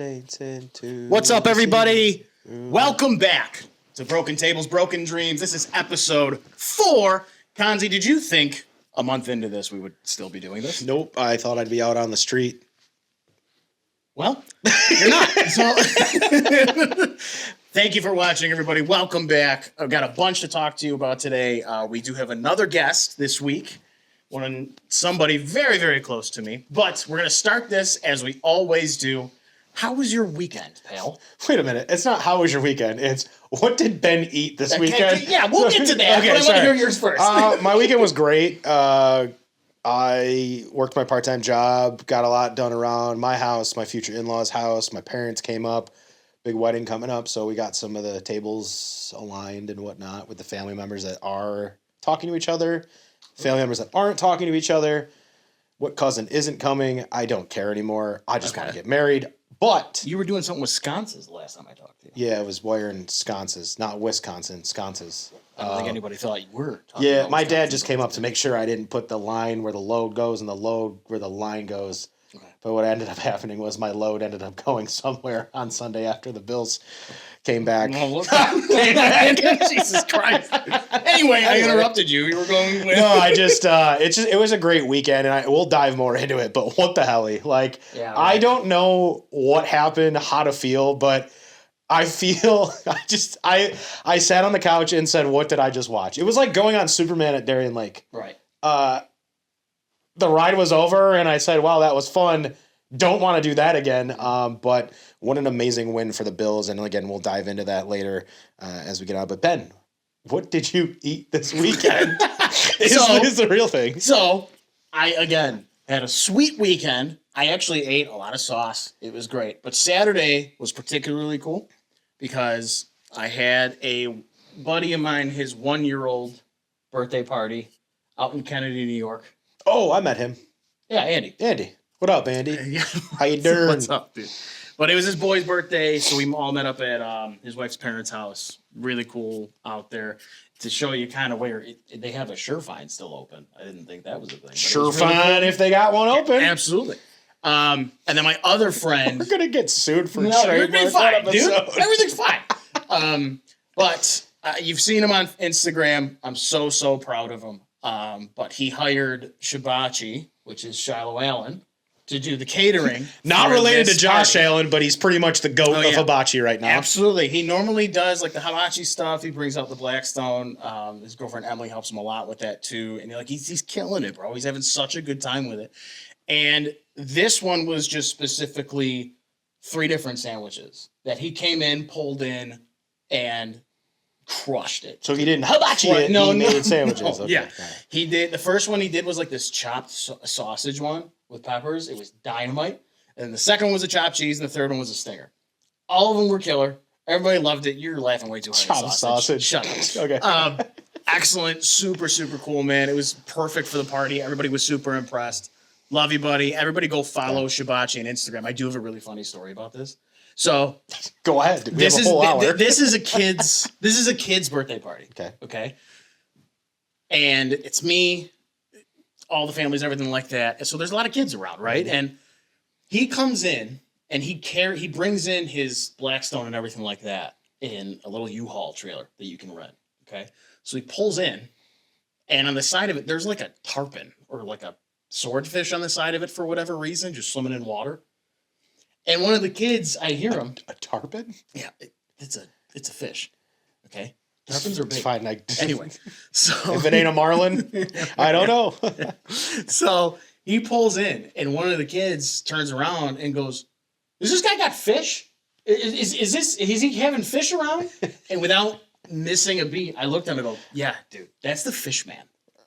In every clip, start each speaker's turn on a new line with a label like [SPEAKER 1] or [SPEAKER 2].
[SPEAKER 1] saints into.
[SPEAKER 2] What's up, everybody? Welcome back to Broken Tables, Broken Dreams. This is episode 4. Kanzi, did you think a month into this we would still be doing this?
[SPEAKER 1] Nope, I thought I'd be out on the street.
[SPEAKER 2] Well, you're not. So, thank you for watching, everybody. Welcome back. I've got a bunch to talk to you about today. We do have another guest this week. Somebody very, very close to me. But we're going to start this as we always do. How was your weekend, pal?
[SPEAKER 1] Wait a minute. It's not how was your weekend. It's what did Ben eat this weekend?
[SPEAKER 2] Yeah, we'll get to that. Okay, but I want to hear yours first.
[SPEAKER 1] My weekend was great. I worked my part-time job, got a lot done around my house, my future in-laws' house. My parents came up, big wedding coming up, so we got some of the tables aligned and whatnot with the family members that are talking to each other, family members that aren't talking to each other. What cousin isn't coming? I don't care anymore. I just want to get married. But
[SPEAKER 2] you were doing something with sconces the last time I talked to you.
[SPEAKER 1] Yeah, it was wiring sconces, not Wisconsin, sconces.
[SPEAKER 2] I don't think anybody thought you were talking
[SPEAKER 1] Yeah,
[SPEAKER 2] about
[SPEAKER 1] my
[SPEAKER 2] Wisconsin
[SPEAKER 1] dad just came up to make sure I didn't put the line where the load goes and the load where the line goes. Okay. But what ended up happening was my load ended up going somewhere on Sunday after the bills came back.
[SPEAKER 2] Jesus Christ. Anyway, I interrupted you. You were going with...
[SPEAKER 1] No, it was a great weekend, and we'll dive more into it, but what the hell? Like, yeah, right. I don't know what happened, how to feel, but I feel, I sat on the couch and said, what did I just watch? It was like going on Superman at Darien Lake.
[SPEAKER 2] Right.
[SPEAKER 1] The ride was over, and I said, wow, that was fun. Don't want to do that again. But what an amazing win for the Bills. And again, we'll dive into that later as we get on. But Ben, what did you eat this weekend? is the real thing.
[SPEAKER 2] So I, again, had a sweet weekend. I actually ate a lot of sauce. It was great. But Saturday was particularly cool because I had a buddy of mine, his 1-year-old birthday party out in Kennedy, New York.
[SPEAKER 1] Oh, I met him.
[SPEAKER 2] Yeah, Andy.
[SPEAKER 1] Andy. What up, Andy? How you doing?
[SPEAKER 2] What's up, dude? But it was his boy's birthday, so we all met up at his wife's parents' house. Really cool out there to show you kind of where they have a Surefine still open. I didn't think that was a thing.
[SPEAKER 1] Surefine really cool. If they got one open.
[SPEAKER 2] Yeah, absolutely. And then my other friend...
[SPEAKER 1] We're going to get sued for
[SPEAKER 2] trademark fine, dude. Everything's fine. But you've seen him on Instagram. I'm so proud of him. But he hired Shibachi, which is Shiloh Allen, to do the catering.
[SPEAKER 1] Not related to Josh Allen, but he's pretty much the goat of hibachi right now.
[SPEAKER 2] Absolutely. He normally does like the hibachi stuff. He brings out the Blackstone. His girlfriend Emily helps him a lot with that too. And he's killing it, bro. He's having such a good time with it. And this one was just specifically 3 different sandwiches that he came in, pulled in, and crushed it.
[SPEAKER 1] So he didn't hibachi it.
[SPEAKER 2] No,
[SPEAKER 1] he made sandwiches.
[SPEAKER 2] No. Okay. Yeah, he did. The first one he did was like this chopped sausage one with peppers. It was dynamite. And the second one was a chopped cheese, and the third one was a stinger. All of them were killer. Everybody loved it. You're laughing way too hard.
[SPEAKER 1] Chopped sausage.
[SPEAKER 2] Shut up. Okay. Excellent. Super cool, man. It was perfect for the party. Everybody was super impressed. Love you, buddy. Everybody go follow Shibachi on Instagram. I do have a really funny story about this. So
[SPEAKER 1] go ahead. We have a whole hour.
[SPEAKER 2] This is a kid's birthday party. Okay. And it's me, all the families, everything like that. And so there's a lot of kids around, right? Mm-hmm. And he comes in and he brings in his Blackstone and everything like that in a little U-Haul trailer that you can rent. Okay. So he pulls in, and on the side of it, there's like a tarpon or like a swordfish on the side of it for whatever reason, just swimming in water. And one of the kids, I hear him.
[SPEAKER 1] A tarpon?
[SPEAKER 2] Yeah, it's a fish. Okay, tarpons are big.
[SPEAKER 1] It's fine.
[SPEAKER 2] Anyway, so
[SPEAKER 1] if it ain't a marlin, I don't know.
[SPEAKER 2] So he pulls in, and one of the kids turns around and goes, "Does this guy got fish? Is he having fish around?" And without missing a beat, I looked at him and go, "Yeah, dude, that's the fish man."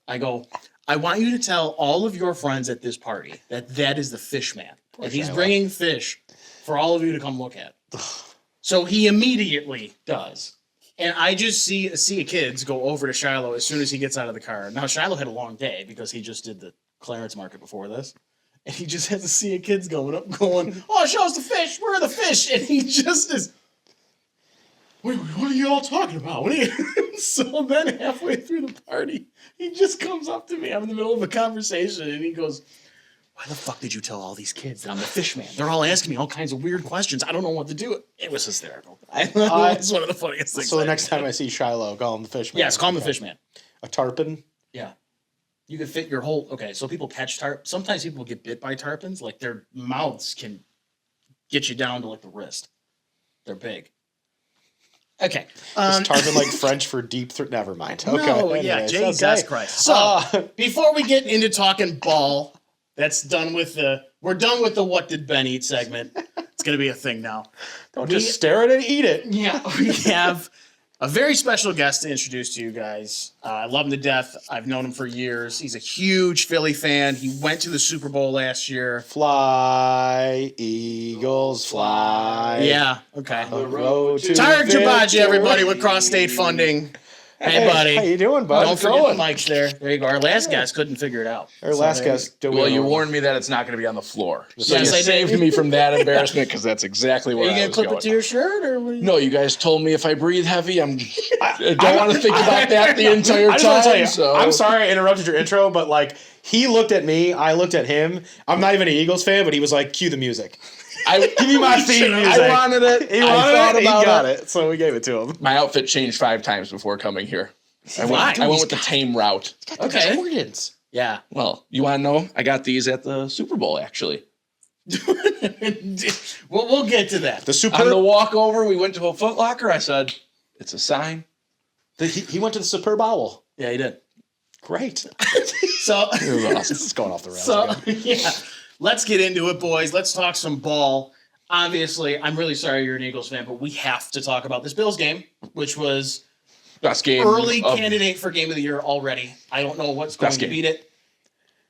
[SPEAKER 2] I go, "I want you to tell all of your friends at this party that is the fish man. And he's bringing fish for all of you to come look at." So he immediately does. And I just see kids go over to Shiloh as soon as he gets out of the car. Now, Shiloh had a long day because he just did the Clarence Market before this. And he just has to see kids going, "Oh, show us the fish. Where are the fish?" And he just is, "Wait, what are you all talking about? So then halfway through the party, he just comes up to me. I'm in the middle of a conversation, and he goes, why the fuck did you tell all these kids that I'm the fish man? They're all asking me all kinds of weird questions. I don't know what to do. It was hysterical. It's one of the funniest things.
[SPEAKER 1] So the next time I see Shiloh, call him the fish man.
[SPEAKER 2] Yes, call him the fish man.
[SPEAKER 1] A tarpon.
[SPEAKER 2] Yeah. You can fit your whole, okay, so people catch sometimes people get bit by tarpons, like their mouths can get you down to like the wrist. They're big. Okay.
[SPEAKER 1] Is tarpon like French for deep throat? Never mind. Okay.
[SPEAKER 2] No,
[SPEAKER 1] anyways,
[SPEAKER 2] yeah, Jesus
[SPEAKER 1] okay.
[SPEAKER 2] Christ. So, before we get into talking ball, we're done with the What Did Ben Eat segment. It's going to be a thing now.
[SPEAKER 1] Don't just stare at it and eat it.
[SPEAKER 2] Yeah, we have a very special guest to introduce to you guys. I love him to death. I've known him for years. He's a huge Philly fan. He went to the Super Bowl last year.
[SPEAKER 1] Fly, Eagles, fly.
[SPEAKER 2] Yeah, okay.
[SPEAKER 1] The road to
[SPEAKER 2] Tarek Jabaji,
[SPEAKER 1] victory.
[SPEAKER 2] everybody, with cross-state funding. Hey, buddy.
[SPEAKER 1] How you doing, bud?
[SPEAKER 2] Don't forget the mics there. There you go. Our last guest couldn't figure it out.
[SPEAKER 1] Our last guest.
[SPEAKER 3] Well, you warned me that it's not going to be on the floor. So
[SPEAKER 2] Yes,
[SPEAKER 3] you
[SPEAKER 2] I did.
[SPEAKER 3] saved me from that embarrassment because that's exactly
[SPEAKER 2] Are
[SPEAKER 3] where
[SPEAKER 2] you
[SPEAKER 3] I
[SPEAKER 2] going to
[SPEAKER 3] was
[SPEAKER 2] clip
[SPEAKER 3] going.
[SPEAKER 2] it to your shirt? Or what are you-
[SPEAKER 3] No, you guys told me if I breathe heavy, I don't want to think about that the entire
[SPEAKER 1] I just want
[SPEAKER 3] time.
[SPEAKER 1] to tell you,
[SPEAKER 3] So.
[SPEAKER 1] I'm sorry I interrupted your intro, but like he looked at me, I looked at him. I'm not even an Eagles fan, but he was like, "Cue the music. Give me my theme music."
[SPEAKER 3] I wanted it.
[SPEAKER 1] He
[SPEAKER 3] I
[SPEAKER 1] wanted
[SPEAKER 3] thought
[SPEAKER 1] it. He
[SPEAKER 3] about
[SPEAKER 1] got it, so we gave it to him.
[SPEAKER 3] My outfit changed 5 times before coming here. I went with the tame route.
[SPEAKER 2] Okay.
[SPEAKER 1] Jordans.
[SPEAKER 2] Yeah.
[SPEAKER 3] Well, you want to know? I got these at the Super Bowl, actually.
[SPEAKER 2] We'll get to that.
[SPEAKER 1] The super.
[SPEAKER 3] On the walk over, we went to a Foot Locker. I said, it's a sign.
[SPEAKER 1] He went to the Superb Owl.
[SPEAKER 2] Yeah, he did.
[SPEAKER 1] Great.
[SPEAKER 2] So,
[SPEAKER 3] It was awesome.
[SPEAKER 1] This is going off the rails.
[SPEAKER 2] so
[SPEAKER 1] again.
[SPEAKER 2] yeah, let's get into it, boys. Let's talk some ball. Obviously, I'm really sorry you're an Eagles fan, but we have to talk about this Bills game, which was
[SPEAKER 3] Best game.
[SPEAKER 2] early
[SPEAKER 3] of-
[SPEAKER 2] candidate for game of the year already. I don't know what's going
[SPEAKER 3] Best
[SPEAKER 2] to
[SPEAKER 3] game.
[SPEAKER 2] beat it.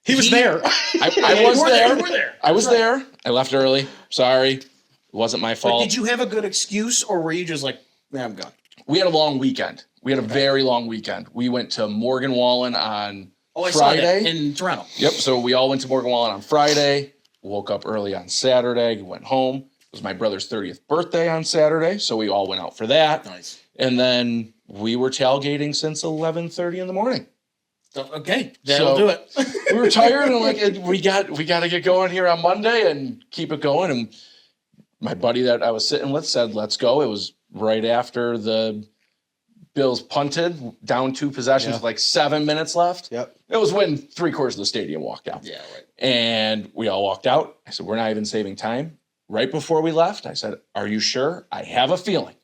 [SPEAKER 1] He was there.
[SPEAKER 3] I was there.
[SPEAKER 2] You were there.
[SPEAKER 3] I was there. I left early. Sorry. It wasn't my
[SPEAKER 2] But
[SPEAKER 3] fault.
[SPEAKER 2] did you have a good excuse, or were you just like, "Yeah, I'm gone"?
[SPEAKER 3] We had a long weekend. We had a very long weekend. We went to Morgan Wallen on
[SPEAKER 2] Oh, I saw that
[SPEAKER 3] Friday.
[SPEAKER 2] in Toronto.
[SPEAKER 3] Yep. So we all went to Morgan Wallen on Friday. Woke up early on Saturday. Went home. It was my brother's 30th birthday on Saturday, so we all went out for that.
[SPEAKER 2] Nice.
[SPEAKER 3] And then we were tailgating since 11:30 in the morning.
[SPEAKER 2] So, okay, that'll do it.
[SPEAKER 3] We were tired and like we got to get going here on Monday and keep it going. And my buddy that I was sitting with said, "Let's go." It was right after the Bills punted, down 2 possessions with like 7 minutes left.
[SPEAKER 1] Yep.
[SPEAKER 3] It was when 3/4 of the stadium walked out.
[SPEAKER 2] Yeah, right.
[SPEAKER 3] And we all walked out. I said, "We're not even saving time." Right before we left, I said, "Are you sure? I have a feeling."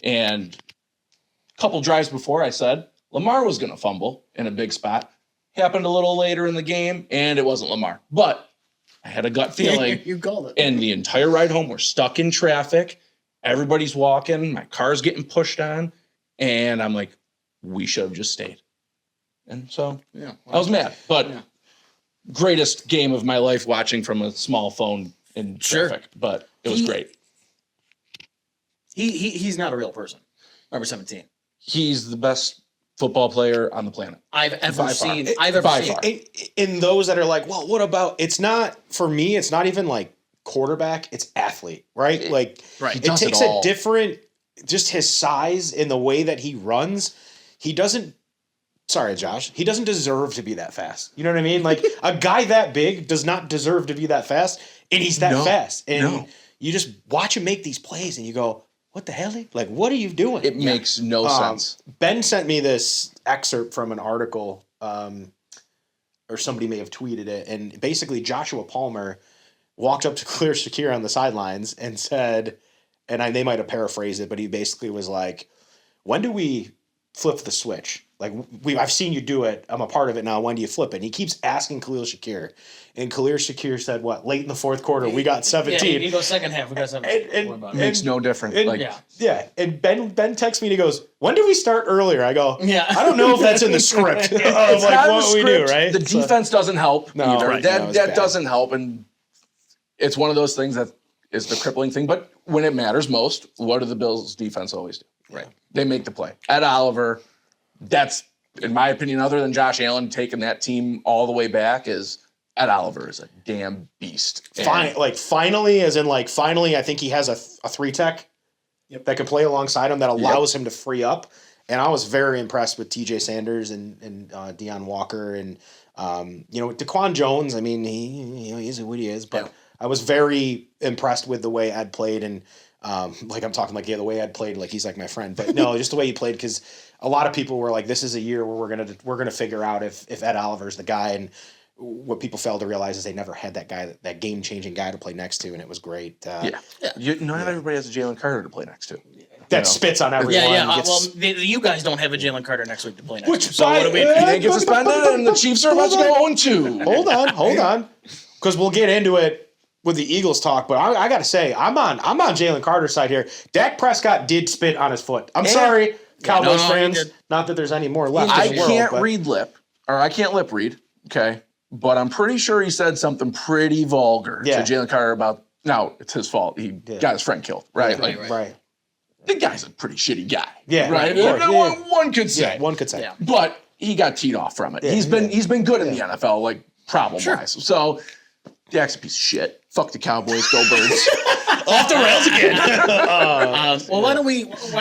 [SPEAKER 3] And a couple drives before, I said, Lamar was going to fumble in a big spot. Happened a little later in the game, and it wasn't Lamar. But I had a gut feeling.
[SPEAKER 2] You called it.
[SPEAKER 3] And the entire ride home, we're stuck in traffic. Everybody's walking. My car's getting pushed on. And I'm like, we should have just stayed. And so
[SPEAKER 2] Yeah,
[SPEAKER 3] I was mad. But
[SPEAKER 2] Yeah.
[SPEAKER 3] greatest game of my life watching from a small phone in traffic. But it was great.
[SPEAKER 2] He's not a real person. Number 17.
[SPEAKER 3] He's the best football player on the planet.
[SPEAKER 2] I've ever
[SPEAKER 3] By far.
[SPEAKER 2] seen. I've ever
[SPEAKER 3] By
[SPEAKER 2] seen.
[SPEAKER 3] far.
[SPEAKER 1] In those that are like, well, what about? It's not for me. It's not even like quarterback. It's athlete, right? Like,
[SPEAKER 2] Right.
[SPEAKER 1] it
[SPEAKER 3] does it
[SPEAKER 1] takes a
[SPEAKER 3] all.
[SPEAKER 1] different. Just his size and the way that he runs, he doesn't. Sorry, Josh. He doesn't deserve to be that fast. You know what I mean? Like a guy that big does not deserve to be that fast, and he's that
[SPEAKER 3] No.
[SPEAKER 1] fast. And
[SPEAKER 3] No.
[SPEAKER 1] you just watch him make these plays, and you go, "What the hell? Like, what are you doing?"
[SPEAKER 3] It makes no sense.
[SPEAKER 1] Ben sent me this excerpt from an article, or somebody may have tweeted it, and basically Joshua Palmer walked up to Clear Shakir on the sidelines and said, and they might have paraphrased it, but he basically was like, "When do we flip the switch? Like I've seen you do it. I'm a part of it now. When do you flip it?" And he keeps asking Khalil Shakir, and Khalil Shakir said, "What? Late in the fourth quarter, we got 17."
[SPEAKER 2] Yeah, he goes second half. We got 17.
[SPEAKER 1] And-
[SPEAKER 2] What about
[SPEAKER 3] It
[SPEAKER 2] it?
[SPEAKER 3] makes no difference.
[SPEAKER 1] and-
[SPEAKER 3] Like,
[SPEAKER 2] Yeah.
[SPEAKER 1] Yeah, and Ben texts me and he goes, "When do we start earlier?" I go,
[SPEAKER 2] Yeah.
[SPEAKER 1] I don't know if that's in the script of
[SPEAKER 3] it's
[SPEAKER 1] like
[SPEAKER 3] not in
[SPEAKER 1] what
[SPEAKER 3] the
[SPEAKER 1] we do,
[SPEAKER 3] script.
[SPEAKER 1] right?
[SPEAKER 3] The
[SPEAKER 1] So-
[SPEAKER 3] defense doesn't help
[SPEAKER 1] No,
[SPEAKER 3] either.
[SPEAKER 1] right, no,
[SPEAKER 3] That
[SPEAKER 1] it's bad.
[SPEAKER 3] doesn't help, and it's one of those things that is the crippling thing. But when it matters most, what do the Bills' defense always do? Right, they make the play. Ed Oliver, that's in my opinion, other than Josh Allen taking that team all the way back, is Ed Oliver is a damn beast. And
[SPEAKER 1] Finally, I think he has a 3-tech that can play alongside him that allows him to free up. And I was very impressed with TJ Sanders and Deion Walker and DeQuan Jones. I mean, he is what he is, but I was very impressed with the way Ed played and like I'm talking like the way Ed played, like he's like my friend, but no, just the way he played because a lot of people were like, this is a year where we're gonna figure out if Ed Oliver's the guy, and what people failed to realize is they never had that guy, that game changing guy to play next to, and it was great.
[SPEAKER 3] Not everybody has a Jalen Carter to play next to.
[SPEAKER 1] That spits on everyone.
[SPEAKER 2] You guys don't have a Jalen Carter next week to play next week.
[SPEAKER 3] So what do we? He didn't get suspended, and the Chiefs are about to go 0-2.
[SPEAKER 1] Hold on, because we'll get into it with the Eagles talk. But I got to say, I'm on Jalen Carter's side here. Dak Prescott did spit on his foot. I'm sorry, Cowboys fans. Not that there's any more left.
[SPEAKER 3] I can't lip read. Okay, but I'm pretty sure he said something pretty vulgar to Jalen Carter about. Now it's his fault. He got his friend killed. Right.
[SPEAKER 1] Right.
[SPEAKER 3] The guy's a pretty shitty guy.
[SPEAKER 1] Yeah.
[SPEAKER 3] Right. One could say.
[SPEAKER 1] Yeah, one could say.
[SPEAKER 3] Yeah. But he got teed off from it. He's been good in the NFL, like problem wise. So Dak's a piece of shit. Fuck the Cowboys. Go Birds.
[SPEAKER 2] Off the rails again. Well, why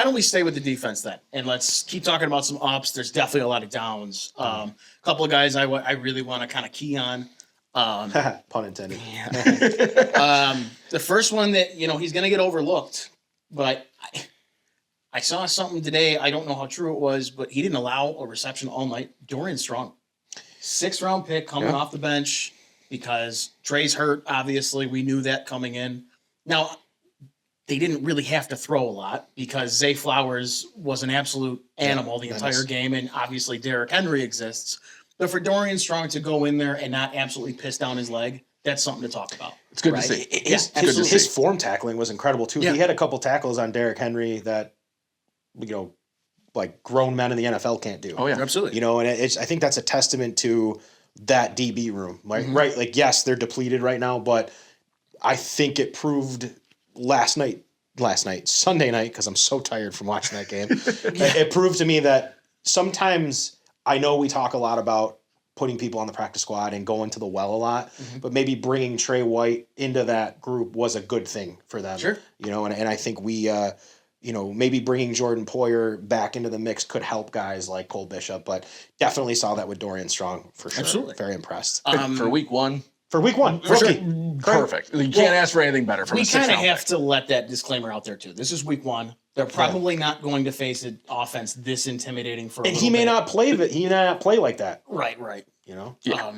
[SPEAKER 2] don't we stay with the defense then, and let's keep talking about some ups. There's definitely a lot of downs. A couple of guys I really want to kind of key on.
[SPEAKER 1] Pun intended.
[SPEAKER 2] The first one that he's going to get overlooked, but I saw something today. I don't know how true it was, but he didn't allow a reception all night. Dorian Strong, 6th round pick coming off the bench because Trey's hurt. Obviously, we knew that coming in. Now, they didn't really have to throw a lot because Zay Flowers was an absolute animal the entire game, and obviously Derrick Henry exists. But for Dorian Strong to go in there and not absolutely piss down his leg, that's something to talk about.
[SPEAKER 3] It's good to see.
[SPEAKER 1] His form tackling was incredible too. Yeah. He had a couple tackles on Derrick Henry that, like grown men in the NFL can't do.
[SPEAKER 2] Oh yeah, absolutely.
[SPEAKER 1] And I think that's a testament to that DB room. Like right, like yes, they're depleted right now, but I think it proved Sunday night, because I'm so tired from watching that game. It proved to me that sometimes, I know we talk a lot about putting people on the practice squad and going to the well a lot, but maybe bringing Trey White into that group was a good thing for them.
[SPEAKER 2] Sure.
[SPEAKER 1] And I think we, maybe bringing Jordan Poyer back into the mix could help guys like Cole Bishop, but definitely saw that with Dorian Strong for sure.
[SPEAKER 2] Absolutely.
[SPEAKER 1] Very impressed.
[SPEAKER 3] For week one.
[SPEAKER 1] For week one.
[SPEAKER 2] For sure.
[SPEAKER 3] Perfect. You can't ask for anything better.
[SPEAKER 2] We kind of have to let that disclaimer out there too. This is week one. They're probably not going to face an offense this intimidating for a little bit.
[SPEAKER 1] He may not play like that.
[SPEAKER 2] Right.
[SPEAKER 1] Yeah.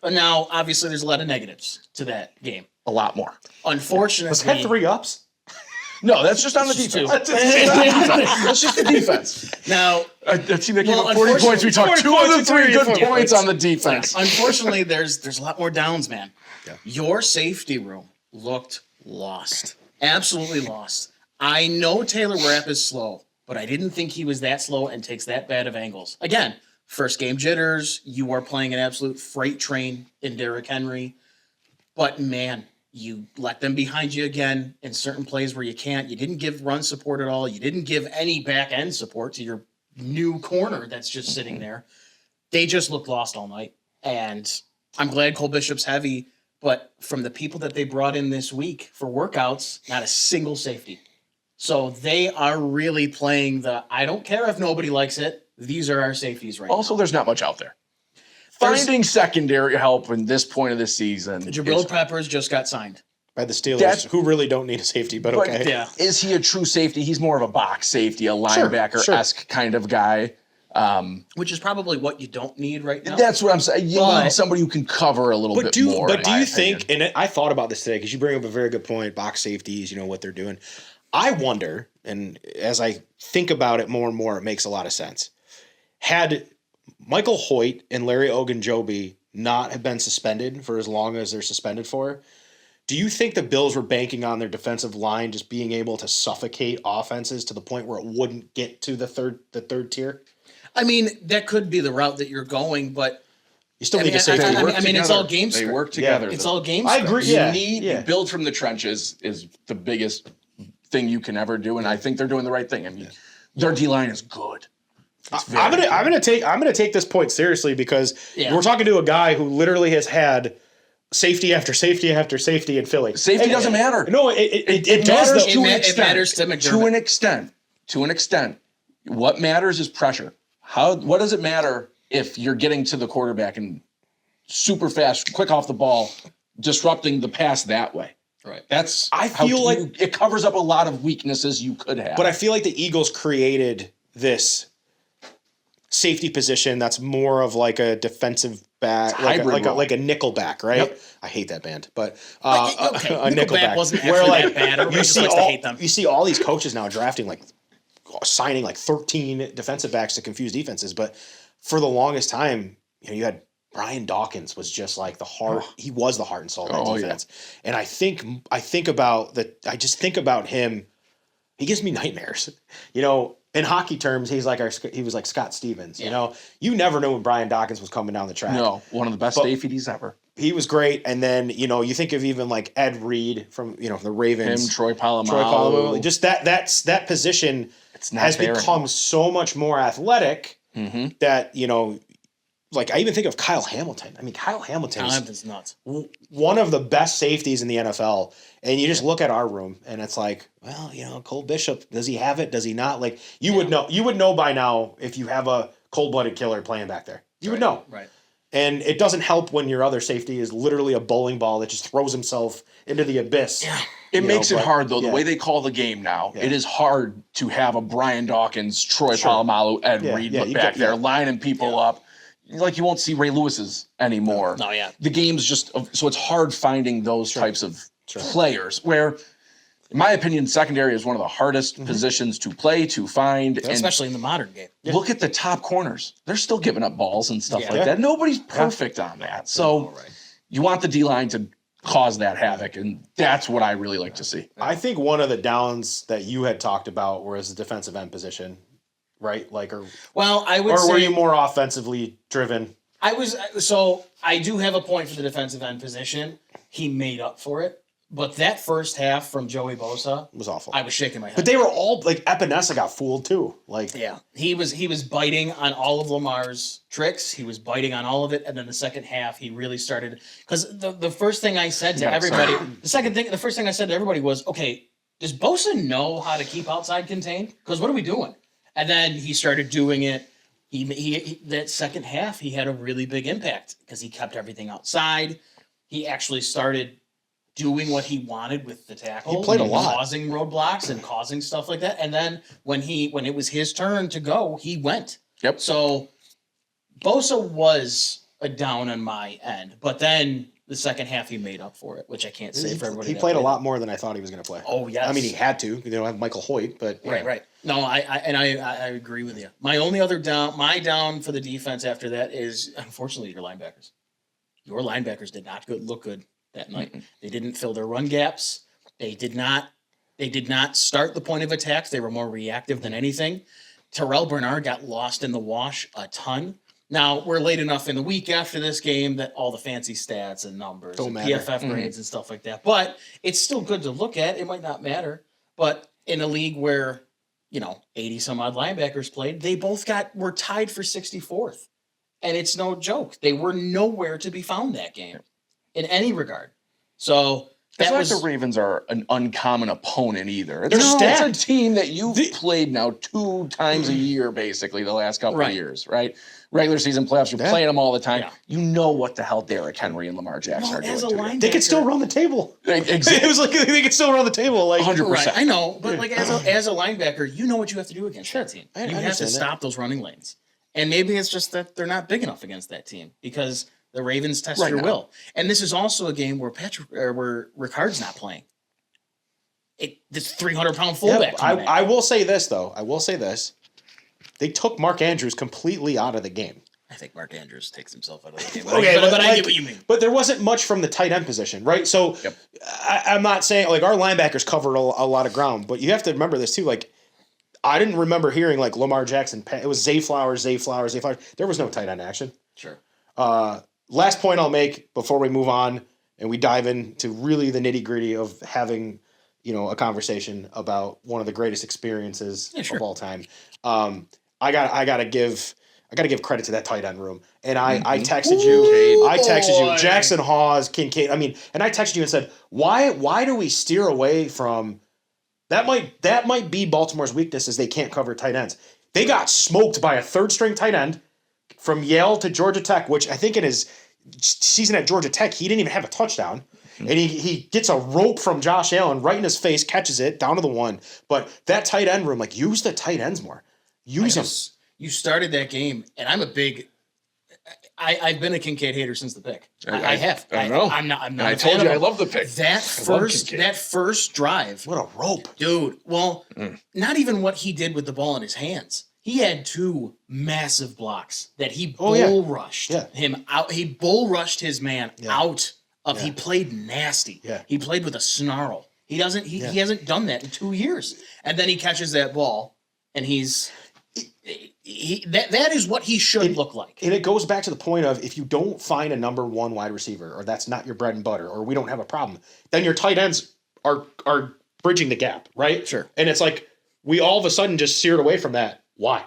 [SPEAKER 2] Now, obviously, there's a lot of negatives to that game.
[SPEAKER 3] A lot more.
[SPEAKER 2] Unfortunately,
[SPEAKER 1] was that 3 ups?
[SPEAKER 3] No, that's just on the defense. That's just the defense.
[SPEAKER 2] Now,
[SPEAKER 3] a team that gave up 40 points. We talked 2 of the 3 good points on the defense.
[SPEAKER 2] Unfortunately, there's a lot more downs, man.
[SPEAKER 1] Yeah.
[SPEAKER 2] Your safety room looked lost. Absolutely lost. I know Taylor Rapp is slow, but I didn't think he was that slow and takes that bad of angles. Again, first game jitters. You are playing an absolute freight train in Derrick Henry. But, man, you let them behind you again in certain plays where you can't. You didn't give run support at all. You didn't give any back-end support to your new corner that's just sitting there. They just looked lost all night. And I'm glad Cole Bishop's heavy, but from the people that they brought in this week for workouts, not a single safety. So they are really playing I don't care if nobody likes it. These are our safeties right now.
[SPEAKER 3] Also, there's not much out there. Finding secondary help in this point of the season.
[SPEAKER 2] Jabril Peppers just got signed
[SPEAKER 1] by the Steelers, who really don't need a safety, but okay.
[SPEAKER 2] Yeah.
[SPEAKER 3] Is he a true safety? He's more of a box safety, a linebacker-esque kind of guy.
[SPEAKER 2] Which is probably what you don't need right now.
[SPEAKER 3] That's what I'm saying. You need somebody who can cover a little bit more.
[SPEAKER 1] But do you think, and I thought about this today, because you bring up a very good point, box safeties, what they're doing. I wonder, and as I think about it more and more, it makes a lot of sense. Had Michael Hoyt and Larry Ogunjobi not have been suspended for as long as they're suspended for, do you think the Bills were banking on their defensive line just being able to suffocate offenses to the point where it wouldn't get to the third tier?
[SPEAKER 2] I mean, that could be the route that you're going, but
[SPEAKER 1] you still need to say
[SPEAKER 2] it's all game script.
[SPEAKER 3] They work together.
[SPEAKER 2] It's all game script.
[SPEAKER 1] I agree.
[SPEAKER 3] You build from the trenches is the biggest thing you can ever do, and I think they're doing the right thing. I mean, their D-line is good.
[SPEAKER 1] I'm gonna take this point seriously because we're talking to a guy who literally has had safety after safety after safety in Philly.
[SPEAKER 3] Safety doesn't matter.
[SPEAKER 1] No, it does.
[SPEAKER 2] It matters to McDermott.
[SPEAKER 3] To an extent. What matters is pressure. What does it matter if you're getting to the quarterback and super fast, quick off the ball, disrupting the pass that way?
[SPEAKER 2] Right.
[SPEAKER 1] I feel like
[SPEAKER 3] it covers up a lot of weaknesses you could have.
[SPEAKER 1] But I feel like the Eagles created this safety position that's more of like a defensive back, like a nickel back, right?
[SPEAKER 3] Yep.
[SPEAKER 1] I hate that band, but
[SPEAKER 2] Okay,
[SPEAKER 1] a nickel back
[SPEAKER 2] wasn't
[SPEAKER 1] where
[SPEAKER 2] actually
[SPEAKER 1] like
[SPEAKER 2] that bad. Everybody
[SPEAKER 1] you
[SPEAKER 2] just
[SPEAKER 1] see
[SPEAKER 2] likes to hate them.
[SPEAKER 1] you see all these coaches now drafting like signing like 13 defensive backs to confuse defenses, but for the longest time, you had Brian Dawkins was just like the heart. He was the heart and soul of that defense. Yeah. And I just think about him. He gives me nightmares. In hockey terms, he was like Scott Stevens.
[SPEAKER 2] Yeah.
[SPEAKER 1] You never knew when Brian Dawkins was coming down the track.
[SPEAKER 3] No, one of the best safeties ever.
[SPEAKER 1] He was great. And then, you think of even like Ed Reed from, the Ravens.
[SPEAKER 3] Him, Troy Polamalu.
[SPEAKER 1] Just that position has become so much more athletic that, like I even think of Kyle Hamilton. I mean, Kyle Hamilton
[SPEAKER 2] is nuts.
[SPEAKER 1] One of the best safeties in the NFL. And you just look at our room and it's like, well, Cole Bishop, does he have it? Does he not? Like you would know by now if you have a cold-blooded killer playing back there. You would know.
[SPEAKER 2] Right.
[SPEAKER 1] And it doesn't help when your other safety is literally a bowling ball that just throws himself into the abyss.
[SPEAKER 2] Yeah.
[SPEAKER 3] It makes it hard, though. The way they call the game now, it is hard to have a Brian Dawkins, Troy Polamalu, Ed Reed back there lining people up. Like you won't see Ray Lewis's anymore.
[SPEAKER 2] No, yeah.
[SPEAKER 3] The game's just so it's hard finding those types of players. Where, in my opinion, secondary is one of the hardest positions to play, to find,
[SPEAKER 2] especially in the modern game.
[SPEAKER 3] Look at the top corners; they're still giving up balls and stuff like that. Nobody's perfect on that, so you want the D line to cause that havoc, and that's what I really like to see.
[SPEAKER 1] I think one of the downs that you had talked about was the defensive end position. Right? Like, I would say, were you more offensively driven?
[SPEAKER 2] I do have a point for the defensive end position. He made up for it. But that first half from Joey Bosa
[SPEAKER 1] was awful.
[SPEAKER 2] I was shaking my head.
[SPEAKER 1] But they were all like Epinesa got fooled too. Like
[SPEAKER 2] he was biting on all of Lamar's tricks. He was biting on all of it, and then the second half he really started because the first thing I said to everybody, the first thing I said to everybody was, okay, does Bosa know how to keep outside contained? Because what are we doing? And then he started doing it. He that second half, he had a really big impact because he kept everything outside. He actually started doing what he wanted with the tackle.
[SPEAKER 1] He played a lot.
[SPEAKER 2] Causing roadblocks and causing stuff like that. And then when it was his turn to go, he went.
[SPEAKER 3] Yep.
[SPEAKER 2] So Bosa was a down on my end. But then the second half he made up for it, which I can't say for everybody.
[SPEAKER 1] He played a lot more than I thought he was going to play.
[SPEAKER 2] Oh, yes.
[SPEAKER 1] I mean, he had to. They don't have Michael Hoyt, but
[SPEAKER 2] Right. No, I agree with you. My only other down for the defense after that is unfortunately your linebackers. Your linebackers did not look good that night. Mm-mm. They didn't fill their run gaps. They did not start the point of attacks. They were more reactive than anything. Terrell Bernard got lost in the wash a ton. Now, we're late enough in the week after this game that all the fancy stats and numbers and PFF grades and stuff like that. But it's still good to look at. It might not matter. But in a league where, 80 some odd linebackers played, they both were tied for 64th. And it's no joke. They were nowhere to be found that game in any regard. So
[SPEAKER 3] it's not like the Ravens are an uncommon opponent either.
[SPEAKER 1] It's
[SPEAKER 3] a team that you've played now 2 times a year, basically, the last couple of years, right? Regular season playoffs, you're playing them all the time. Yeah. You know what the hell Derrick Henry and Lamar Jackson are doing.
[SPEAKER 1] They could still run the table.
[SPEAKER 3] Exactly.
[SPEAKER 1] It was like they could still run the table. Like
[SPEAKER 3] 100%.
[SPEAKER 2] Right, I know, but like as a linebacker, you know what you have to do against that team. You have to stop those running lanes. And maybe it's just that they're not big enough against that team because the Ravens test your will. And this is also a game where Ricard's not playing. This 300-pound fullback.
[SPEAKER 1] I will say this, though. They took Mark Andrews completely out of the game.
[SPEAKER 2] I think Mark Andrews takes himself out of the game.
[SPEAKER 1] But I get what you mean. But there wasn't much from the tight end position, right? So I'm not saying like our linebackers covered a lot of ground, but you have to remember this too. Like I didn't remember hearing like Lamar Jackson. It was Zay Flowers. There was no tight end action.
[SPEAKER 2] Sure.
[SPEAKER 1] Last point I'll make before we move on and we dive into really the nitty gritty of having a conversation about one of the greatest experiences of all time. I gotta give credit to that tight end room. And I texted you. Jackson Hawes, Kincaid. I mean, and I texted you and said, why do we steer away from that might be Baltimore's weakness is they can't cover tight ends. They got smoked by a third-string tight end from Yale to Georgia Tech, which I think in his season at Georgia Tech, he didn't even have a touchdown. And he gets a rope from Josh Allen right in his face, catches it down to the 1. But that tight end room, like, use the tight ends more. Use them.
[SPEAKER 2] You started that game, and I'm a big. I've been a Kincaid hater since the pick. I have.
[SPEAKER 3] I know.
[SPEAKER 2] I'm not.
[SPEAKER 3] I told you I love the pick.
[SPEAKER 2] That first drive.
[SPEAKER 1] What a rope.
[SPEAKER 2] Dude, well, not even what he did with the ball in his hands. He had 2 massive blocks that he rushed him out. He bull rushed his man out of. He played nasty.
[SPEAKER 1] Yeah.
[SPEAKER 2] He played with a snarl. He hasn't done that in 2 years. And then he catches that ball, and that is what he should look like.
[SPEAKER 1] And it goes back to the point of, if you don't find a number 1 wide receiver, or that's not your bread and butter, or we don't have a problem, then your tight ends are bridging the gap, right?
[SPEAKER 2] Sure.
[SPEAKER 1] And it's like we all of a sudden just seared away from that. Why?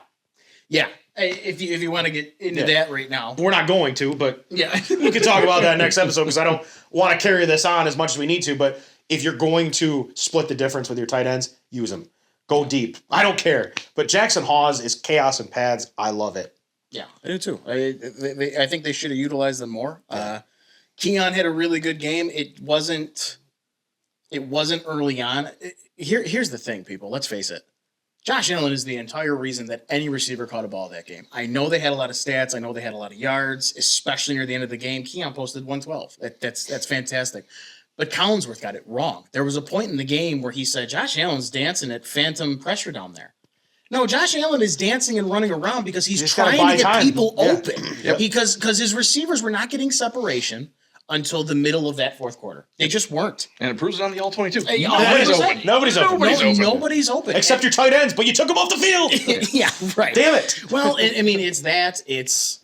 [SPEAKER 2] Yeah. If you want to get into that right now.
[SPEAKER 1] We're not going to, but
[SPEAKER 2] Yeah.
[SPEAKER 1] we can talk about that next episode, because I don't want to carry this on as much as we need to. But if you're going to split the difference with your tight ends, use them. Go deep. I don't care. But Jackson Hawes is chaos and pads. I love it.
[SPEAKER 2] Yeah, I do too. I think they should have utilized them more. Keon had a really good game. It wasn't early on. Here's the thing, people. Let's face it. Josh Allen is the entire reason that any receiver caught a ball that game. I know they had a lot of stats. I know they had a lot of yards, especially near the end of the game. Keon posted 112. That's fantastic. But Collinsworth got it wrong. There was a point in the game where he said, Josh Allen's dancing at phantom pressure down there. No, Josh Allen is dancing and running around because he's trying to get people open.
[SPEAKER 3] Yep.
[SPEAKER 2] Because his receivers were not getting separation until the middle of that fourth quarter. They just weren't.
[SPEAKER 3] And it proves it on the all-22.
[SPEAKER 2] Hey,
[SPEAKER 3] Nobody's
[SPEAKER 2] 100%.
[SPEAKER 3] open.
[SPEAKER 1] Nobody's open.
[SPEAKER 2] Nobody's open.
[SPEAKER 1] Except your tight ends, but you took them off the field.
[SPEAKER 2] Yeah, right.
[SPEAKER 1] Damn it.
[SPEAKER 2] Well, I mean, it's that. It's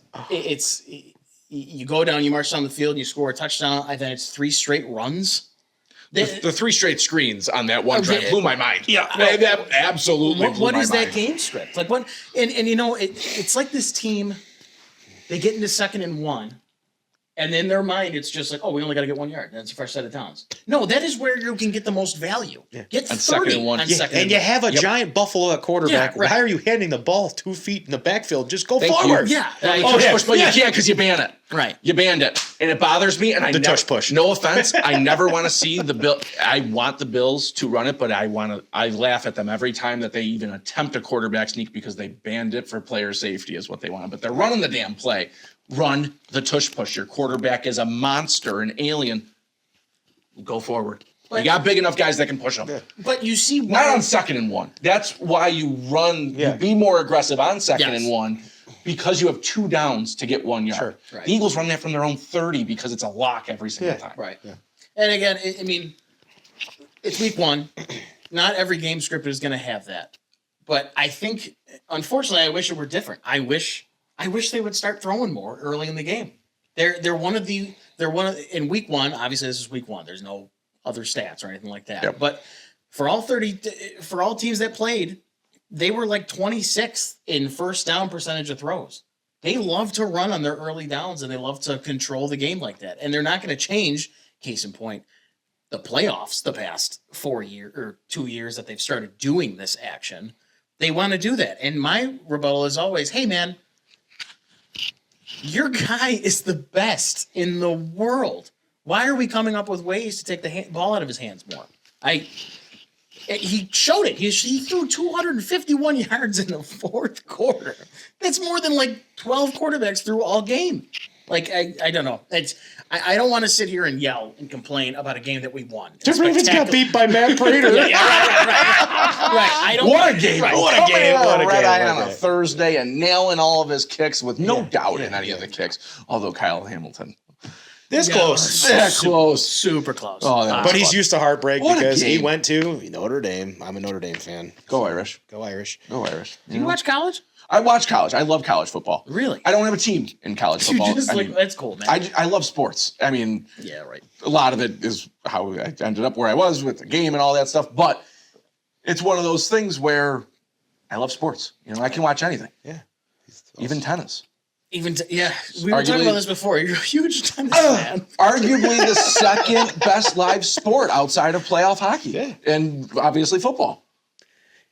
[SPEAKER 2] you go down, you march down the field, and you score a touchdown. I think it's 3 straight runs.
[SPEAKER 3] The 3 straight screens on that one drive
[SPEAKER 2] Okay.
[SPEAKER 3] blew my mind.
[SPEAKER 1] Yeah.
[SPEAKER 3] That absolutely blew
[SPEAKER 2] What
[SPEAKER 3] my
[SPEAKER 2] is
[SPEAKER 3] mind.
[SPEAKER 2] that game script? Like what? And you know, it's like this team. They get into 2nd and 1. And in their mind, it's just like, oh, we only got to get 1 yard. That's a fresh set of downs. No, that is where you can get the most value.
[SPEAKER 1] Yeah.
[SPEAKER 2] Get
[SPEAKER 3] On
[SPEAKER 2] 30
[SPEAKER 3] 2nd and 1.
[SPEAKER 2] on
[SPEAKER 3] Yeah,
[SPEAKER 2] 2nd
[SPEAKER 1] And
[SPEAKER 2] and
[SPEAKER 1] you
[SPEAKER 2] 1.
[SPEAKER 1] have a giant Buffalo at quarterback.
[SPEAKER 2] Yeah, right.
[SPEAKER 1] Why are you handing the ball 2 feet in the backfield? Just go
[SPEAKER 3] Thank you.
[SPEAKER 1] forward.
[SPEAKER 2] Yeah.
[SPEAKER 3] Push, but you can't because you ban it.
[SPEAKER 2] Right.
[SPEAKER 3] You banned it, and it bothers me. And I
[SPEAKER 1] The
[SPEAKER 3] never,
[SPEAKER 1] tush push.
[SPEAKER 3] No offense, I never want to see the bill. I want the Bills to run it, but I laugh at them every time that they even attempt a quarterback sneak because they banned it for player safety is what they want. But they're running the damn play. Run the tush push. Your quarterback is a monster, an alien. Go forward. You got big enough guys that can push them.
[SPEAKER 2] But you see,
[SPEAKER 3] Not on 2nd and 1. That's why you run.
[SPEAKER 1] Yeah.
[SPEAKER 3] You be more aggressive on 2nd
[SPEAKER 2] Yes.
[SPEAKER 3] and 1 because you have 2 downs to get 1 yard.
[SPEAKER 1] Sure.
[SPEAKER 2] Right.
[SPEAKER 3] The Eagles run that from their own 30 because it's a lock every single
[SPEAKER 1] Yeah.
[SPEAKER 3] time.
[SPEAKER 2] Right.
[SPEAKER 1] Yeah.
[SPEAKER 2] And again, I mean, it's week 1. Not every game script is going to have that. But I think, unfortunately, I wish it were different. I wish they would start throwing more early in the game. They're one of in week 1. Obviously, this is week 1. There's no other stats or anything like that.
[SPEAKER 3] Yep.
[SPEAKER 2] But for all teams that played, they were like 26th in first down percentage of throws. They love to run on their early downs and they love to control the game like that. And they're not going to change. Case in point, the playoffs the past 4 years or 2 years that they've started doing this action. They want to do that. And my rebuttal is always, hey, man, your guy is the best in the world. Why are we coming up with ways to take the ball out of his hands more? He showed it. He threw 251 yards in the fourth quarter. That's more than like 12 quarterbacks threw all game. Like, I don't know. I don't want to sit here and yell and complain about a game that we won.
[SPEAKER 1] The Ravens got beat by Matt Prater.
[SPEAKER 2] Right. I don't.
[SPEAKER 3] What a game!
[SPEAKER 2] Right.
[SPEAKER 1] What a
[SPEAKER 3] Coming
[SPEAKER 1] game,
[SPEAKER 3] out
[SPEAKER 1] what a
[SPEAKER 3] of Red
[SPEAKER 1] game,
[SPEAKER 3] Eye
[SPEAKER 1] what a
[SPEAKER 3] on a
[SPEAKER 1] game.
[SPEAKER 3] Thursday and nailing all of his kicks with no doubt in
[SPEAKER 1] yeah,
[SPEAKER 3] any of the kicks. Although Kyle Hamilton,
[SPEAKER 1] This
[SPEAKER 2] Yeah.
[SPEAKER 1] close.
[SPEAKER 3] that close.
[SPEAKER 2] Super close.
[SPEAKER 3] Oh, that
[SPEAKER 1] But
[SPEAKER 3] was
[SPEAKER 1] he's
[SPEAKER 3] fun.
[SPEAKER 1] used to heartbreak
[SPEAKER 3] What a
[SPEAKER 1] because he
[SPEAKER 3] game.
[SPEAKER 1] went to Notre Dame. I'm a Notre Dame fan.
[SPEAKER 3] Go Irish.
[SPEAKER 1] Go Irish.
[SPEAKER 3] Go Irish.
[SPEAKER 2] Do you watch college?
[SPEAKER 3] I watch college. I love college football.
[SPEAKER 2] Really?
[SPEAKER 3] I don't have a team in college
[SPEAKER 2] You
[SPEAKER 3] football.
[SPEAKER 2] just
[SPEAKER 3] I
[SPEAKER 2] like
[SPEAKER 3] mean,
[SPEAKER 2] that's cool, man.
[SPEAKER 3] I love sports. I mean,
[SPEAKER 2] yeah, right.
[SPEAKER 3] a lot of it is how I ended up where I was with the game and all that stuff. But it's one of those things where I love sports. You know, I can watch anything,
[SPEAKER 1] Yeah.
[SPEAKER 3] even tennis.
[SPEAKER 2] Even yeah, we were talking
[SPEAKER 3] Arguably-
[SPEAKER 2] about this before. You're a huge tennis fan.
[SPEAKER 3] Arguably the second best live sport outside of playoff hockey.
[SPEAKER 1] Yeah.
[SPEAKER 3] And obviously football.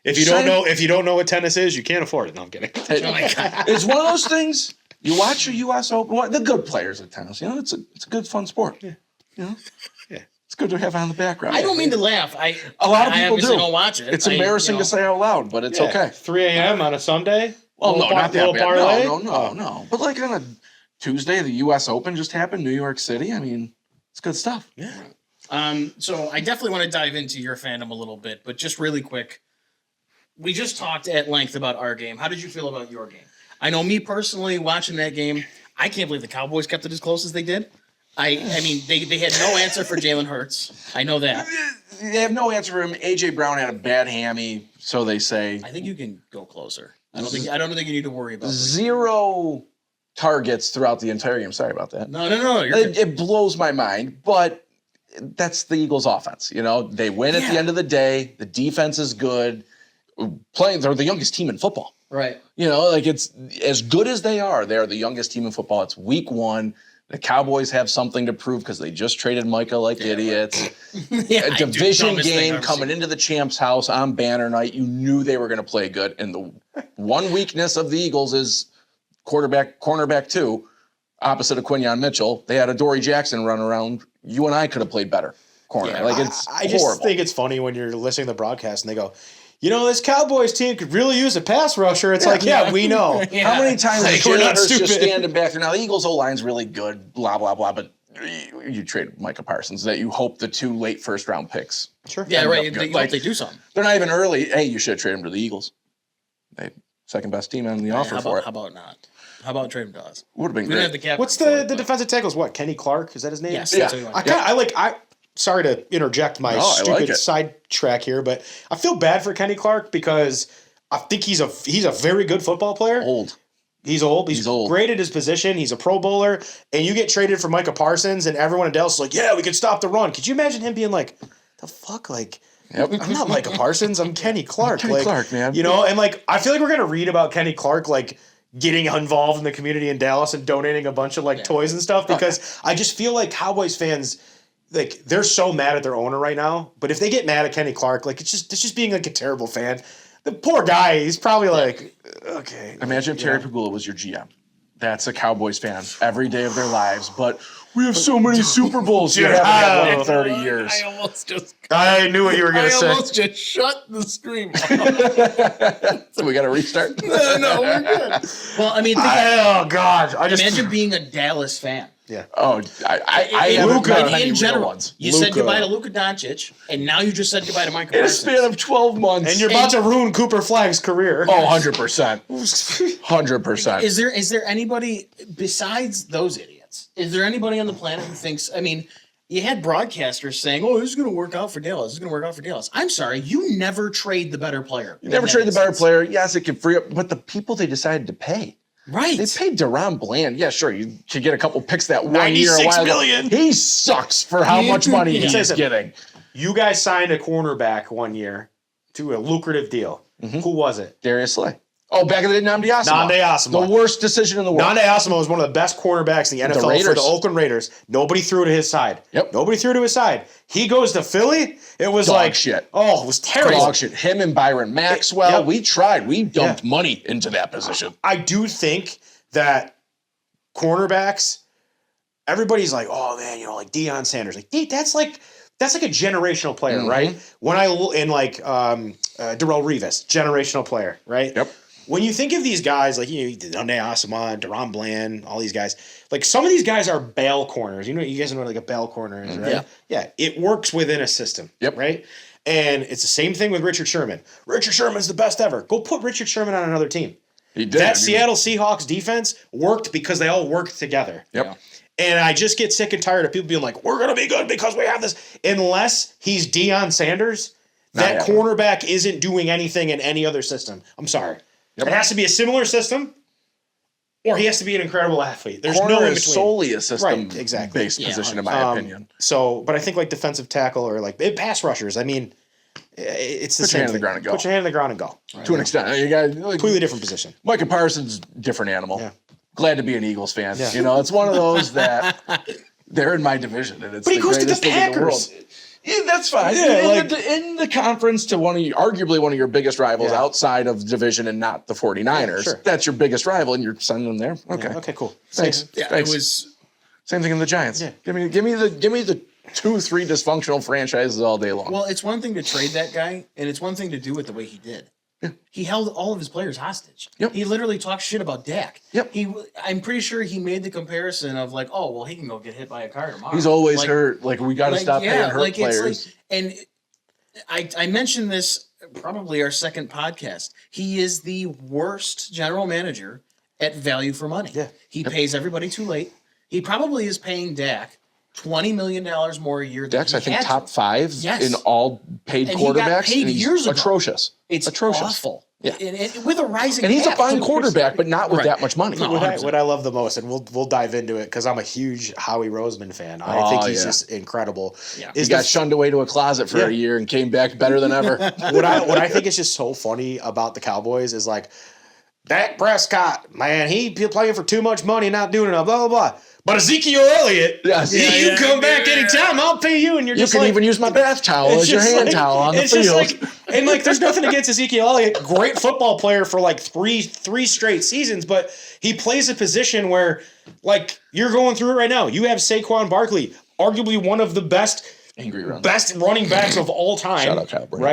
[SPEAKER 1] If you don't know what tennis is, you can't afford it. No, I'm kidding.
[SPEAKER 2] Oh my God.
[SPEAKER 3] It's one of those things. You watch a U.S. Open. The good players at tennis. You know, it's a good fun sport. Yeah. You know.
[SPEAKER 1] Yeah.
[SPEAKER 3] It's good to have on the background.
[SPEAKER 2] I don't mean to laugh.
[SPEAKER 3] A lot of people
[SPEAKER 2] obviously
[SPEAKER 3] do.
[SPEAKER 2] don't watch it.
[SPEAKER 3] It's embarrassing to say out loud, but it's okay.
[SPEAKER 1] 3 a.m. on a Sunday.
[SPEAKER 3] Well, no, not that bad.
[SPEAKER 1] parlay?
[SPEAKER 3] No. But like on a Tuesday, the U.S. Open just happened, New York City. I mean, it's good stuff.
[SPEAKER 1] Yeah.
[SPEAKER 2] So I definitely want to dive into your fandom a little bit, but just really quick. We just talked at length about our game. How did you feel about your game? I know me personally watching that game, I can't believe the Cowboys kept it as close as they did. I mean, they had no answer for Jalen Hurts. I know that.
[SPEAKER 3] They have no answer for him. A.J. Brown had a bad hammy, so they say.
[SPEAKER 2] I think you can go closer. I don't think you need to worry about
[SPEAKER 3] 0 targets throughout the entire game. Sorry about that.
[SPEAKER 2] No.
[SPEAKER 3] It blows my mind, but that's the Eagles' offense. You know, they win at the end of the day. The defense is good. They're the youngest team in football.
[SPEAKER 2] Right.
[SPEAKER 3] You know, like it's as good as they are the youngest team in football. It's week 1. The Cowboys have something to prove because they just traded Micah like idiots.
[SPEAKER 2] Yeah,
[SPEAKER 3] A division game coming into the champ's house on banner night. You knew they were going to play good. And the one weakness of the Eagles is cornerback 2, opposite of Quinyon Mitchell. They had a Dory Jackson run around. You and I could have played better corner.
[SPEAKER 2] Yeah,
[SPEAKER 3] It's
[SPEAKER 1] I
[SPEAKER 3] horrible.
[SPEAKER 1] just think it's funny when you're listening to the broadcast and they go, you know, this Cowboys team could really use a pass rusher. It's we know.
[SPEAKER 2] Yeah.
[SPEAKER 3] How many times
[SPEAKER 1] Like,
[SPEAKER 3] is
[SPEAKER 1] we're
[SPEAKER 3] Jalen
[SPEAKER 1] not
[SPEAKER 3] Hurts just
[SPEAKER 1] stupid.
[SPEAKER 3] standing back there? Now, the Eagles' O-line's really good, blah, blah, blah, but you trade Micah Parsons that you hope the 2 late first-round picks.
[SPEAKER 1] Sure.
[SPEAKER 2] Yeah,
[SPEAKER 3] end
[SPEAKER 2] right.
[SPEAKER 3] up good.
[SPEAKER 2] They hope they do something.
[SPEAKER 3] They're not even early. Hey, you should have traded him to the Eagles. They second-best team on the offer for it.
[SPEAKER 2] How about not? How about trade him to us?
[SPEAKER 3] Would have been
[SPEAKER 2] We don't have
[SPEAKER 3] great.
[SPEAKER 2] the cap.
[SPEAKER 1] What's the defensive tackles? What, Kenny Clark? Is that his name?
[SPEAKER 2] Yes.
[SPEAKER 3] Yeah.
[SPEAKER 2] That's what you want.
[SPEAKER 1] I sorry to interject my
[SPEAKER 3] No, I like
[SPEAKER 1] stupid
[SPEAKER 3] it.
[SPEAKER 1] sidetrack here, but I feel bad for Kenny Clark because I think he's a very good football player.
[SPEAKER 3] Old.
[SPEAKER 1] He's old. He's
[SPEAKER 3] old.
[SPEAKER 1] great at his position. He's a Pro Bowler, and you get traded for Micah Parsons, and everyone in Dallas is like, "Yeah, we could stop the run." Could you imagine him being like, "The fuck, like."
[SPEAKER 3] Yep.
[SPEAKER 1] I'm not Micah Parsons. I'm Kenny Clark.
[SPEAKER 3] Kenny Clark, man.
[SPEAKER 1] You know, and like I feel like we're gonna read about Kenny Clark like getting involved in the community in Dallas and donating a bunch of like toys and stuff because I just feel like Cowboys fans like they're so mad at their owner right now. But if they get mad at Kenny Clark, like it's just being like a terrible fan. The poor guy, he's probably like, okay.
[SPEAKER 3] Imagine if Terry Pagula was your GM. That's a Cowboys fan every day of their lives, but we have so many Super Bowls. You
[SPEAKER 1] Dude,
[SPEAKER 3] haven't had one
[SPEAKER 1] I-
[SPEAKER 3] in 30 years.
[SPEAKER 1] I knew what you were gonna say.
[SPEAKER 2] just shut the stream.
[SPEAKER 3] So we got to restart.
[SPEAKER 2] No, we're good. Well, I mean,
[SPEAKER 1] Oh God!
[SPEAKER 2] imagine being a Dallas fan.
[SPEAKER 3] Oh, I
[SPEAKER 2] In-
[SPEAKER 3] haven't met
[SPEAKER 2] in
[SPEAKER 3] many real
[SPEAKER 2] general,
[SPEAKER 3] ones.
[SPEAKER 2] you said
[SPEAKER 1] Luka.
[SPEAKER 2] goodbye to Luka Doncic, and now you just said goodbye to Michael
[SPEAKER 3] In a
[SPEAKER 2] Parsons.
[SPEAKER 3] span of 12 months.
[SPEAKER 1] and you're about to ruin Cooper Flagg's career.
[SPEAKER 3] Oh, 100%. 100%.
[SPEAKER 2] Is there anybody besides those idiots? Is there anybody on the planet who thinks? I mean, you had broadcasters saying, "Oh, this is going to work out for Dallas. This is going to work out for Dallas." I'm sorry, you never trade the better player.
[SPEAKER 3] You never
[SPEAKER 2] in
[SPEAKER 3] trade
[SPEAKER 2] that
[SPEAKER 3] the better
[SPEAKER 2] instance.
[SPEAKER 3] player. Yes, it can free up, but the people they decided to pay.
[SPEAKER 2] Right?
[SPEAKER 3] They paid Deron Bland. Yeah, sure. You should get a couple picks that 1 year a
[SPEAKER 1] 96
[SPEAKER 3] while ago.
[SPEAKER 1] million.
[SPEAKER 3] He sucks for how much money he's
[SPEAKER 1] Listen.
[SPEAKER 3] getting.
[SPEAKER 1] You guys signed a cornerback one year to a lucrative deal. Who was it?
[SPEAKER 3] Darius Slay. Oh, back in the day, Nnamdi Asomugha.
[SPEAKER 1] Nnamdi Asomugha.
[SPEAKER 3] The worst decision in the world.
[SPEAKER 1] Nnamdi Asomugha was one of the best cornerbacks in the NFL for
[SPEAKER 3] Raiders.
[SPEAKER 1] the Oakland Raiders. Nobody threw to his side.
[SPEAKER 3] Yep.
[SPEAKER 1] Nobody threw to his side. He goes to Philly. It was
[SPEAKER 3] Dog
[SPEAKER 1] like
[SPEAKER 3] shit.
[SPEAKER 1] Oh, it was terrible.
[SPEAKER 3] Dog shit. Him and Byron Maxwell.
[SPEAKER 1] Yep.
[SPEAKER 3] We tried. We dumped money into that position.
[SPEAKER 1] I do think that cornerbacks, everybody's like, oh man, you know, like Deion Sanders. Like that's like a generational player, right? When Darrelle Revis, generational player, right?
[SPEAKER 3] Yep.
[SPEAKER 1] When you think of these guys, like, you know, Nnamdi Asomugha, Deron Bland, all these guys, like some of these guys are bail corners. You know, you guys know what like a bail corner is, right?
[SPEAKER 2] Yeah.
[SPEAKER 1] Yeah. It works within a system.
[SPEAKER 3] Yep.
[SPEAKER 1] Right. And it's the same thing with Richard Sherman. Richard Sherman's the best ever. Go put Richard Sherman on another team.
[SPEAKER 3] He did.
[SPEAKER 1] That Seattle Seahawks defense worked because they all worked together.
[SPEAKER 3] Yep.
[SPEAKER 1] And I just get sick and tired of people being like, we're going to be good because we have this. Unless he's Deion Sanders, that cornerback isn't doing anything in any other system. I'm sorry.
[SPEAKER 3] Yep.
[SPEAKER 1] It has to be a similar system, or he has to be an incredible athlete. There's
[SPEAKER 3] Corner
[SPEAKER 1] no in
[SPEAKER 3] is
[SPEAKER 1] between.
[SPEAKER 3] solely a system
[SPEAKER 1] Right, exactly.
[SPEAKER 3] based
[SPEAKER 2] Yeah,
[SPEAKER 3] position, in my opinion.
[SPEAKER 1] So, but I think like defensive tackle or like pass rushers, I mean, it's the
[SPEAKER 3] Put your
[SPEAKER 1] same
[SPEAKER 3] hand on the
[SPEAKER 1] thing.
[SPEAKER 3] ground and go.
[SPEAKER 1] Put your hand on the ground and go.
[SPEAKER 3] To an extent. You got like,
[SPEAKER 1] Completely different position.
[SPEAKER 3] Micah Parsons, different animal.
[SPEAKER 1] Yeah.
[SPEAKER 3] Glad to be an Eagles fan.
[SPEAKER 1] Yeah.
[SPEAKER 3] You know, it's one of those that they're in my division, and it's
[SPEAKER 1] But he
[SPEAKER 3] the
[SPEAKER 1] goes to the
[SPEAKER 3] greatest thing in the world.
[SPEAKER 1] Packers.
[SPEAKER 3] Yeah, that's fine.
[SPEAKER 1] Yeah,
[SPEAKER 3] In the conference to arguably one of your biggest rivals
[SPEAKER 1] Yeah.
[SPEAKER 3] outside of division and not the 49ers.
[SPEAKER 1] Yeah, sure.
[SPEAKER 3] That's your biggest rival, and you're sending them there. Okay.
[SPEAKER 1] Okay, cool.
[SPEAKER 3] Thanks.
[SPEAKER 2] Yeah,
[SPEAKER 3] Thanks.
[SPEAKER 2] it was.
[SPEAKER 3] Same thing in the Giants.
[SPEAKER 1] Yeah.
[SPEAKER 3] Give me the 2-3 dysfunctional franchises all day long.
[SPEAKER 2] Well, it's one thing to trade that guy, and it's one thing to do it the way he did. He held all of his players hostage.
[SPEAKER 3] Yep.
[SPEAKER 2] He literally talked shit about Dak.
[SPEAKER 3] Yep.
[SPEAKER 2] I'm pretty sure he made the comparison of like, oh, well, he can go get hit by a car tomorrow.
[SPEAKER 3] He's always
[SPEAKER 2] Like,
[SPEAKER 3] hurt. Like, we got to stop paying hurt players.
[SPEAKER 2] and I mentioned this probably our second podcast. He is the worst general manager at value for money.
[SPEAKER 1] Yeah.
[SPEAKER 2] He pays everybody too late. He probably is paying Dak $20 million more a year than
[SPEAKER 3] Dak's,
[SPEAKER 2] he
[SPEAKER 3] I think,
[SPEAKER 2] had to.
[SPEAKER 3] top 5
[SPEAKER 2] Yes.
[SPEAKER 3] in all paid
[SPEAKER 2] And he got
[SPEAKER 3] quarterbacks.
[SPEAKER 2] paid
[SPEAKER 3] and he's
[SPEAKER 2] years ago.
[SPEAKER 3] atrocious.
[SPEAKER 2] It's
[SPEAKER 3] atrocious.
[SPEAKER 2] awful.
[SPEAKER 3] Yeah.
[SPEAKER 2] And with a rising
[SPEAKER 3] And he's a
[SPEAKER 2] cap,
[SPEAKER 3] fine
[SPEAKER 2] too.
[SPEAKER 3] quarterback, but not with
[SPEAKER 2] Right.
[SPEAKER 3] that much money.
[SPEAKER 2] No.
[SPEAKER 1] What I love the most, and we'll dive into it because I'm a huge Howie Roseman fan. I think he's just incredible.
[SPEAKER 2] Yeah.
[SPEAKER 3] He got shunned away to a closet for a year and came back better than ever.
[SPEAKER 1] what I think is just so funny about the Cowboys is like Dak Prescott, man, he playing for too much money, not doing enough, blah blah blah. But Ezekiel Elliott,
[SPEAKER 3] Yes.
[SPEAKER 1] you come back anytime, I'll pay you, and you're
[SPEAKER 3] You
[SPEAKER 1] just
[SPEAKER 3] can
[SPEAKER 1] like,
[SPEAKER 3] even use my bath towel
[SPEAKER 1] it's
[SPEAKER 3] as your
[SPEAKER 1] just
[SPEAKER 3] hand
[SPEAKER 1] like-
[SPEAKER 3] towel on the
[SPEAKER 1] it's just
[SPEAKER 3] field.
[SPEAKER 1] like, and like, there's nothing against Ezekiel Elliott, great football player for like three straight seasons, but he plays a position where, like, you're going through it right now. You have Saquon Barkley, arguably one of the best running backs of all time.
[SPEAKER 3] Shout out Kyle Brady.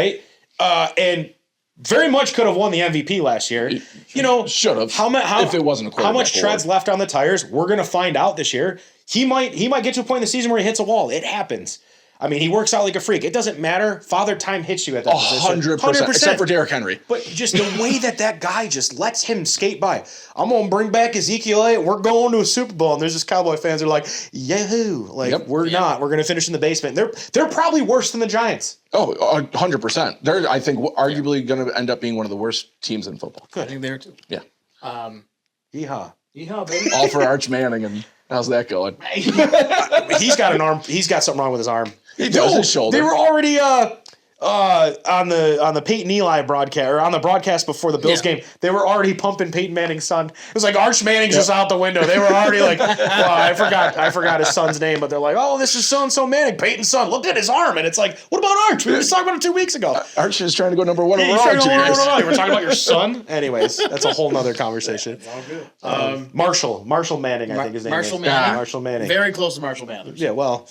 [SPEAKER 1] Right? And very much could have won the MVP last year.
[SPEAKER 3] Should have. If it wasn't a quarterback
[SPEAKER 1] how much
[SPEAKER 3] award.
[SPEAKER 1] tread's left on the tires? We're gonna find out this year. He might get to a point in the season where he hits a wall. It happens. I mean, he works out like a freak. It doesn't matter. Father Time hits you at that position.
[SPEAKER 3] 100%. Except for Derrick Henry.
[SPEAKER 1] But just the way that guy just lets him skate by. I'm going to bring back Ezekiel Elliott. We're going to a Super Bowl. And there's just Cowboy fans that are like, yahoo. Like, we're not. We're going to finish in the basement. They're probably worse than the Giants.
[SPEAKER 3] Oh, 100%. They're, I think, arguably going to end up being one of the worst teams in football.
[SPEAKER 2] I think there too.
[SPEAKER 3] Yeah.
[SPEAKER 1] Yeehaw.
[SPEAKER 2] Yeehaw, baby.
[SPEAKER 3] All for Arch Manning. And how's that going?
[SPEAKER 1] He's got an arm. He's got something wrong with his arm.
[SPEAKER 3] He does his shoulder.
[SPEAKER 1] They were already on the Peyton Eli broadcast, or on the broadcast before the Bills game. They were already pumping Peyton Manning's son. It was like Arch Manning's just out the window. They were already like, I forgot his son's name, but they're like, oh, this is so and so Manning, Peyton's son. Look at his arm, and it's like, what about Arch? We were just talking about it 2 weeks ago.
[SPEAKER 3] Arch is trying to go number 1
[SPEAKER 1] He's
[SPEAKER 3] overall.
[SPEAKER 1] trying to go
[SPEAKER 3] guys.
[SPEAKER 1] overall. We're talking about your son. Anyways, that's a whole nother conversation.
[SPEAKER 2] All good.
[SPEAKER 1] Marshall Manning, I think his name
[SPEAKER 2] Marshall
[SPEAKER 1] is.
[SPEAKER 2] Manning.
[SPEAKER 1] Marshall Manning.
[SPEAKER 2] Very close to Marshall Mathers.
[SPEAKER 1] Yeah, well,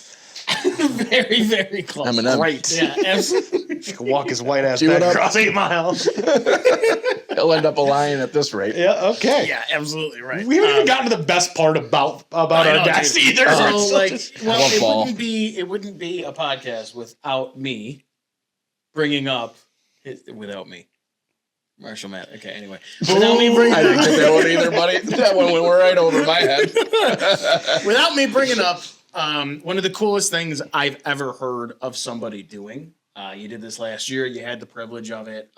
[SPEAKER 2] Very, very close.
[SPEAKER 3] Eminem.
[SPEAKER 1] great.
[SPEAKER 2] Yeah, absolutely.
[SPEAKER 1] He can walk his white ass
[SPEAKER 3] Cue it
[SPEAKER 1] back
[SPEAKER 3] up.
[SPEAKER 1] across 8 miles.
[SPEAKER 3] He'll end up a lion at this rate.
[SPEAKER 1] Yeah, okay.
[SPEAKER 2] Yeah, absolutely right.
[SPEAKER 1] We haven't even gotten to the best part about
[SPEAKER 2] I
[SPEAKER 1] our
[SPEAKER 2] know,
[SPEAKER 1] guest
[SPEAKER 2] dude.
[SPEAKER 1] either.
[SPEAKER 2] So, like, well,
[SPEAKER 3] love ball.
[SPEAKER 2] it wouldn't be a podcast without me bringing up without me. Marshall Matt. Okay, anyway. Without me bringing
[SPEAKER 3] I didn't get that one either, buddy. That one went right over my head.
[SPEAKER 2] without me bringing up one of the coolest things I've ever heard of somebody doing. You did this last year. You had the privilege of it.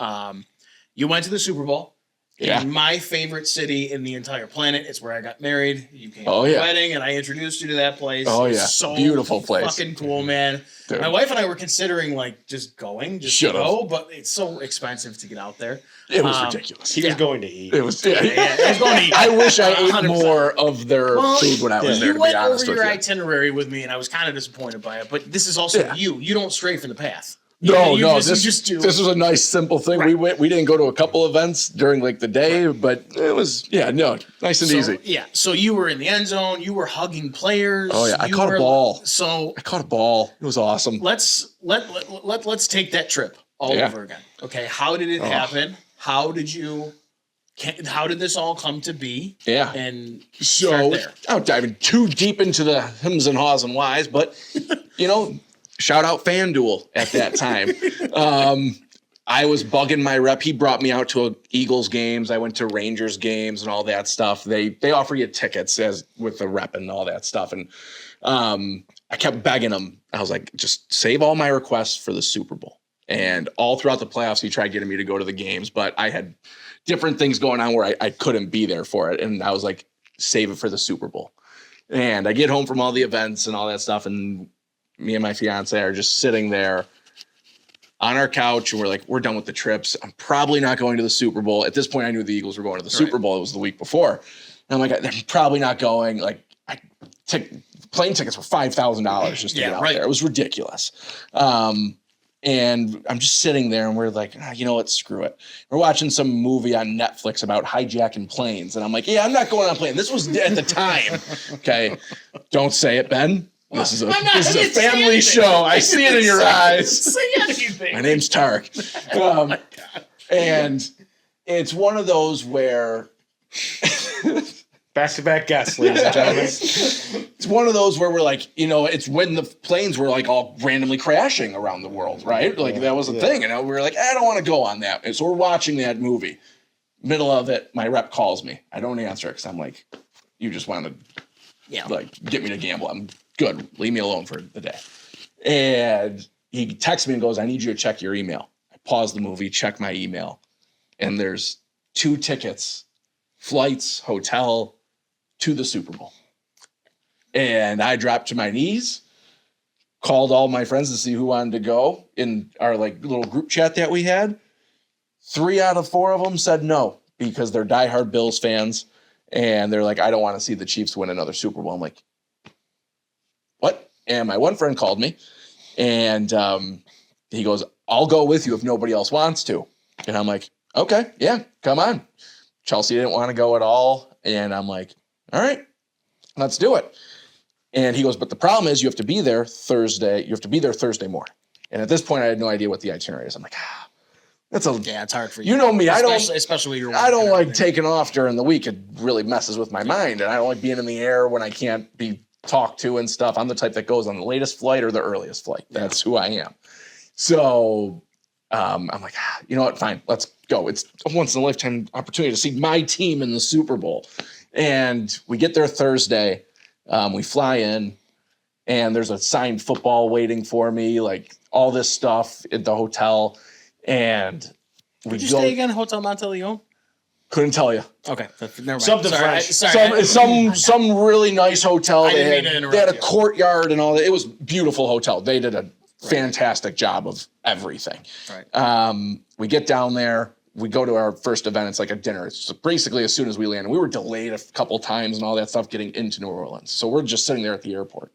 [SPEAKER 2] You went to the Super Bowl.
[SPEAKER 3] Yeah.
[SPEAKER 2] In my favorite city in the entire planet. It's where I got married. You came
[SPEAKER 3] Oh,
[SPEAKER 2] to the
[SPEAKER 3] yeah.
[SPEAKER 2] wedding, and I introduced you to that place.
[SPEAKER 3] Oh,
[SPEAKER 2] It's
[SPEAKER 3] yeah.
[SPEAKER 2] so
[SPEAKER 3] Beautiful place.
[SPEAKER 2] fucking cool, man.
[SPEAKER 3] Dude.
[SPEAKER 2] My wife and I were considering like just going, just
[SPEAKER 3] Should've.
[SPEAKER 2] to go, but it's so expensive to get out there.
[SPEAKER 3] It was ridiculous.
[SPEAKER 1] He was going to eat.
[SPEAKER 3] It was.
[SPEAKER 2] Yeah, I was going to eat.
[SPEAKER 3] I wish I ate
[SPEAKER 2] 100%.
[SPEAKER 3] more of their
[SPEAKER 2] Well,
[SPEAKER 3] food when I was there.
[SPEAKER 2] You
[SPEAKER 3] To
[SPEAKER 2] went
[SPEAKER 3] be honest
[SPEAKER 2] over
[SPEAKER 3] with
[SPEAKER 2] your
[SPEAKER 3] you.
[SPEAKER 2] itinerary with me, and I was kind of disappointed by it. But this is also you. You don't stray from the path.
[SPEAKER 3] No,
[SPEAKER 2] You
[SPEAKER 3] no.
[SPEAKER 2] just-
[SPEAKER 3] This
[SPEAKER 2] you just do.
[SPEAKER 3] This was a nice, simple thing.
[SPEAKER 2] Right.
[SPEAKER 3] We didn't go to a couple events during like the day, but it was nice and easy.
[SPEAKER 2] Yeah. So you were in the end zone. You were hugging players.
[SPEAKER 3] Oh, yeah. I
[SPEAKER 2] you
[SPEAKER 3] caught a
[SPEAKER 2] were-
[SPEAKER 3] ball.
[SPEAKER 2] So
[SPEAKER 3] I caught a ball. It was awesome.
[SPEAKER 2] let's take that trip all over again. Okay. How did it happen? How did this all come to be?
[SPEAKER 3] Yeah.
[SPEAKER 2] And
[SPEAKER 3] So,
[SPEAKER 2] start there.
[SPEAKER 3] without diving too deep into the hims and haws and whys, but, shout out FanDuel at that time. I was bugging my rep. He brought me out to Eagles games. I went to Rangers games and all that stuff. They offer you tickets with the rep and all that stuff. And I kept begging him. I was like, just save all my requests for the Super Bowl. And all throughout the playoffs, he tried getting me to go to the games, but I had different things going on where I couldn't be there for it. And I was like, save it for the Super Bowl. And I get home from all the events and all that stuff, and me and my fiance are just sitting there on our couch, and we're like, we're done with the trips. I'm probably not going to the Super Bowl. At this point, I knew the Eagles were going to the Super Bowl. It was the week before. And I'm like, I'm probably not going. Like, I plane tickets were $5,000 just to get out there. It was ridiculous. And I'm just sitting there and we're like, you know what? Screw it. We're watching some movie on Netflix about hijacking planes. And I'm like, yeah, I'm not going on a plane. This was at the time. Okay. Don't say it, Ben. This is a family show. I see it in your eyes.
[SPEAKER 2] Say anything.
[SPEAKER 3] My name's Tarek. And it's one of those where
[SPEAKER 1] back-to-back guests, ladies and gentlemen.
[SPEAKER 3] It's one of those where we're like, it's when the planes were like all randomly crashing around the world, right? Like that was a thing. And we were like, I don't want to go on that. And so we're watching that movie. Middle of it, my rep calls me. I don't answer it because I'm like, you just want to like get me to gamble. I'm good. Leave me alone for the day. And he texts me and goes, I need you to check your email. I pause the movie, check my email. And there's 2 tickets, flights, hotel, to the Super Bowl. And I dropped to my knees, called all my friends to see who wanted to go in our like little group chat that we had. 3 out of 4 of them said no because they're diehard Bills fans. And they're like, I don't want to see the Chiefs win another Super Bowl. I'm like, what? And my one friend called me and he goes, I'll go with you if nobody else wants to. And I'm like, okay, yeah, come on. Chelsea didn't want to go at all. And I'm like, all right, let's do it. And he goes, but the problem is you have to be there Thursday. You have to be there Thursday morning. And at this point, I had no idea what the itinerary is. I'm like, it's
[SPEAKER 2] hard for you.
[SPEAKER 3] You know me.
[SPEAKER 2] Especially when you're
[SPEAKER 3] I don't like taking off during the week. It really messes with my mind. And I don't like being in the air when I can't be talked to and stuff. I'm the type that goes on the latest flight or the earliest flight. That's who I am. So I'm like, you know what? Fine, let's go. It's a once in a lifetime opportunity to see my team in the Super Bowl. And we get there Thursday. We fly in and there's a signed football waiting for me, like all this stuff at the hotel. And
[SPEAKER 2] Did you stay again, Hotel Monteleone?
[SPEAKER 3] Couldn't tell you.
[SPEAKER 2] Okay, never mind.
[SPEAKER 1] Something French.
[SPEAKER 3] Some really nice hotel.
[SPEAKER 2] I didn't mean to interrupt
[SPEAKER 3] they had a
[SPEAKER 2] you.
[SPEAKER 3] courtyard and all that. It was a beautiful hotel. They did a fantastic job of everything.
[SPEAKER 2] Right.
[SPEAKER 3] We get down there. We go to our first event. It's like a dinner. It's basically as soon as we land. We were delayed a couple times and all that stuff getting into New Orleans. So we're just sitting there at the airport.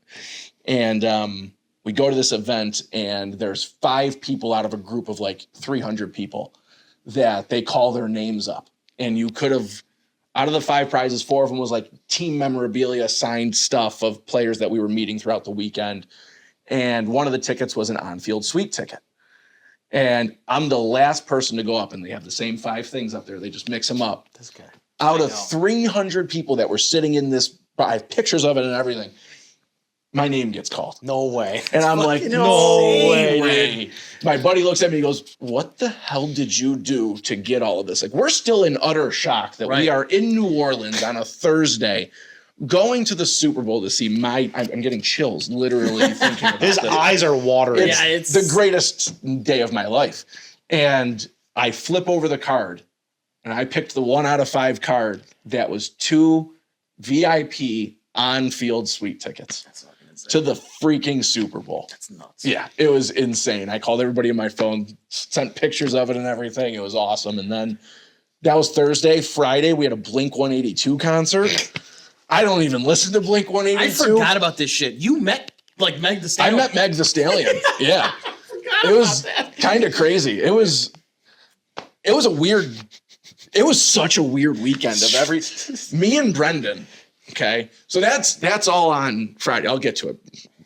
[SPEAKER 3] And we go to this event and there's 5 people out of a group of like 300 people that they call their names up. And you could have, out of the 5 prizes, 4 of them was like team memorabilia, signed stuff of players that we were meeting throughout the weekend. And one of the tickets was an on-field suite ticket. And I'm the last person to go up, and they have the same 5 things up there. They just mix them up.
[SPEAKER 2] This guy.
[SPEAKER 3] Out of 300 people that were sitting in this, I have pictures of it and everything, my name gets called.
[SPEAKER 1] No way.
[SPEAKER 3] And I'm like, no way. My buddy looks at me and goes, what the hell did you do to get all of this? Like, we're still in utter shock that we are in New Orleans on a Thursday going to the Super Bowl to see I'm getting chills literally thinking about
[SPEAKER 1] His
[SPEAKER 3] this.
[SPEAKER 1] eyes are watering.
[SPEAKER 3] It's the greatest day of my life. And I flip over the card and I picked the 1 out of 5 card that was 2 VIP on-field suite tickets to the freaking Super Bowl.
[SPEAKER 2] That's nuts.
[SPEAKER 3] Yeah, it was insane. I called everybody on my phone, sent pictures of it and everything. It was awesome. And then that was Thursday. Friday, we had a Blink 182 concert. I don't even listen to Blink 182.
[SPEAKER 2] I forgot about this shit. You met like Meg the Stallion.
[SPEAKER 3] I met Meg the Stallion. Yeah. It was kind of crazy. It was such a weird weekend of me and Brendan. Okay. So that's all on Friday. I'll get to it.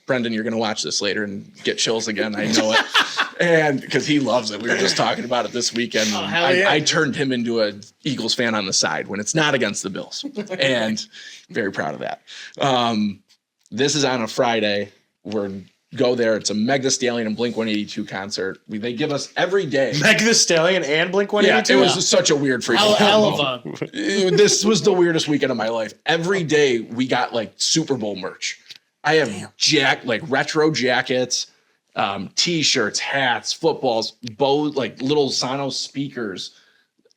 [SPEAKER 3] Brendan, you're going to watch this later and get chills again. I know it. And because he loves it. We were just talking about it this weekend.
[SPEAKER 2] Oh, hell yeah.
[SPEAKER 3] I turned him into a Eagles fan on the side when it's not against the Bills. And very proud of that. This is on a Friday. Go there. It's a Meg the Stallion and Blink 182 concert. They give us every day.
[SPEAKER 1] Meg the Stallion and Blink 182?
[SPEAKER 3] Yeah, it was such a weird freaking
[SPEAKER 2] hell of a...
[SPEAKER 3] This was the weirdest weekend of my life. Every day we got like Super Bowl merch. I have retro jackets, T-shirts, hats, footballs, bows, like little Sonos speakers,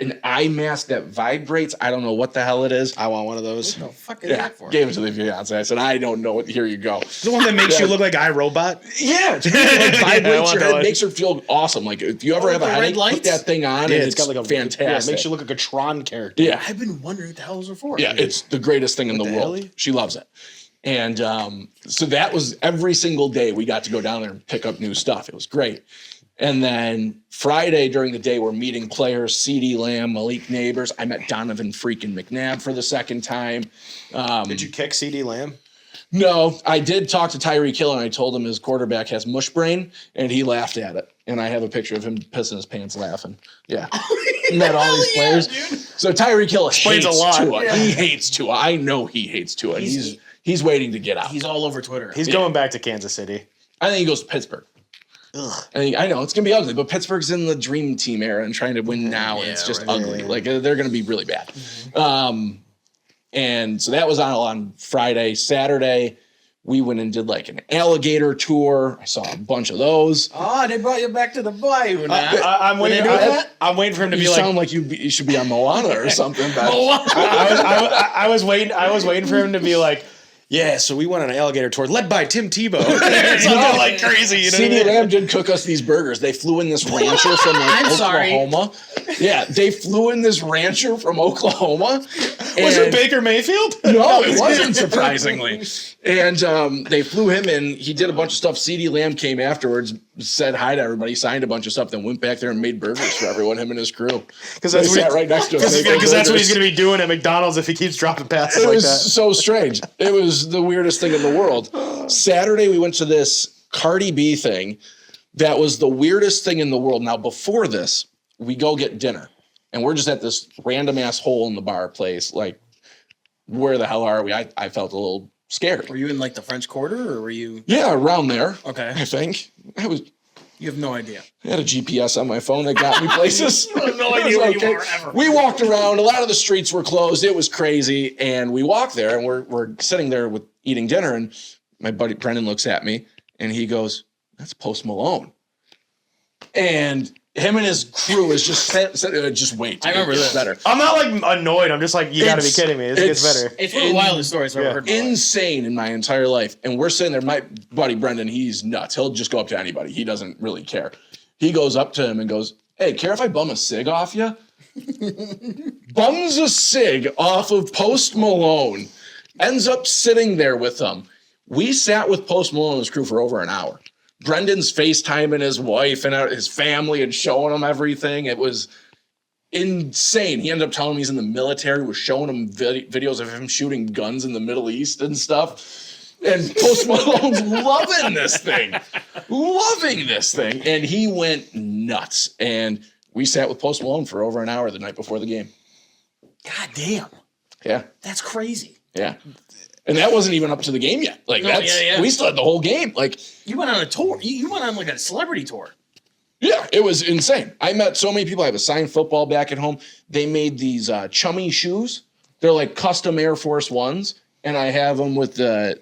[SPEAKER 3] an eye mask that vibrates. I don't know what the hell it is.
[SPEAKER 1] I want one of those.
[SPEAKER 2] What the fuck is that for?
[SPEAKER 3] Gave it to the fiance. I said, I don't know what. Here you go.
[SPEAKER 1] The one that makes you look like iRobot?
[SPEAKER 3] Yeah, it's really, like, vibrates your head, makes her feel awesome. Like if you ever have a headache, put that thing on, and it's got like fantastic. Yeah, it
[SPEAKER 1] makes you look like a Tron character.
[SPEAKER 3] Yeah,
[SPEAKER 2] I've been wondering what the hell those are for.
[SPEAKER 3] Yeah, it's the greatest thing in the world.
[SPEAKER 1] Hell?
[SPEAKER 3] She loves it. And so that was every single day we got to go down there and pick up new stuff. It was great. And then Friday during the day, we're meeting players, CeeDee Lamb, Malik Neighbors. I met Donovan freaking McNabb for the second time.
[SPEAKER 1] Did you kick CeeDee Lamb?
[SPEAKER 3] No, I did talk to Tyreek Hill and I told him his quarterback has mush brain and he laughed at it. And I have a picture of him pissing his pants laughing. Yeah. Met all these players.
[SPEAKER 2] Dude.
[SPEAKER 3] So Tyreek Hill hates
[SPEAKER 1] a lot.
[SPEAKER 3] Tua.
[SPEAKER 2] Yeah.
[SPEAKER 3] He hates Tua. I know he hates Tua. He's waiting to get out.
[SPEAKER 2] He's all over Twitter.
[SPEAKER 1] He's going back to Kansas City.
[SPEAKER 3] I think he goes to Pittsburgh.
[SPEAKER 1] Ugh.
[SPEAKER 3] I know it's gonna be ugly, but Pittsburgh's in the dream team era and trying to win now, and it's just ugly.
[SPEAKER 1] Yeah.
[SPEAKER 3] Like they're gonna be really bad. And so that was on Friday. Saturday, we went and did like an alligator tour. I saw a bunch of those.
[SPEAKER 2] Oh, they brought you back to the bayou now.
[SPEAKER 1] I'm waiting. I'm waiting for him to
[SPEAKER 3] You
[SPEAKER 1] be like.
[SPEAKER 3] sound like you should be on Moana or something. But
[SPEAKER 1] I was waiting. I was waiting for him to be like, yeah. So we went on an alligator tour led by Tim Tebow. Something like crazy. You know what I
[SPEAKER 3] CeeDee
[SPEAKER 1] mean?
[SPEAKER 3] Lamb did cook us these burgers. They flew in this rancher from like Oklahoma. Yeah, they flew in this rancher from Oklahoma.
[SPEAKER 1] Was it Baker Mayfield?
[SPEAKER 3] No, it wasn't, surprisingly. And they flew him in. He did a bunch of stuff. CeeDee Lamb came afterwards, said hi to everybody, signed a bunch of stuff, then went back there and made burgers for everyone, him and his crew.
[SPEAKER 1] Because that's
[SPEAKER 3] They sat right next to us.
[SPEAKER 1] Because that's what he's going to be doing at McDonald's if he keeps dropping passes
[SPEAKER 3] It
[SPEAKER 1] like
[SPEAKER 3] was
[SPEAKER 1] that.
[SPEAKER 3] so strange. It was the weirdest thing in the world. Saturday, we went to this Cardi B thing that was the weirdest thing in the world. Now, before this, we go get dinner, and we're just at this random ass hole in the bar place. Like, where the hell are we? I felt a little scared.
[SPEAKER 2] Were you in like the French Quarter, or were you?
[SPEAKER 3] Yeah, around there.
[SPEAKER 2] Okay,
[SPEAKER 3] I think
[SPEAKER 2] you have no idea.
[SPEAKER 3] I had a GPS on my phone that got me places.
[SPEAKER 2] You have no
[SPEAKER 3] I was
[SPEAKER 2] idea where
[SPEAKER 3] like,
[SPEAKER 2] you are ever.
[SPEAKER 3] We walked around. A lot of the streets were closed. It was crazy. And we walked there, and we're sitting there with eating dinner. And my buddy Brendan looks at me, and he goes, "That's Post Malone." And him and his crew is just wait.
[SPEAKER 2] I remember
[SPEAKER 3] It
[SPEAKER 2] this.
[SPEAKER 3] gets better.
[SPEAKER 1] I'm not like annoyed. I'm just like, you got to be kidding me. It gets better.
[SPEAKER 2] It's one of the wildest stories I've ever heard. In my life.
[SPEAKER 3] Insane in my entire life. And we're sitting there. My buddy Brendan, he's nuts. He'll just go up to anybody. He doesn't really care. He goes up to him and goes, "Hey, care if I bum a cig off you?" Bums a cig off of Post Malone. Ends up sitting there with him. We sat with Post Malone and his crew for over an hour. Brendan's FaceTiming his wife and his family and showing them everything. It was insane. He ended up telling me he's in the military, was showing him videos of him shooting guns in the Middle East and stuff. And Post Malone's loving this thing. And he went nuts. And we sat with Post Malone for over an hour the night before the game.
[SPEAKER 2] God damn,
[SPEAKER 3] Yeah.
[SPEAKER 2] that's crazy.
[SPEAKER 3] Yeah. And that wasn't even up to the game yet. Like we still had the whole game. Like
[SPEAKER 2] You went on a tour. You went on like a celebrity tour.
[SPEAKER 3] yeah, it was insane. I met so many people. I have a signed football back at home. They made these chummy shoes. They're like custom Air Force Ones. And I have them with the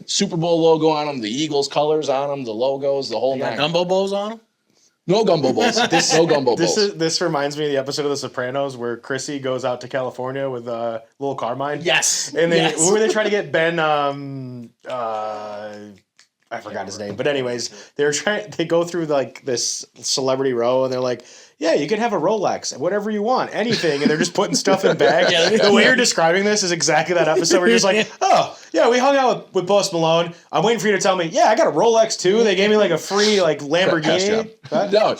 [SPEAKER 3] Super Bowl logo on them, the Eagles colors on them, the logos, the whole
[SPEAKER 2] You got
[SPEAKER 3] nine.
[SPEAKER 2] gumbo bowls on them.
[SPEAKER 3] No gumbo bowls. No gumbo bowls.
[SPEAKER 1] This reminds me of the episode of The Sopranos where Chrissy goes out to California with little Carmine.
[SPEAKER 2] Yes.
[SPEAKER 1] And they
[SPEAKER 2] Yes.
[SPEAKER 1] were they trying to get Ben I forgot his name. But anyways, they go through like this celebrity row and they're like, yeah, you can have a Rolex, whatever you want, anything. And they're just putting stuff in bags. The way you're describing this is exactly that episode where you're just like, oh, yeah, we hung out with Post Malone. I'm waiting for you to tell me, yeah, I got a Rolex too. They gave me like a free like Lamborghini. Huh?
[SPEAKER 3] No.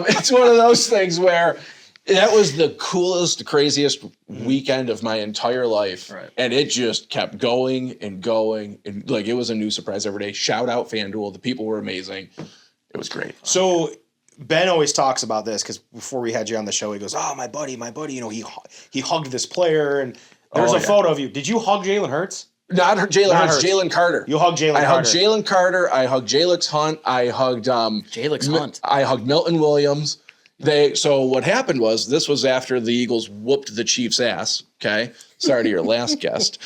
[SPEAKER 3] It's one of those things where that was the coolest, craziest weekend of my entire life.
[SPEAKER 2] Right.
[SPEAKER 3] And it just kept going and going. And like it was a new surprise every day. Shout out FanDuel. The people were amazing. It was great.
[SPEAKER 1] So Ben always talks about this because before we had you on the show, he goes, "Oh, my buddy, you know, he hugged this player, and there's a photo of you. Did you hug Jalen Hurts?
[SPEAKER 3] Not Jalen Hurts, Jalen Carter.
[SPEAKER 1] You hugged Jalen.
[SPEAKER 3] I
[SPEAKER 1] Carter.
[SPEAKER 3] hugged Jalen Carter. I hugged Jalix Hunt. I hugged
[SPEAKER 2] Jalix Hunt.
[SPEAKER 3] I hugged Milton Williams. So what happened was this was after the Eagles whooped the Chiefs' ass. Okay, sorry to your last guest.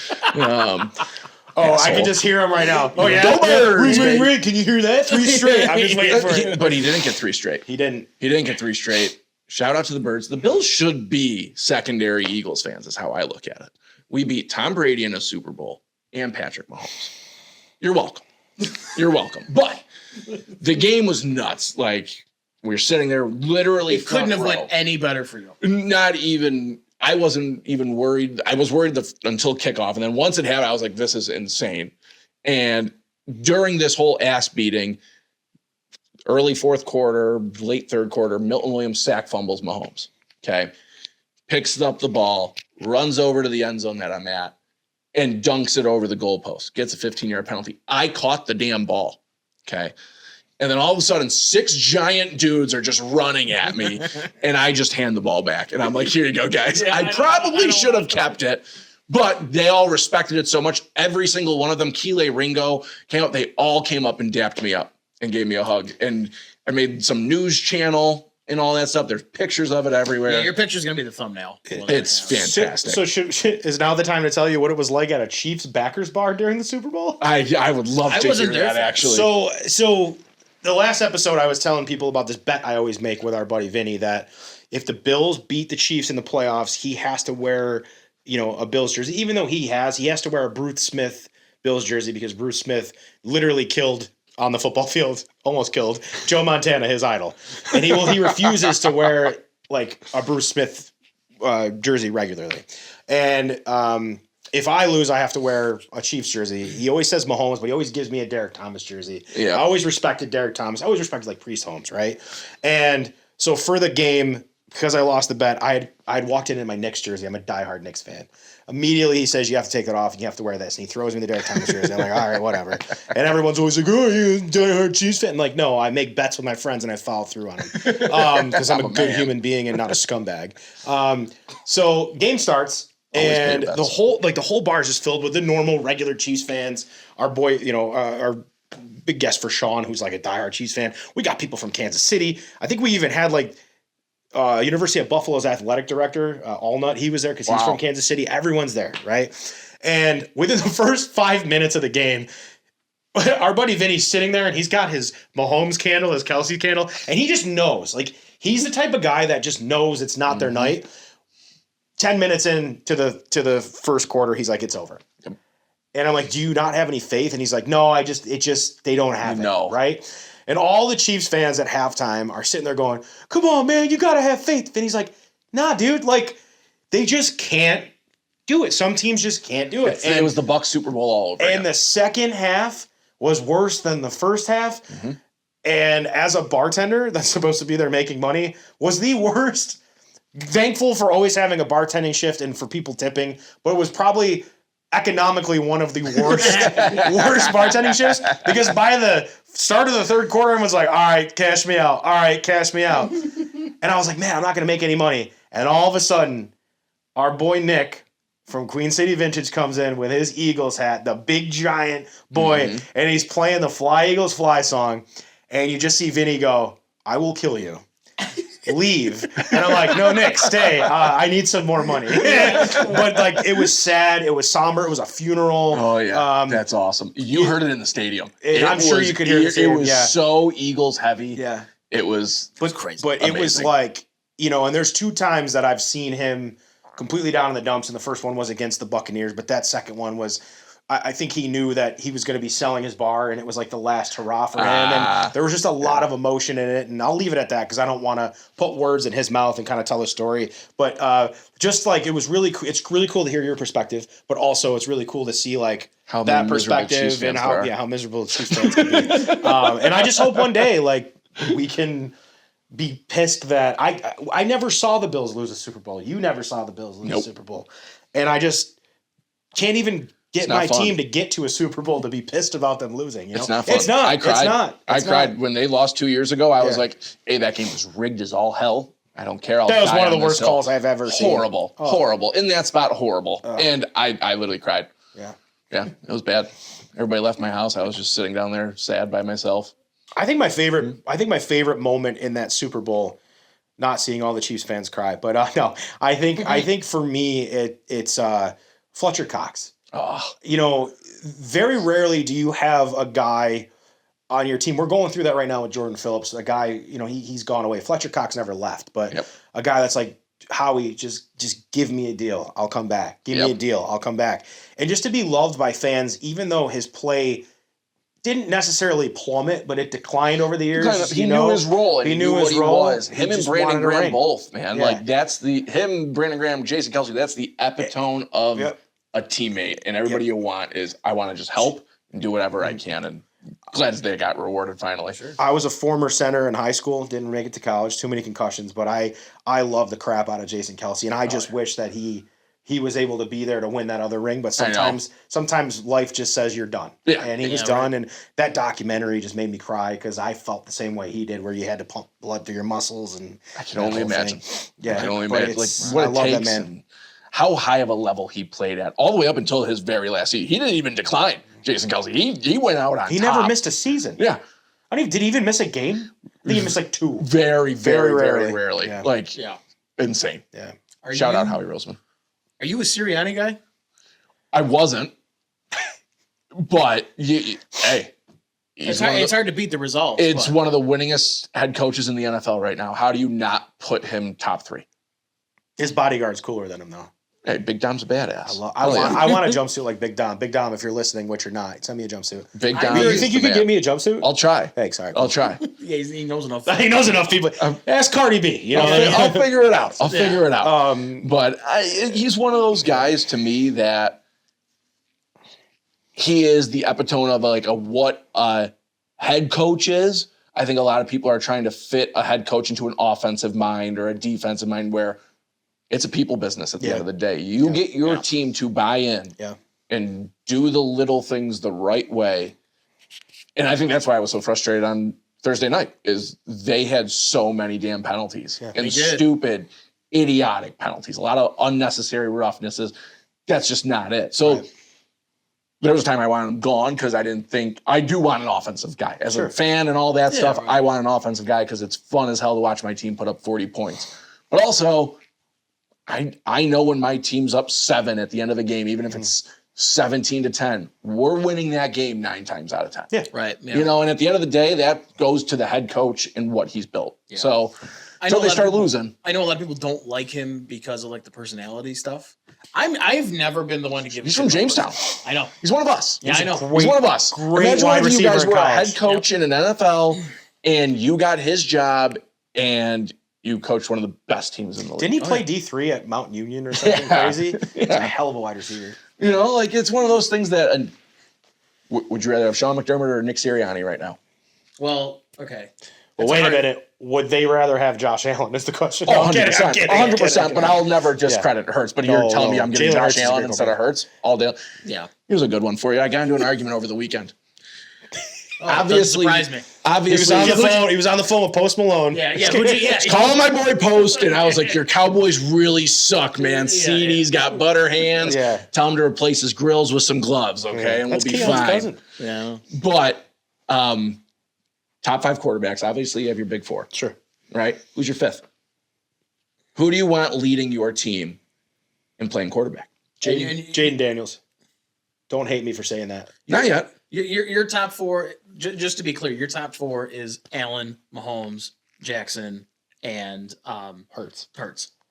[SPEAKER 1] I can just hear him right now. Oh yeah,
[SPEAKER 3] Go Birds, baby.
[SPEAKER 1] Ring. Can you hear that? 3 straight. I'm just waiting for it.
[SPEAKER 3] But he didn't get 3 straight.
[SPEAKER 1] He didn't.
[SPEAKER 3] He didn't get 3 straight. Shout out to the Birds. The Bills should be secondary Eagles fans, is how I look at it. We beat Tom Brady in a Super Bowl and Patrick Mahomes. You're welcome. You're welcome. But the game was nuts. Like, we were sitting there literally
[SPEAKER 2] It couldn't have
[SPEAKER 3] front row.
[SPEAKER 2] went any better for you.
[SPEAKER 3] Not even I wasn't even worried. I was worried until kickoff. And then once it happened, I was like, this is insane. And during this whole ass beating, early fourth quarter, late third quarter, Milton Williams sack fumbles Mahomes. Okay. Picks up the ball, runs over to the end zone that I'm at, and dunks it over the goalpost. Gets a 15-yard penalty. I caught the damn ball. Okay. And then all of a sudden, 6 giant dudes are just running at me, and I just hand the ball back. And I'm like, here you go, guys.
[SPEAKER 2] Yeah,
[SPEAKER 3] I probably should have kept it, but they all respected it so much. Every single one of them, Keeley, Ringo, came up. They all came up and dapped me up and gave me a hug. And I made some news channel and all that stuff. There's pictures of it everywhere.
[SPEAKER 2] Yeah, your picture's going to be the thumbnail.
[SPEAKER 3] It's fantastic.
[SPEAKER 1] So is now the time to tell you what it was like at a Chiefs backers bar during the Super Bowl?
[SPEAKER 3] I would love to
[SPEAKER 2] wasn't
[SPEAKER 3] hear
[SPEAKER 2] there
[SPEAKER 3] that,
[SPEAKER 2] for it.
[SPEAKER 3] actually.
[SPEAKER 1] So the last episode, I was telling people about this bet I always make with our buddy Vinny that if the Bills beat the Chiefs in the playoffs, he has to wear, a Bills jersey. Even though he has to wear a Bruce Smith Bills jersey because Bruce Smith literally killed on the football field, almost killed Joe Montana, his idol, and he refuses to wear like a Bruce Smith jersey regularly. And if I lose, I have to wear a Chiefs jersey. He always says Mahomes, but he always gives me a Derek Thomas jersey.
[SPEAKER 3] Yeah.
[SPEAKER 1] I always respected Derek Thomas. I always respected like Priest Holmes, right? And so for the game, because I lost the bet, I'd walked in my Knicks jersey. I'm a diehard Knicks fan. Immediately he says, you have to take it off and you have to wear this. And he throws me the Derek Thomas jersey. I'm like, all right, whatever. And everyone's always like, oh, you're a diehard Chiefs fan. I'm like, no, I make bets with my friends and I follow through on them. Because I'm a good human being and not a scumbag. So game starts. And the whole bar is just filled with the normal, regular Chiefs fans. Our boy, our big guest for Sean, who's like a diehard Chiefs fan. We got people from Kansas City. I think we even had like University of Buffalo's athletic director, Allnut. He was there because he's from Kansas City. Everyone's there, right? And within the first 5 minutes of the game, our buddy Vinny's sitting there and he's got his Mahomes candle, his Kelsey candle, and he just knows. Like, he's the type of guy that just knows it's not their night. 10 minutes into the first quarter, he's like, it's over.
[SPEAKER 3] Yep.
[SPEAKER 1] And I'm like, do you not have any faith? And he's like, no, they don't have it, right? And all the Chiefs fans at halftime are sitting there going, come on, man, you got to have faith. And he's like, nah, dude, like, they just can't do it. Some teams just can't do it.
[SPEAKER 3] And it was the Bucs Super Bowl all over.
[SPEAKER 1] And the second half was worse than the first half. Mm-hmm. And as a bartender that's supposed to be there making money, was the worst. Thankful for always having a bartending shift and for people tipping, but it was probably economically one of the worst bartending shifts because by the start of the third quarter, everyone's like, all right, cash me out. All right, cash me out. And I was like, man, I'm not going to make any money. And all of a sudden, our boy Nick from Queen City Vintage comes in with his Eagles hat, the big giant boy, and he's playing the Fly Eagles Fly song. And you just see Vinny go, I will kill you. Leave. And I'm like, no, Nick, stay. I need some more money. But like, it was sad. It was somber. It was a funeral.
[SPEAKER 3] Oh yeah, that's awesome. You heard it in the stadium.
[SPEAKER 1] I'm sure you could hear it.
[SPEAKER 3] It was so Eagles heavy.
[SPEAKER 1] Yeah,
[SPEAKER 3] it was
[SPEAKER 1] crazy. But amazing. It was like, and there's 2 times that I've seen him completely down in the dumps, and the first one was against the Buccaneers, but that second one was. I think he knew that he was going to be selling his bar, and it was like the last hurrah for him. And there was just a lot of emotion in it, and I'll leave it at that because I don't want to put words in his mouth and kind of tell a story. But just like it was really, it's really cool to hear your perspective, but also it's really cool to see like
[SPEAKER 3] how
[SPEAKER 1] that perspective and how miserable Chiefs fans can be. And I just hope one day like we can be pissed that I never saw the Bills lose a Super Bowl. You never saw the Bills lose a Super Bowl, and I just can't even get my team to get to a Super Bowl to be pissed about them losing. It's not fun. It's not. I cried.
[SPEAKER 3] I cried when they lost 2 years ago. I was like, hey, that game was rigged as all hell. I don't care.
[SPEAKER 1] That was one of the worst calls I've ever seen.
[SPEAKER 3] Horrible. In that spot, horrible. And I literally cried. Yeah, it was bad. Everybody left my house. I was just sitting down there sad by myself.
[SPEAKER 1] I think my favorite moment in that Super Bowl, not seeing all the Chiefs fans cry, but no, I think for me it's Fletcher Cox. Very rarely do you have a guy on your team. We're going through that right now with Jordan Phillips. A guy, he's gone away. Fletcher Cox never left, but a guy that's like, Howie, just give me a deal. I'll come back. Give me a deal. I'll come back. And just to be loved by fans, even though his play didn't necessarily plummet, but it declined over the years.
[SPEAKER 3] He knew his role. And
[SPEAKER 1] he knew
[SPEAKER 3] what
[SPEAKER 1] his
[SPEAKER 3] he
[SPEAKER 1] role.
[SPEAKER 3] was. Him and Brandon Graham both, man.
[SPEAKER 1] Yeah.
[SPEAKER 3] Like that's Brandon Graham, Jason Kelsey. That's the epitome of a teammate. And everybody you want is I want to just help and do whatever I can. And glad they got rewarded finally.
[SPEAKER 2] Sure.
[SPEAKER 1] I was a former center in high school. Didn't make it to college. Too many concussions. But I love the crap out of Jason Kelsey, and I just wish that he was able to be there to win that other ring. But sometimes life just says you're done.
[SPEAKER 3] Yeah.
[SPEAKER 1] And he was done. And that documentary just made me cry because I felt the same way he did, where you had to pump blood through your muscles. And
[SPEAKER 3] I can only imagine.
[SPEAKER 1] Yeah,
[SPEAKER 3] I can only imagine. Like
[SPEAKER 1] I
[SPEAKER 3] what
[SPEAKER 1] love
[SPEAKER 3] it
[SPEAKER 1] that
[SPEAKER 3] takes
[SPEAKER 1] man.
[SPEAKER 3] and how high of a level he played at, all the way up until his very last season. He didn't even decline. Jason Kelsey. He went out on
[SPEAKER 1] He
[SPEAKER 3] top.
[SPEAKER 1] never missed a season.
[SPEAKER 3] Yeah.
[SPEAKER 1] Did he even miss a game? I think he missed like 2.
[SPEAKER 3] Very, very, very
[SPEAKER 1] rarely.
[SPEAKER 3] rarely.
[SPEAKER 1] Yeah.
[SPEAKER 3] Like insane.
[SPEAKER 1] Yeah.
[SPEAKER 3] Shout out Howie Roseman.
[SPEAKER 2] Are you a Sirianni guy?
[SPEAKER 3] I wasn't, but hey,
[SPEAKER 2] It's hard to beat the results.
[SPEAKER 3] It's one of the winningest head coaches in the NFL right now. How do you not put him top 3?
[SPEAKER 1] His bodyguard's cooler than him, though.
[SPEAKER 3] Hey, Big Dom's a badass.
[SPEAKER 1] I want a jumpsuit like Big Dom. Big Dom, if you're listening, which you're not, send me a jumpsuit.
[SPEAKER 3] Big Dom.
[SPEAKER 1] You think you could give me a jumpsuit?
[SPEAKER 3] I'll try.
[SPEAKER 1] Thanks, sorry.
[SPEAKER 3] I'll try.
[SPEAKER 2] Yeah, he knows enough.
[SPEAKER 1] He knows enough people. Ask Cardi B. You know,
[SPEAKER 3] I'll figure it out. I'll figure it out.
[SPEAKER 1] But
[SPEAKER 3] he's one of those guys to me that he is the epitome of what a head coach is. I think a lot of people are trying to fit a head coach into an offensive mind or a defensive mind where it's a people business at the end of the day. You get your team to buy in and do the little things the right way. And I think that's why I was so frustrated on Thursday night is they had so many damn penalties and stupid, idiotic penalties, a lot of unnecessary roughnesses. That's just not it. So there was a time I wanted him gone because I do want an offensive guy. As a fan and all that stuff, I want an offensive guy because it's fun as hell to watch my team put up 40 points. But also, I know when my team's up 7 at the end of the game, even if it's 17-10, we're winning that game 9 times out of 10.
[SPEAKER 2] Yeah, right. Yeah.
[SPEAKER 3] You know, and at the end of the day, that goes to the head coach and what he's built. Yeah. So they start losing.
[SPEAKER 2] I know a lot of people don't like him because of the personality stuff. I've never been the one to give.
[SPEAKER 3] He's from Jamestown.
[SPEAKER 2] I know.
[SPEAKER 3] He's one of us.
[SPEAKER 2] Yeah, I know.
[SPEAKER 3] He's one of us. Imagine
[SPEAKER 1] wide
[SPEAKER 3] if you guys were a head
[SPEAKER 1] college.
[SPEAKER 3] coach in an NFL and you got his job and you coached one of the best teams in the league.
[SPEAKER 1] Didn't he play D3 at Mount Union or something crazy? He's a hell of a wide receiver.
[SPEAKER 3] You know, it's one of those things that. Would you rather have Sean McDermott or Nick Sirianni right now?
[SPEAKER 2] Well, okay.
[SPEAKER 1] Well, wait a minute. Would they rather have Josh Allen? Is the question.
[SPEAKER 3] 100%. 100%. But I'll never discredit Hurts. But you're telling me I'm giving Josh Allen instead of Hurts all day.
[SPEAKER 2] Yeah.
[SPEAKER 3] Here's a good one for you. I got into an argument over the weekend.
[SPEAKER 2] Obviously, surprise me.
[SPEAKER 3] Obviously,
[SPEAKER 1] he was on the phone with Post Malone.
[SPEAKER 2] Yeah.
[SPEAKER 3] Calling my boy Post, and I was like, "Your Cowboys really suck, man. CeeDee's got butter hands.
[SPEAKER 1] Yeah.
[SPEAKER 3] Tell him to replace his grills with some gloves, okay, and we'll be fine."
[SPEAKER 1] Cousin.
[SPEAKER 2] Yeah.
[SPEAKER 3] But top 5 quarterbacks. Obviously, you have your big 4.
[SPEAKER 1] Sure.
[SPEAKER 3] Right. Who's your 5th? Who do you want leading your team and playing quarterback?
[SPEAKER 1] Jaden Daniels. Don't hate me for saying that.
[SPEAKER 3] Not yet.
[SPEAKER 2] Your top 4, just to be clear, your top 4 is Allen, Mahomes, Jackson, and
[SPEAKER 1] Hurts.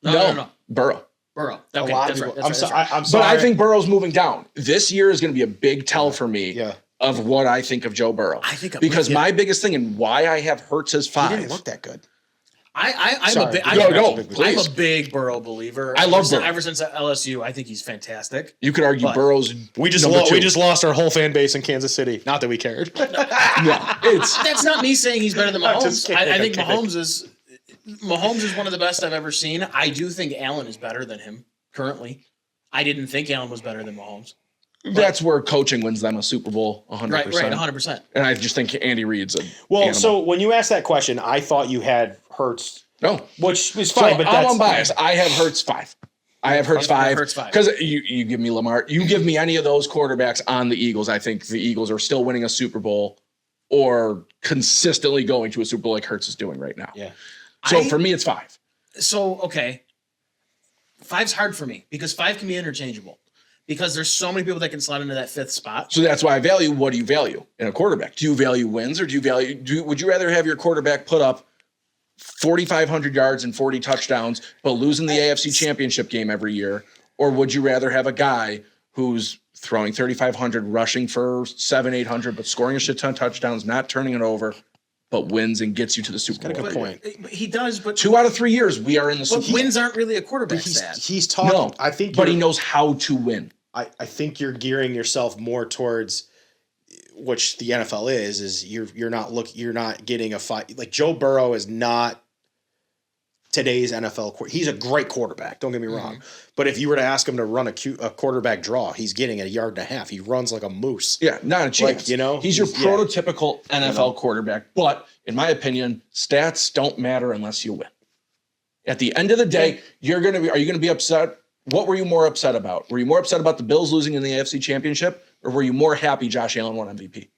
[SPEAKER 2] No.
[SPEAKER 3] Burrow.
[SPEAKER 2] Okay,
[SPEAKER 1] A lot of
[SPEAKER 2] that's
[SPEAKER 1] people.
[SPEAKER 2] right. That's right.
[SPEAKER 1] I'm sorry.
[SPEAKER 3] But I think Burrow's moving down. This year is going to be a big tell for me of what I think of Joe Burrow.
[SPEAKER 2] I think
[SPEAKER 3] because my biggest thing and why I have Hurts as 5.
[SPEAKER 1] He didn't look that good.
[SPEAKER 2] I'm a big Burrow believer.
[SPEAKER 3] I love Burrow.
[SPEAKER 2] Ever since LSU, I think he's fantastic.
[SPEAKER 3] You could argue Burrow's
[SPEAKER 1] we just lost our whole fan base in Kansas City. Not that we cared.
[SPEAKER 2] That's not me saying he's better than Mahomes. I think
[SPEAKER 1] kidding.
[SPEAKER 2] Mahomes is one of the best I've ever seen. I do think Allen is better than him currently. I didn't think Allen was better than Mahomes.
[SPEAKER 3] That's where coaching wins them a Super Bowl 100%.
[SPEAKER 2] Right, 100%.
[SPEAKER 3] And I just think Andy Reid's a
[SPEAKER 1] animal. So when you asked that question, I thought you had Hurts.
[SPEAKER 3] No.
[SPEAKER 1] Which is fine, but
[SPEAKER 3] I'm unbiased. I have Hurts 5. I have Hurts 5. Because you give me Lamar. You give me any of those quarterbacks on the Eagles. I think the Eagles are still winning a Super Bowl or consistently going to a Super Bowl like Hurts is doing right now.
[SPEAKER 1] Yeah.
[SPEAKER 3] So for me, it's 5.
[SPEAKER 2] So, okay. 5's hard for me because 5 can be interchangeable. Because there's so many people that can slot into that 5th spot.
[SPEAKER 3] So that's why I value. What do you value in a quarterback? Do you value wins or would you rather have your quarterback put up 4,500 yards and 40 touchdowns, but losing the AFC Championship game every year? Or would you rather have a guy who's throwing 3,500, rushing for 800, but scoring a shit ton of touchdowns, not turning it over, but wins and gets you to the Super
[SPEAKER 1] got a
[SPEAKER 3] Bowl.
[SPEAKER 1] good point.
[SPEAKER 2] He does, but
[SPEAKER 3] 2 out of 3 years, we are in the Super Bowl.
[SPEAKER 2] wins aren't really a quarterback stat.
[SPEAKER 1] He's talking.
[SPEAKER 3] No,
[SPEAKER 1] I think,
[SPEAKER 3] but he knows how to win.
[SPEAKER 1] I think you're gearing yourself more towards, which the NFL is you're not getting a fight. Like Joe Burrow is not today's NFL. He's a great quarterback. Don't get me wrong. But if you were to ask him to run a quarterback draw, he's getting 1.5 yards. He runs like a moose.
[SPEAKER 3] Yeah, not a chance. He's your prototypical NFL quarterback. But in my opinion, stats don't matter unless you win. At the end of the day, are you going to be upset? What were you more upset about? Were you more upset about the Bills losing in the AFC Championship, or were you more happy Josh Allen won MVP?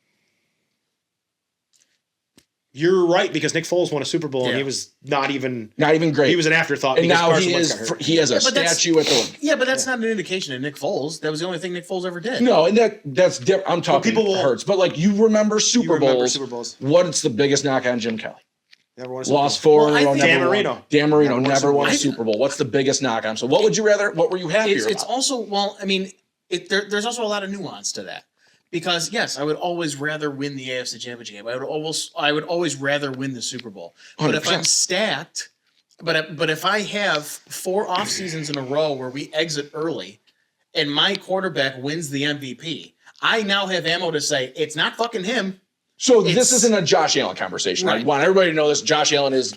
[SPEAKER 1] You're right, because Nick Foles won a Super Bowl and he was not even great. He was an afterthought.
[SPEAKER 3] And now he has a statue at the.
[SPEAKER 2] Yeah, but that's not an indication of Nick Foles. That was the only thing Nick Foles ever did.
[SPEAKER 3] No, and that's different. I'm talking hurts, but like you remember Super Bowls. What's the biggest knock on Jim Kelly?
[SPEAKER 1] Never won a Super
[SPEAKER 3] Lost 4 in a row.
[SPEAKER 1] Dan Marino.
[SPEAKER 3] Dan Marino never won a Super Bowl. What's the biggest knock on him? So what would you rather? What were you happier about?
[SPEAKER 2] It's also there's also a lot of nuance to that. Because yes, I would always rather win the AFC Championship. I would always rather win the Super Bowl. 100%. But if I'm stacked, but if I have 4 off seasons in a row where we exit early, and my quarterback wins the MVP, I now have ammo to say it's not fucking him.
[SPEAKER 3] So this isn't a Josh Allen conversation. Right. I want everybody to know this. Josh Allen is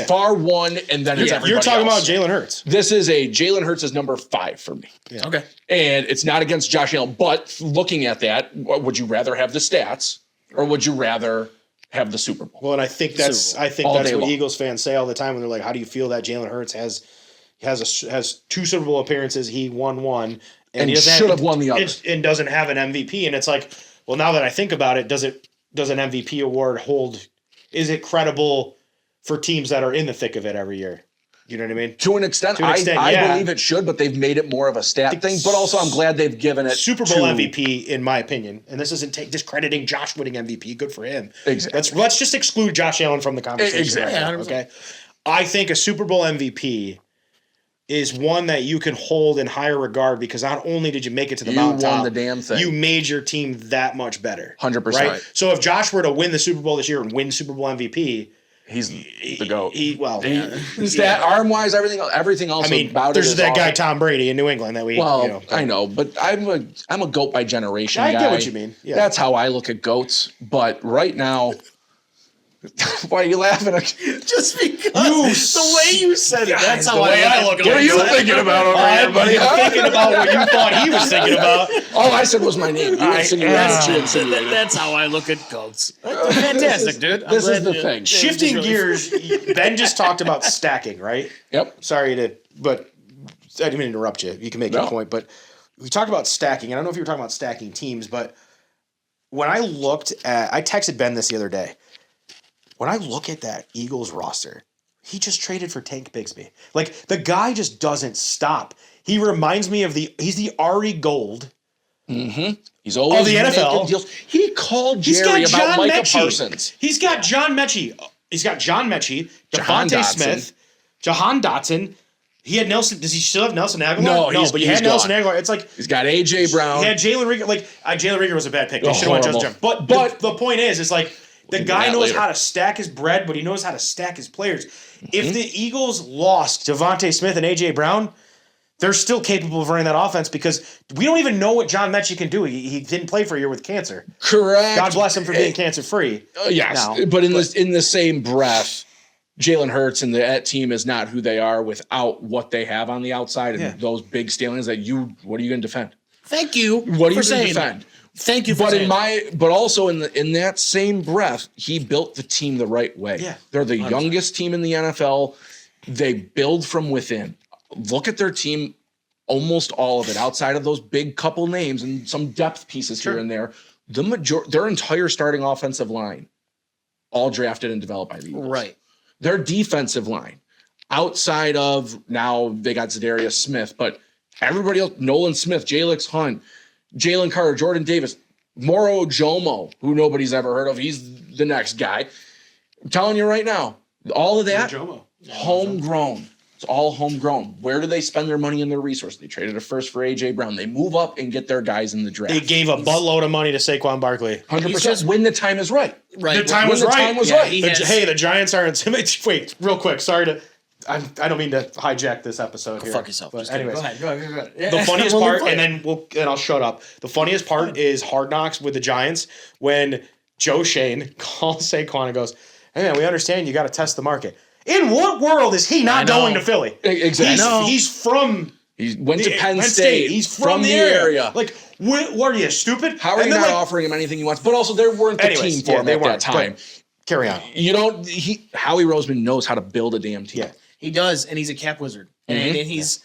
[SPEAKER 3] far one, and then it's everybody
[SPEAKER 1] You're talking
[SPEAKER 3] else.
[SPEAKER 1] about Jalen Hurts.
[SPEAKER 3] This is Jalen Hurts is number 5 for me.
[SPEAKER 1] Yeah.
[SPEAKER 2] Okay.
[SPEAKER 3] And it's not against Josh Allen, but looking at that, would you rather have the stats or would you rather have the Super Bowl?
[SPEAKER 1] Well, and I think that's what Eagles fans say all the time when they're like, "How do you feel that Jalen Hurts has 2 Super Bowl appearances? He won one,
[SPEAKER 3] and he should have won the other,
[SPEAKER 1] and doesn't have an MVP." And it's like, well, now that I think about it, does an MVP award hold? Is it credible for teams that are in the thick of it every year? You know what I mean?
[SPEAKER 3] To an extent, I believe it should, but they've made it more of a stat thing. But also, I'm glad they've given it
[SPEAKER 1] Super Bowl MVP, in my opinion. And this isn't discrediting Josh winning MVP. Good for him.
[SPEAKER 3] Exactly.
[SPEAKER 1] Let's just exclude Josh Allen from the conversation.
[SPEAKER 3] Exactly.
[SPEAKER 1] Right now, okay. I think a Super Bowl MVP is one that you can hold in higher regard because not only did you make it to the mountaintop,
[SPEAKER 3] you won the damn thing.
[SPEAKER 1] You made your team that much better.
[SPEAKER 3] 100%.
[SPEAKER 1] Right. So if Josh were to win the Super Bowl this year and win Super Bowl MVP.
[SPEAKER 3] He's the GOAT. Arm wise, everything else.
[SPEAKER 1] I mean,
[SPEAKER 3] about
[SPEAKER 1] there's that guy
[SPEAKER 3] awesome.
[SPEAKER 1] Tom Brady in New England that we.
[SPEAKER 3] I know, but I'm a GOAT by generation.
[SPEAKER 1] I
[SPEAKER 3] guy.
[SPEAKER 1] get what you mean. Yeah.
[SPEAKER 3] That's how I look at GOATs. But right now, why are you laughing?
[SPEAKER 2] Just because the way you said it. That's how I look at it.
[SPEAKER 3] What are you thinking about over here, buddy?
[SPEAKER 1] I'm thinking about what you thought he was thinking about.
[SPEAKER 3] All I said was my name.
[SPEAKER 2] That's how I look at goats. Fantastic, dude.
[SPEAKER 3] This is the thing.
[SPEAKER 1] Shifting gears, Ben just talked about stacking, right?
[SPEAKER 3] Yep.
[SPEAKER 1] But I didn't mean to interrupt you. You can make your point, but we talked about stacking. I don't know if you were talking about stacking teams, but when I texted Ben this the other day. When I look at that Eagles roster, he just traded for Tank Bigsby. Like, the guy just doesn't stop. He reminds me of he's the Ari Gold.
[SPEAKER 3] Mm-hmm. He's always
[SPEAKER 1] the NFL.
[SPEAKER 3] Deals. He called Jerry about Micah Parsons.
[SPEAKER 1] He's got John Mechie. Devontae Smith, Jahan Dotson. He had Nelson. Does he still have Nelson Aguilar?
[SPEAKER 3] No,
[SPEAKER 1] but he had Nelson Aguilar. It's like
[SPEAKER 3] he's got AJ Brown.
[SPEAKER 1] He had Jalen Rieger. Jalen Rieger was a bad pick. They should have went Justin Jefferson. But the point is like. The guy knows how to stack his bread, but he knows how to stack his players. If the Eagles lost Devontae Smith and A.J. Brown, they're still capable of running that offense because we don't even know what John Mechie can do. He didn't play for a year with cancer.
[SPEAKER 3] Correct.
[SPEAKER 1] God bless him for being cancer-free.
[SPEAKER 3] Yes, but in the same breath, Jalen Hurts and that team is not who they are without what they have on the outside and those big stallions what are you going to defend?
[SPEAKER 2] Thank you.
[SPEAKER 3] What are you going to defend?
[SPEAKER 2] Thank you for saying
[SPEAKER 3] but also in that same breath, he built the team the right way.
[SPEAKER 1] Yeah.
[SPEAKER 3] They're the youngest team in the NFL. They build from within. Look at their team, almost all of it, outside of those big couple names and some depth pieces here and there. Their entire starting offensive line, all drafted and developed by the Eagles.
[SPEAKER 2] Right.
[SPEAKER 3] Their defensive line, outside of now they got Zadarius Smith, but everybody else, Nolan Smith, Jalix Hunt, Jalen Carter, Jordan Davis, Moro Jomo, who nobody's ever heard of. He's the next guy. I'm telling you right now, all of that, homegrown. It's all homegrown. Where do they spend their money and their resources? They traded a first for A.J. Brown. They move up and get their guys in the draft.
[SPEAKER 1] They gave a buttload of money to Saquon Barkley.
[SPEAKER 3] 100% when the time is right.
[SPEAKER 1] The time was
[SPEAKER 3] When the
[SPEAKER 1] right.
[SPEAKER 3] time was right.
[SPEAKER 1] Hey, the Giants are intimidating. Wait, real quick. Sorry to. I don't mean to hijack this episode here.
[SPEAKER 2] Fuck yourself.
[SPEAKER 1] But
[SPEAKER 2] Just kidding.
[SPEAKER 1] anyways,
[SPEAKER 2] Go ahead. Yeah.
[SPEAKER 1] the funniest
[SPEAKER 2] We'll
[SPEAKER 1] part,
[SPEAKER 2] play
[SPEAKER 1] and
[SPEAKER 2] it.
[SPEAKER 1] then I'll shut up. The funniest part is Hard Knocks with the Giants when Joe Shane calls Saquon and goes, "Hey man, we understand you got to test the market." In what world is he not going to Philly?
[SPEAKER 3] Exactly.
[SPEAKER 1] He's from.
[SPEAKER 3] He went to Penn State.
[SPEAKER 1] He's from the area. Like, what are you, stupid?
[SPEAKER 3] How are you not offering him anything he wants? But also, there weren't the team for him at that time.
[SPEAKER 1] Carry on.
[SPEAKER 3] You don't. Howie Roseman knows how to build a damn team.
[SPEAKER 1] Yeah.
[SPEAKER 2] He does, and he's a cap wizard. And he's,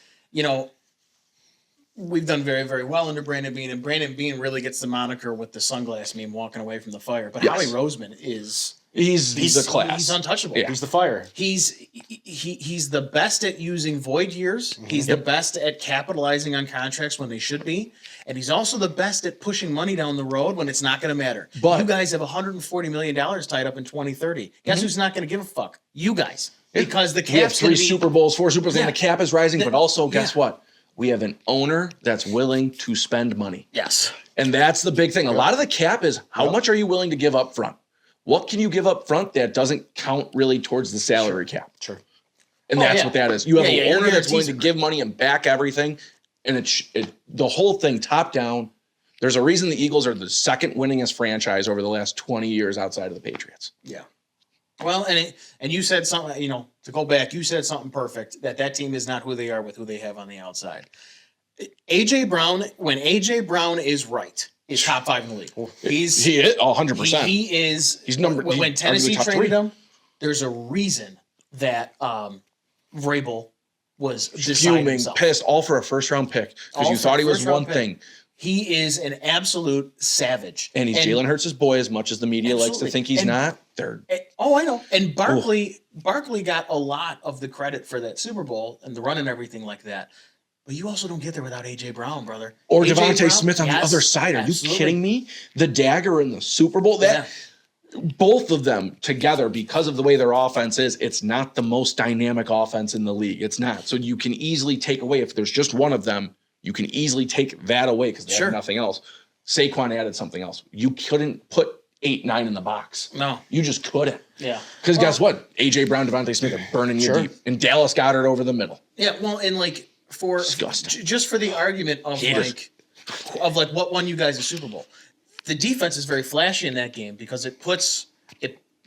[SPEAKER 2] we've done very, very well under Brandon Beane, and Brandon Beane really gets the moniker with the sunglass meme walking away from the fire. But Howie Roseman is...
[SPEAKER 3] He's the class.
[SPEAKER 2] He's untouchable.
[SPEAKER 1] Yeah. He's the fire.
[SPEAKER 2] He's the best at using void years. He's the best at capitalizing on contracts when they should be. And he's also the best at pushing money down the road when it's not going to matter.
[SPEAKER 3] But
[SPEAKER 2] you guys have $140 million tied up in 2030. Guess who's not going to give a fuck? You guys. Because the cap's
[SPEAKER 3] three Super Bowls, 4 Super Bowls, and the cap is rising. But also, guess what? We have an owner that's willing to spend money.
[SPEAKER 2] Yes.
[SPEAKER 3] And that's the big thing. A lot of the cap is how much are you willing to give up front? What can you give up front that doesn't count really towards the salary cap?
[SPEAKER 1] Sure.
[SPEAKER 3] And that's what that is. You have an owner that's willing to
[SPEAKER 2] guarantees
[SPEAKER 3] give money and back everything. And the whole thing top down. There's a reason the Eagles are the second winningest franchise over the last 20 years outside of the Patriots.
[SPEAKER 2] Yeah. Well, and you said something, to go back, you said something perfect, that team is not who they are with who they have on the outside. A.J. Brown, when A.J. Brown is right, is top 5 in the league.
[SPEAKER 3] He is 100%.
[SPEAKER 2] He is.
[SPEAKER 3] He's number.
[SPEAKER 2] When Tennessee traded him, there's a reason that Vrabel was
[SPEAKER 3] fuming, pissed, all for a first-round pick because you thought he was one thing.
[SPEAKER 2] He is an absolute savage,
[SPEAKER 3] and he's Jalen Hurts' boy as much as the media likes to think he's not.
[SPEAKER 2] I know. And Barkley got a lot of the credit for that Super Bowl and the run and everything like that. But you also don't get there without A.J. Brown, brother.
[SPEAKER 3] Or Devontae Smith on the other side. Are you kidding me? The dagger in the Super Bowl. Both of them together, because of the way their offense is, it's not the most dynamic offense in the league. It's not. So you can easily take away, if there's just one of them, you can easily take that away because they have nothing else. Saquon added something else. You couldn't put 8, 9 in the box.
[SPEAKER 2] No.
[SPEAKER 3] You just couldn't.
[SPEAKER 2] Yeah.
[SPEAKER 3] Because guess what? A.J. Brown, Devontae Smith are burning you deep. And Dallas got it over the middle.
[SPEAKER 2] Yeah, well, and just for the argument of what won you guys a Super Bowl, the defense is very flashy in that game because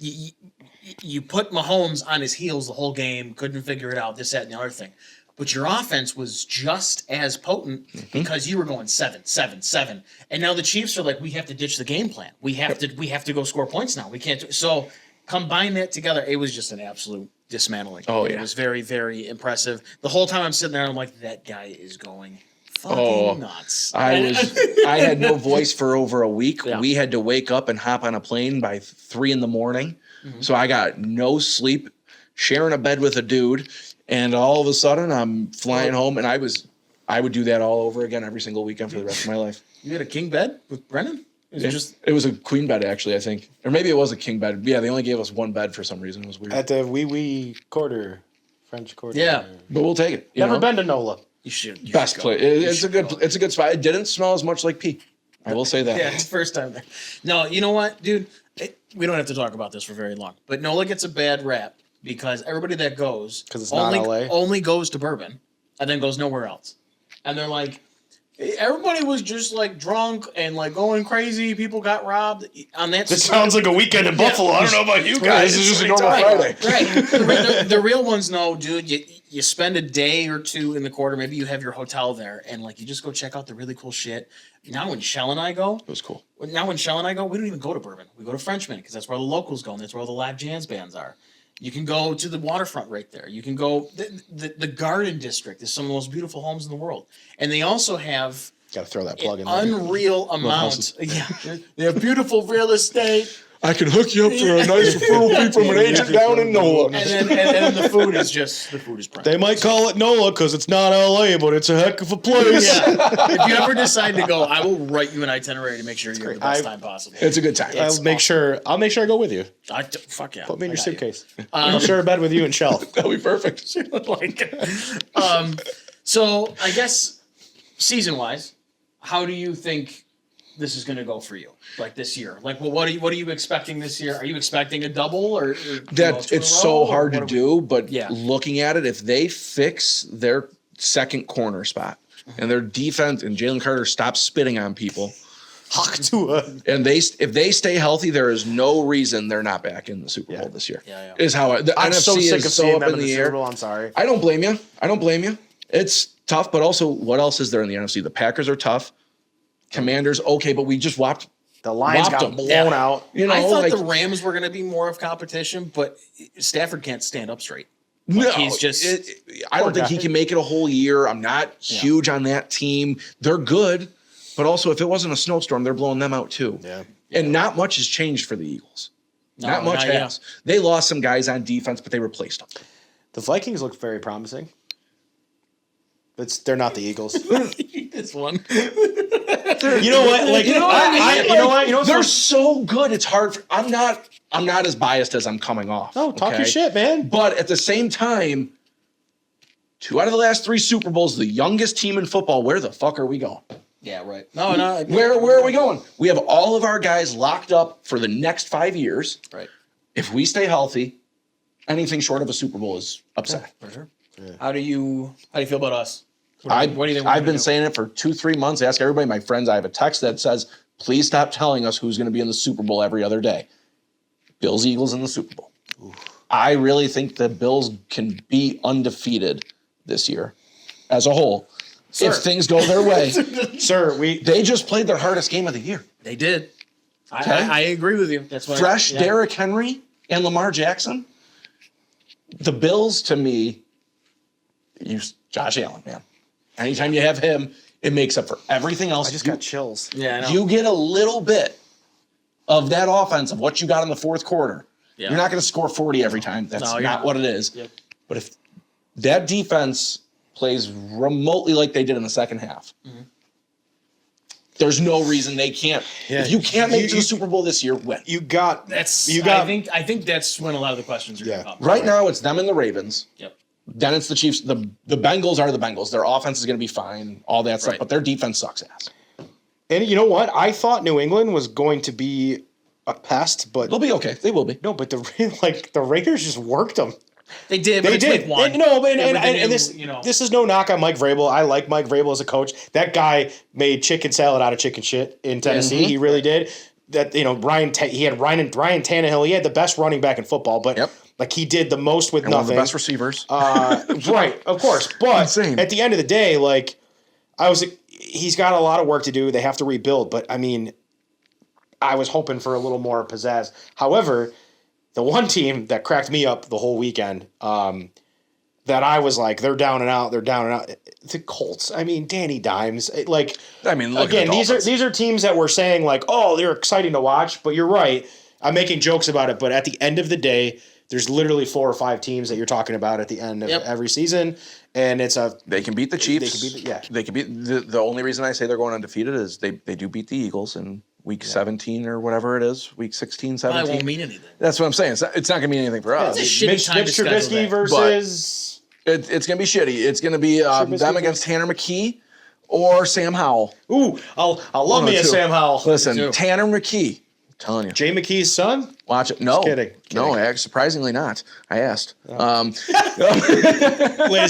[SPEAKER 2] you put Mahomes on his heels the whole game, couldn't figure it out, this, that, and the other thing. But your offense was just as potent because you were going 7, 7, 7, and now the Chiefs are like, we have to ditch the game plan. We have to go score points now. We can't. So combine that together, it was just an absolute dismantling. It was very, very impressive. The whole time I'm sitting there, I'm like, that guy is going fucking nuts.
[SPEAKER 3] I had no voice for over a week. Yeah. We had to wake up and hop on a plane by 3 a.m. So I got no sleep, sharing a bed with a dude, and all of a sudden I'm flying home, and I would do that all over again every single weekend for the rest of my life.
[SPEAKER 2] You had a king bed with Brennan?
[SPEAKER 3] It was a queen bed, actually, I think. Or maybe it was a king bed. Yeah, they only gave us one bed for some reason. It was weird.
[SPEAKER 1] At the wee quarter, French quarter.
[SPEAKER 2] Yeah.
[SPEAKER 3] But we'll take it.
[SPEAKER 1] Never been to NOLA.
[SPEAKER 2] You should.
[SPEAKER 3] Best place. It's a good spot. It didn't smell as much like pee. I will say that.
[SPEAKER 2] Yeah, it's the first time there. No, you know what, dude? We don't have to talk about this for very long. But NOLA gets a bad rap because everybody that goes only goes to Bourbon and then goes nowhere else. And they're like, everybody was just like drunk and like going crazy. People got robbed on that.
[SPEAKER 1] This sounds like a weekend in Buffalo. I don't know about you guys.
[SPEAKER 3] This is just a normal Friday.
[SPEAKER 2] Right. The real ones know, dude. You spend a day or two in the quarter. Maybe you have your hotel there, and like you just go check out the really cool shit. Now when Shell and I go,
[SPEAKER 3] it was cool.
[SPEAKER 2] Now when Shell and I go, we don't even go to Bourbon. We go to Frenchman because that's where the locals go, and that's where all the live jazz bands are. You can go to the waterfront right there. You can go the Garden District is some of the most beautiful homes in the world, and they also have
[SPEAKER 1] got to throw that plug in.
[SPEAKER 2] Unreal amount. Yeah, they have beautiful real estate.
[SPEAKER 3] I can hook you up for a nice referral fee from an agent down in NOLA.
[SPEAKER 2] And then the food is prime.
[SPEAKER 1] They might call it NOLA because it's not LA, but it's a heck of a place.
[SPEAKER 2] Yeah. If you ever decide to go, I will write you an itinerary to make sure you have the best time possible.
[SPEAKER 3] It's a good time.
[SPEAKER 1] I'll make sure I go with you.
[SPEAKER 2] Fuck yeah.
[SPEAKER 1] Put me in your
[SPEAKER 2] I got you.
[SPEAKER 1] suitcase. I'll share a bed with you and Shell.
[SPEAKER 3] That'll be perfect.
[SPEAKER 2] So I guess season-wise, how do you think this is going to go for you? Like this year, like, well, what are you expecting this year? Are you expecting a double or
[SPEAKER 3] That
[SPEAKER 2] two in a
[SPEAKER 3] it's
[SPEAKER 2] row,
[SPEAKER 3] so
[SPEAKER 2] or
[SPEAKER 3] hard
[SPEAKER 2] what
[SPEAKER 3] to
[SPEAKER 2] are we-
[SPEAKER 3] do, but
[SPEAKER 2] Yeah.
[SPEAKER 3] looking at it, if they fix their second corner spot and their defense and Jalen Carter stops spitting on people, and if they stay healthy, there is no reason they're not back in the Super Bowl this year.
[SPEAKER 2] Yeah.
[SPEAKER 3] Is how the
[SPEAKER 1] I'm
[SPEAKER 3] NFC
[SPEAKER 1] so sick
[SPEAKER 3] is
[SPEAKER 1] of
[SPEAKER 3] so
[SPEAKER 1] seeing
[SPEAKER 3] up
[SPEAKER 1] them
[SPEAKER 3] in
[SPEAKER 1] in
[SPEAKER 3] the
[SPEAKER 1] the
[SPEAKER 3] air.
[SPEAKER 1] Super Bowl. I'm sorry.
[SPEAKER 3] I don't blame you. It's tough, but also what else is there in the NFC? The Packers are tough. Commanders, okay, but we just whopped.
[SPEAKER 1] The Lions
[SPEAKER 3] Whopped
[SPEAKER 1] got
[SPEAKER 3] them.
[SPEAKER 1] blown out.
[SPEAKER 3] You know,
[SPEAKER 2] I thought
[SPEAKER 3] like,
[SPEAKER 2] the Rams were going to be more of competition, but Stafford can't stand up straight.
[SPEAKER 3] no,
[SPEAKER 2] he's just-
[SPEAKER 3] I don't
[SPEAKER 1] Poor
[SPEAKER 3] think
[SPEAKER 1] guy.
[SPEAKER 3] he can make it a whole year. I'm not huge on that team. They're good, but also if it wasn't a snowstorm, they're blowing them out too.
[SPEAKER 1] Yeah.
[SPEAKER 3] And not much has changed for the Eagles. Not much
[SPEAKER 2] not yet.
[SPEAKER 3] has. They lost some guys on defense, but they replaced them.
[SPEAKER 1] The Vikings look very promising. They're not the Eagles.
[SPEAKER 2] This one.
[SPEAKER 1] You know what? Like,
[SPEAKER 3] You know what I mean?
[SPEAKER 1] you know what? You know what's
[SPEAKER 3] They're
[SPEAKER 1] fun?
[SPEAKER 3] so good. It's hard. I'm not as biased as I'm coming off.
[SPEAKER 1] No, talk
[SPEAKER 3] okay?
[SPEAKER 1] your shit, man.
[SPEAKER 3] But at the same time, 2 out of the last 3 Super Bowls, the youngest team in football. Where the fuck are we going?
[SPEAKER 2] Yeah, right. No.
[SPEAKER 3] Where are we going? We have all of our guys locked up for the next 5 years.
[SPEAKER 2] Right.
[SPEAKER 3] If we stay healthy, anything short of a Super Bowl is upsetting.
[SPEAKER 2] For sure. Yeah. How do you feel about us? What do you think?
[SPEAKER 3] I've been saying it for 2-3 months. Ask everybody, my friends. I have a text that says, "Please stop telling us who's going to be in the Super Bowl every other day." Bills, Eagles in the Super Bowl. Oof. I really think the Bills can be undefeated this year, as a whole, if things go their way.
[SPEAKER 1] Sir,
[SPEAKER 3] They just played their hardest game of the year.
[SPEAKER 2] They did.
[SPEAKER 3] Okay.
[SPEAKER 2] I agree with you. That's why.
[SPEAKER 3] Fresh Derrick Henry and Lamar Jackson. The Bills, to me, use Josh Allen, man. Anytime you have him, it makes up for everything else.
[SPEAKER 1] I just got chills.
[SPEAKER 2] Yeah, I know.
[SPEAKER 3] You get a little bit of that offense of what you got in the fourth quarter.
[SPEAKER 2] Yeah.
[SPEAKER 3] You're not going to score 40 every time. That's not what it is.
[SPEAKER 2] Yep.
[SPEAKER 3] But if that defense plays remotely like they did in the second half, there's no reason they can't.
[SPEAKER 1] Yeah.
[SPEAKER 3] If you can't make it to the Super Bowl this year, win.
[SPEAKER 2] I think that's when a lot of the questions are going to come.
[SPEAKER 3] Right now, it's them and the Ravens.
[SPEAKER 2] Yep.
[SPEAKER 3] Then it's the Chiefs. The Bengals are the Bengals. Their offense is going to be fine, all that stuff,
[SPEAKER 2] Right.
[SPEAKER 3] but their defense sucks ass.
[SPEAKER 1] And you know what? I thought New England was going to be a pest, but
[SPEAKER 3] They'll be okay. They will be.
[SPEAKER 1] no. But the Raiders just worked them.
[SPEAKER 2] They did. But
[SPEAKER 1] They
[SPEAKER 2] it's
[SPEAKER 1] did.
[SPEAKER 2] week one.
[SPEAKER 1] And, no, but,
[SPEAKER 2] With the
[SPEAKER 1] and
[SPEAKER 2] new,
[SPEAKER 1] this this is no knock on Mike Vrabel. I like Mike Vrabel as a coach. That guy made chicken salad out of chicken shit in Tennessee. He really did. That he had Ryan Tannehill. He had the best running back in football, but like he did the most with
[SPEAKER 3] And one of
[SPEAKER 1] nothing.
[SPEAKER 3] the best receivers.
[SPEAKER 1] Right, of course. But
[SPEAKER 3] Insane.
[SPEAKER 1] at the end of the day, like he's got a lot of work to do. They have to rebuild. But I mean, I was hoping for a little more pizzazz. However, the one team that cracked me up the whole weekend, that I was like, they're down and out. The Colts. I mean, Danny Dimes.
[SPEAKER 3] Look
[SPEAKER 1] Again,
[SPEAKER 3] at the
[SPEAKER 1] these are teams that we're saying like, oh, they're exciting to watch. But you're right. I'm making jokes about it. But at the end of the day, there's literally 4 or 5 teams that you're talking about at the end of every season, and
[SPEAKER 3] They can beat the Chiefs.
[SPEAKER 1] They can beat
[SPEAKER 3] They can beat the only reason I say they're going undefeated is they do beat the Eagles in week 17 or whatever it is, week 16, 17.
[SPEAKER 2] Probably won't mean anything.
[SPEAKER 3] That's what I'm saying. It's not going to mean anything for us.
[SPEAKER 2] It's a shitty time to schedule
[SPEAKER 1] Trubisky
[SPEAKER 2] that.
[SPEAKER 1] versus
[SPEAKER 3] It's going to be shitty. It's going to be them against Tanner McKee or Sam Howell.
[SPEAKER 1] I'll love me a
[SPEAKER 3] two.
[SPEAKER 1] Sam Howell.
[SPEAKER 3] Listen,
[SPEAKER 2] too.
[SPEAKER 3] Tanner McKee. I'm telling you.
[SPEAKER 1] Jay McKee's son.
[SPEAKER 3] Watch it. No.
[SPEAKER 1] Kidding.
[SPEAKER 3] No, surprisingly not. I asked.
[SPEAKER 1] Ladies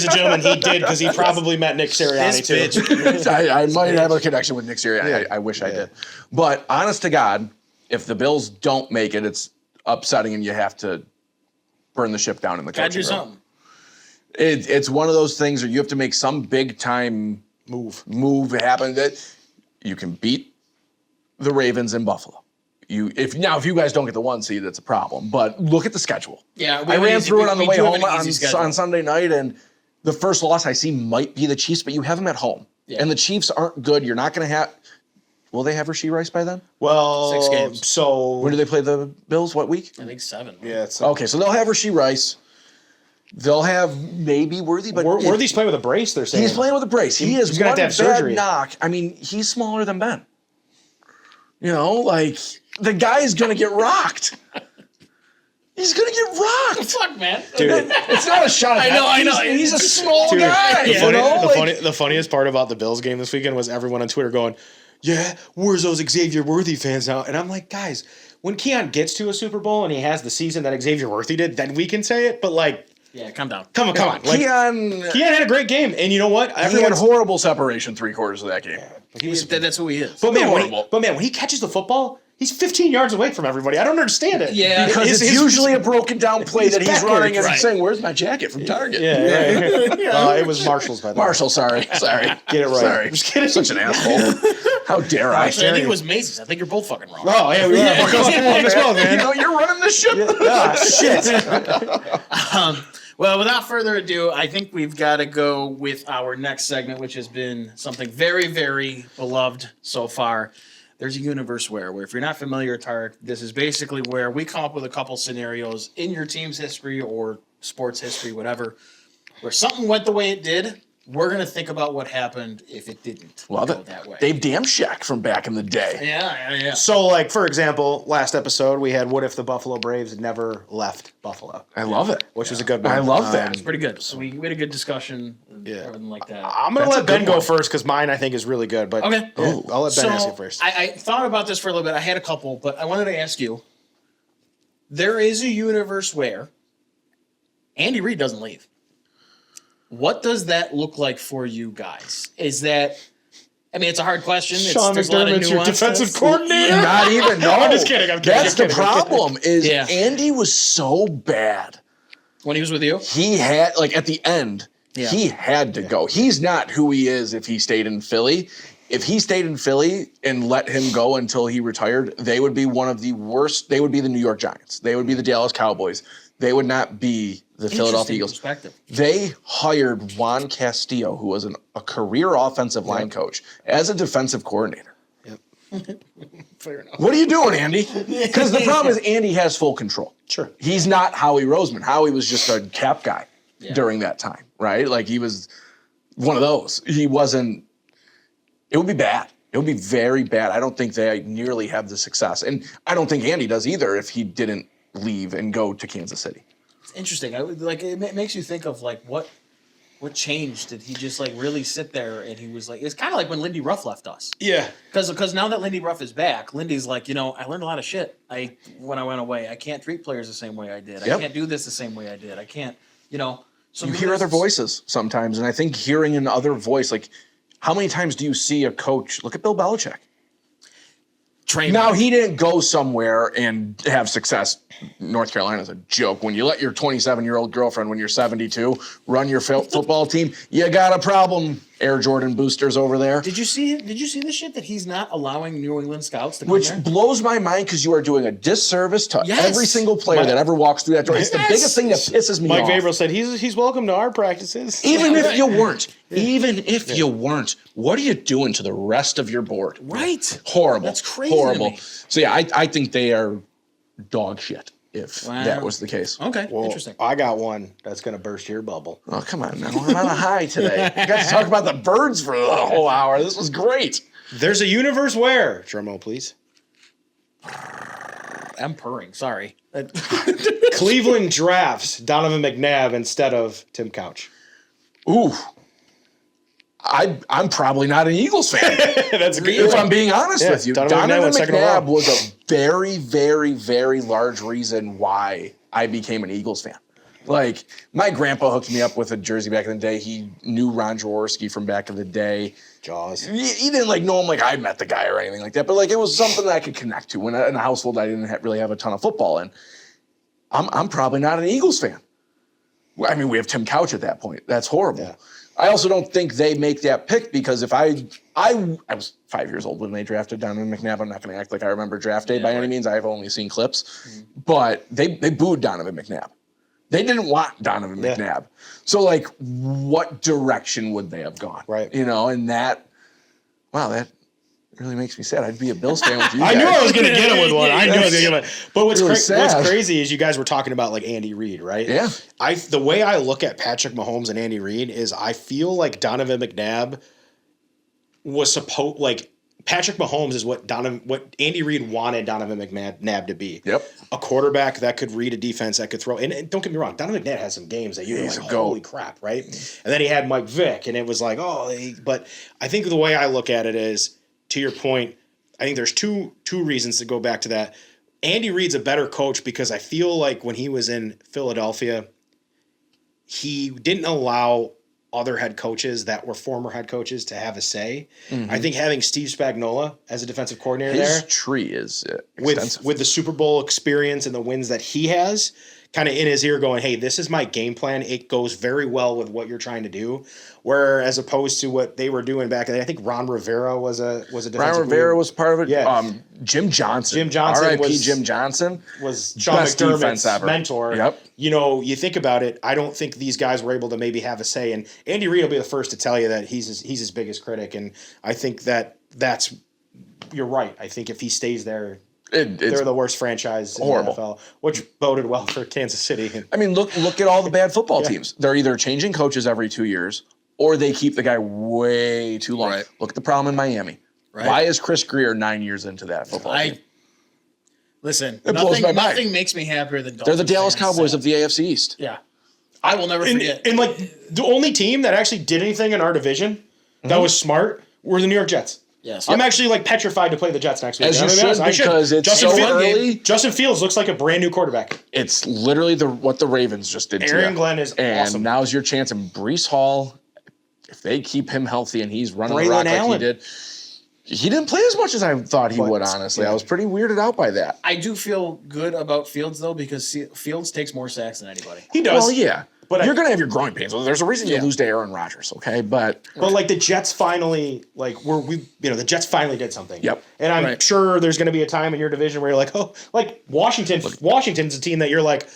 [SPEAKER 1] and gentlemen, he did because he probably met Nick Sirianni
[SPEAKER 2] This
[SPEAKER 1] too.
[SPEAKER 2] bitch.
[SPEAKER 3] I might have a connection with Nick Sirianni. I wish I did. But honest to God, if the Bills don't make it, it's upsetting and you have to burn the ship down in the
[SPEAKER 2] Gotta do
[SPEAKER 3] coaching room.
[SPEAKER 2] something.
[SPEAKER 3] It's one of those things where you have to make some big time move happen that you can beat the Ravens in Buffalo. If you guys don't get the 1 seed, that's a problem. But look at the schedule.
[SPEAKER 2] Yeah,
[SPEAKER 3] I ran through it on the way home
[SPEAKER 2] on
[SPEAKER 3] on Sunday night, and the first loss I see might be the Chiefs, but you have them at home, and the Chiefs aren't good. You're not going to have. Will they have Rasheed Rice by then?
[SPEAKER 1] Well,
[SPEAKER 2] 6 games.
[SPEAKER 1] So
[SPEAKER 3] When do they play the Bills? What week?
[SPEAKER 2] I think 7.
[SPEAKER 1] yeah, it's
[SPEAKER 3] Okay, so they'll have Rasheed Rice. They'll have maybe Worthy, but
[SPEAKER 1] Worthy's playing with a brace. They're saying
[SPEAKER 3] he's playing with a brace. He is
[SPEAKER 1] he's gonna
[SPEAKER 3] one
[SPEAKER 1] have to have
[SPEAKER 3] bad
[SPEAKER 1] surgery.
[SPEAKER 3] knock. I mean, he's smaller than Ben. You know, like the guy is gonna get rocked. He's gonna get rocked.
[SPEAKER 2] Fuck, man.
[SPEAKER 1] Dude,
[SPEAKER 3] It's not a shot. At
[SPEAKER 2] I know.
[SPEAKER 3] He's a small
[SPEAKER 1] Dude,
[SPEAKER 3] guy.
[SPEAKER 1] the,
[SPEAKER 3] You
[SPEAKER 1] funny-
[SPEAKER 3] know?
[SPEAKER 1] the
[SPEAKER 3] Like,
[SPEAKER 1] funny- the funniest part about the Bills game this weekend was everyone on Twitter going, "Yeah, where's those Xavier Worthy fans now?" And I'm like, guys, when Keon gets to a Super Bowl and he has the season that Xavier Worthy did, then we can say it. But like,
[SPEAKER 2] Yeah, calm down.
[SPEAKER 1] come on. Like,
[SPEAKER 3] Keon
[SPEAKER 1] had a great game, and you know what?
[SPEAKER 3] he had
[SPEAKER 1] Everyone's
[SPEAKER 3] horrible separation 3/4 of that game.
[SPEAKER 2] That's who he is.
[SPEAKER 1] But man,
[SPEAKER 3] horrible.
[SPEAKER 1] when he catches the football, he's 15 yards away from everybody. I don't understand it.
[SPEAKER 2] Yeah.
[SPEAKER 3] Because
[SPEAKER 1] His-
[SPEAKER 3] it's
[SPEAKER 1] his-
[SPEAKER 3] usually a broken down play that he's
[SPEAKER 1] backwards,
[SPEAKER 3] running and
[SPEAKER 2] right.
[SPEAKER 3] saying, "Where's my jacket from Target?"
[SPEAKER 1] Yeah. It was Marshall's by the way.
[SPEAKER 3] Marshall, sorry.
[SPEAKER 1] Get it right.
[SPEAKER 3] Sorry.
[SPEAKER 1] Just kidding.
[SPEAKER 3] Such an asshole. How dare I?
[SPEAKER 2] Actually, I think it was Macy's. I think you're both fucking wrong.
[SPEAKER 1] Oh yeah, we were.
[SPEAKER 2] Yeah.
[SPEAKER 1] Well,
[SPEAKER 3] You
[SPEAKER 1] man.
[SPEAKER 3] know, you're running the ship.
[SPEAKER 1] Ah, shit.
[SPEAKER 2] Well, without further ado, I think we've got to go with our next segment, which has been something very, very beloved so far. There's a universe where if you're not familiar, Tarek, this is basically where we come up with a couple scenarios in your team's history or sports history, whatever, where something went the way it did. We're going to think about what happened if it didn't
[SPEAKER 3] Love
[SPEAKER 2] go
[SPEAKER 3] it.
[SPEAKER 2] that way.
[SPEAKER 3] Dave Damshek from back in the day.
[SPEAKER 2] Yeah.
[SPEAKER 1] So, like for example, last episode we had "What if the Buffalo Braves had never left Buffalo,"
[SPEAKER 3] I love it.
[SPEAKER 1] which was a good one.
[SPEAKER 3] I love that.
[SPEAKER 2] It's pretty good. So we had a good discussion and everything like that.
[SPEAKER 1] I'm gonna
[SPEAKER 3] That's a
[SPEAKER 1] let Ben
[SPEAKER 3] good
[SPEAKER 1] go
[SPEAKER 3] one.
[SPEAKER 1] first because mine I think is really good. But
[SPEAKER 2] Okay.
[SPEAKER 1] yeah, I'll let Ben
[SPEAKER 2] So,
[SPEAKER 1] ask you first.
[SPEAKER 2] I thought about this for a little bit. I had a couple, but I wanted to ask you. There is a universe where Andy Reid doesn't leave. What does that look like for you guys? Is that, I mean, it's a hard question.
[SPEAKER 1] Sean
[SPEAKER 2] There's a lot of
[SPEAKER 1] McDermott's your
[SPEAKER 2] nuance.
[SPEAKER 1] defensive coordinator.
[SPEAKER 3] Not even. No,
[SPEAKER 1] I'm just kidding. I'm kidding.
[SPEAKER 3] That's the
[SPEAKER 1] I'm kidding.
[SPEAKER 3] problem. Is
[SPEAKER 2] Yeah.
[SPEAKER 3] Andy was so bad.
[SPEAKER 2] When he was with you?
[SPEAKER 3] He had at the end.
[SPEAKER 2] Yeah.
[SPEAKER 3] He had to go. He's not who he is if he stayed in Philly. If he stayed in Philly and let him go until he retired, they would be one of the worst. They would be the New York Giants. They would be the Dallas Cowboys. They would not be the Philadelphia
[SPEAKER 2] Interesting
[SPEAKER 3] Eagles.
[SPEAKER 2] perspective.
[SPEAKER 3] They hired Juan Castillo, who was a career offensive line coach, as a defensive coordinator.
[SPEAKER 2] Fair enough.
[SPEAKER 3] What are you doing, Andy? Because the problem is Andy has full control.
[SPEAKER 1] Sure.
[SPEAKER 3] He's not Howie Roseman. Howie was just a cap guy during that time, right? Like he was one of those. He wasn't. It would be bad. It would be very bad. I don't think they nearly have the success. And I don't think Andy does either if he didn't leave and go to Kansas City.
[SPEAKER 2] It's interesting. It makes you think of like what changed? Did he just like really sit there and he was like, it's kind of like when Lindy Ruff left us.
[SPEAKER 1] Yeah.
[SPEAKER 2] Because now that Lindy Ruff is back, Lindy's like, I learned a lot of shit. When I went away, I can't treat players the same way I did.
[SPEAKER 3] Yep.
[SPEAKER 2] I can't do this the same way I did. I can't, So
[SPEAKER 3] You hear other voices sometimes, and I think hearing an other voice, like how many times do you see a coach? Look at Bill Belichick.
[SPEAKER 2] Train.
[SPEAKER 3] Now, he didn't go somewhere and have success. North Carolina's a joke. When you let your 27-year-old girlfriend, when you're 72, run your football team, you got a problem, Air Jordan boosters over there.
[SPEAKER 2] Did you see the shit that he's not allowing New England scouts to come
[SPEAKER 3] Which
[SPEAKER 2] there?
[SPEAKER 3] blows my mind because you are doing a disservice to
[SPEAKER 2] Yes.
[SPEAKER 3] every single player that ever walks through that door. It's the
[SPEAKER 2] Yes.
[SPEAKER 3] biggest thing that pisses me
[SPEAKER 1] Mike
[SPEAKER 3] off.
[SPEAKER 1] Gabriel said he's welcome to our practices.
[SPEAKER 3] Even if you weren't, what are you doing to the rest of your board?
[SPEAKER 2] Right.
[SPEAKER 3] Horrible.
[SPEAKER 2] That's crazy to
[SPEAKER 3] Horrible.
[SPEAKER 2] me.
[SPEAKER 3] So yeah, I think they are dog shit if
[SPEAKER 2] Wow.
[SPEAKER 3] that was the case.
[SPEAKER 2] Okay.
[SPEAKER 1] Well,
[SPEAKER 2] Interesting.
[SPEAKER 1] I got one that's gonna burst your bubble.
[SPEAKER 3] Oh, come on now. I'm on a high today. I got to talk about the birds for the whole hour. This was great.
[SPEAKER 1] There's a universe where, drum roll please,
[SPEAKER 2] I'm purring. Sorry.
[SPEAKER 1] Cleveland drafts Donovan McNabb instead of Tim Couch.
[SPEAKER 3] Ooh. I'm probably not an Eagles fan.
[SPEAKER 1] That's a good
[SPEAKER 3] If I'm being honest with you.
[SPEAKER 1] Donovan McNabb went second
[SPEAKER 3] McNabb
[SPEAKER 1] overall.
[SPEAKER 3] was a very, very, very large reason why I became an Eagles fan. Like, my grandpa hooked me up with a jersey back in the day. He knew Ron Jaworski from back in the day.
[SPEAKER 1] Jaws.
[SPEAKER 3] He didn't like know him like I met the guy or anything like that, but like it was something that I could connect to in a household I didn't really have a ton of football in. I'm probably not an Eagles fan. I mean, we have Tim Couch at that point. That's horrible.
[SPEAKER 1] Yeah.
[SPEAKER 3] I also don't think they make that pick because if I was 5 years old when they drafted Donovan McNabb. I'm not going to act like I remember draft day by any means. I've only seen clips, but they booed Donovan McNabb. They didn't want Donovan McNabb. So like, what direction would they have gone?
[SPEAKER 1] Right.
[SPEAKER 3] And that really makes me sad. I'd be a Bills fan with you
[SPEAKER 1] I
[SPEAKER 3] guys.
[SPEAKER 1] knew I was going to get him with one. I knew I was going to get him. But
[SPEAKER 3] Really
[SPEAKER 1] what's
[SPEAKER 3] sad.
[SPEAKER 1] crazy is you guys were talking about like Andy Reid, right?
[SPEAKER 3] Yeah.
[SPEAKER 1] The way I look at Patrick Mahomes and Andy Reid is I feel like Donovan McNabb was supposed like Patrick Mahomes is what Andy Reid wanted Donovan McNabb to be.
[SPEAKER 3] Yep.
[SPEAKER 1] A quarterback that could read a defense, that could throw. And don't get me wrong, Donovan McNabb has some games that you're
[SPEAKER 3] He's
[SPEAKER 1] like,
[SPEAKER 3] a goat.
[SPEAKER 1] holy crap, right? And then he had Mike Vick, and it was like, but I think the way I look at it is, to your point, I think there's two reasons to go back to that. Andy Reid's a better coach because I feel like when he was in Philadelphia, he didn't allow other head coaches that were former head coaches to have a say.
[SPEAKER 3] Mm-hmm.
[SPEAKER 1] I think having Steve Spagnuolo as a defensive coordinator
[SPEAKER 3] His
[SPEAKER 1] there
[SPEAKER 3] tree is extensive.
[SPEAKER 1] with the Super Bowl experience and the wins that he has, kind of in his ear going, hey, this is my game plan. It goes very well with what you're trying to do. Where as opposed to what they were doing back then, I think Ron Rivera was a defensive
[SPEAKER 3] Ron Rivera was part of it.
[SPEAKER 1] Yeah.
[SPEAKER 3] Jim Johnson.
[SPEAKER 1] Jim Johnson
[SPEAKER 3] R.I.P. Jim Johnson.
[SPEAKER 1] was Sean
[SPEAKER 3] Best defense
[SPEAKER 1] McDermott's
[SPEAKER 3] ever.
[SPEAKER 1] mentor.
[SPEAKER 3] Yep.
[SPEAKER 1] You know, you think about it, I don't think these guys were able to maybe have a say. And Andy Reid will be the first to tell you that he's his biggest critic. And I think that's you're right. I think if he stays there,
[SPEAKER 3] It's
[SPEAKER 1] they're the worst franchise in
[SPEAKER 3] horrible.
[SPEAKER 1] the NFL, which boded well for Kansas City.
[SPEAKER 3] I mean, look at all the bad football teams. They're either changing coaches every 2 years or they keep the guy way too long.
[SPEAKER 2] Right.
[SPEAKER 3] Look at the problem in Miami.
[SPEAKER 2] Right.
[SPEAKER 3] Why is Chris Greer 9 years into that football team?
[SPEAKER 2] Listen.
[SPEAKER 3] It blows my mind.
[SPEAKER 2] Nothing makes me happier than
[SPEAKER 3] They're the
[SPEAKER 2] Dolphins
[SPEAKER 3] Dallas
[SPEAKER 2] fans
[SPEAKER 3] Cowboys
[SPEAKER 2] saying-
[SPEAKER 3] of the AFC East.
[SPEAKER 2] Yeah, I will never forget.
[SPEAKER 1] And like the only team that actually did anything in our division that was smart were the New York Jets.
[SPEAKER 2] Yes.
[SPEAKER 1] I'm actually like petrified to play the Jets next week.
[SPEAKER 3] As you
[SPEAKER 1] I'm gonna be
[SPEAKER 3] should,
[SPEAKER 1] honest,
[SPEAKER 3] because it's so early.
[SPEAKER 1] Justin Fields looks like a brand new quarterback.
[SPEAKER 3] It's literally what the Ravens just did to
[SPEAKER 1] Aaron
[SPEAKER 3] you.
[SPEAKER 1] Glenn is
[SPEAKER 3] And
[SPEAKER 1] awesome.
[SPEAKER 3] now's your chance. And Breece Hall, if they keep him healthy and he's running the
[SPEAKER 1] Braylon
[SPEAKER 3] rock like
[SPEAKER 1] Allen.
[SPEAKER 3] he did, he didn't play as much as I thought he
[SPEAKER 1] But,
[SPEAKER 3] would, honestly.
[SPEAKER 1] yeah.
[SPEAKER 3] I was pretty weirded out by that.
[SPEAKER 2] I do feel good about Fields though because Fields takes more sacks than anybody.
[SPEAKER 1] He does.
[SPEAKER 3] Well, yeah.
[SPEAKER 1] But
[SPEAKER 3] You're
[SPEAKER 1] I-
[SPEAKER 3] going to have your growing pains. There's a reason you
[SPEAKER 2] Yeah.
[SPEAKER 3] lose to Aaron Rodgers, okay? But
[SPEAKER 1] But like the Jets finally, like the Jets finally did something.
[SPEAKER 3] Yep.
[SPEAKER 1] And I'm
[SPEAKER 2] Right.
[SPEAKER 1] sure there's going to be a time in your division where you're like, oh, like Washington's a team that you're like,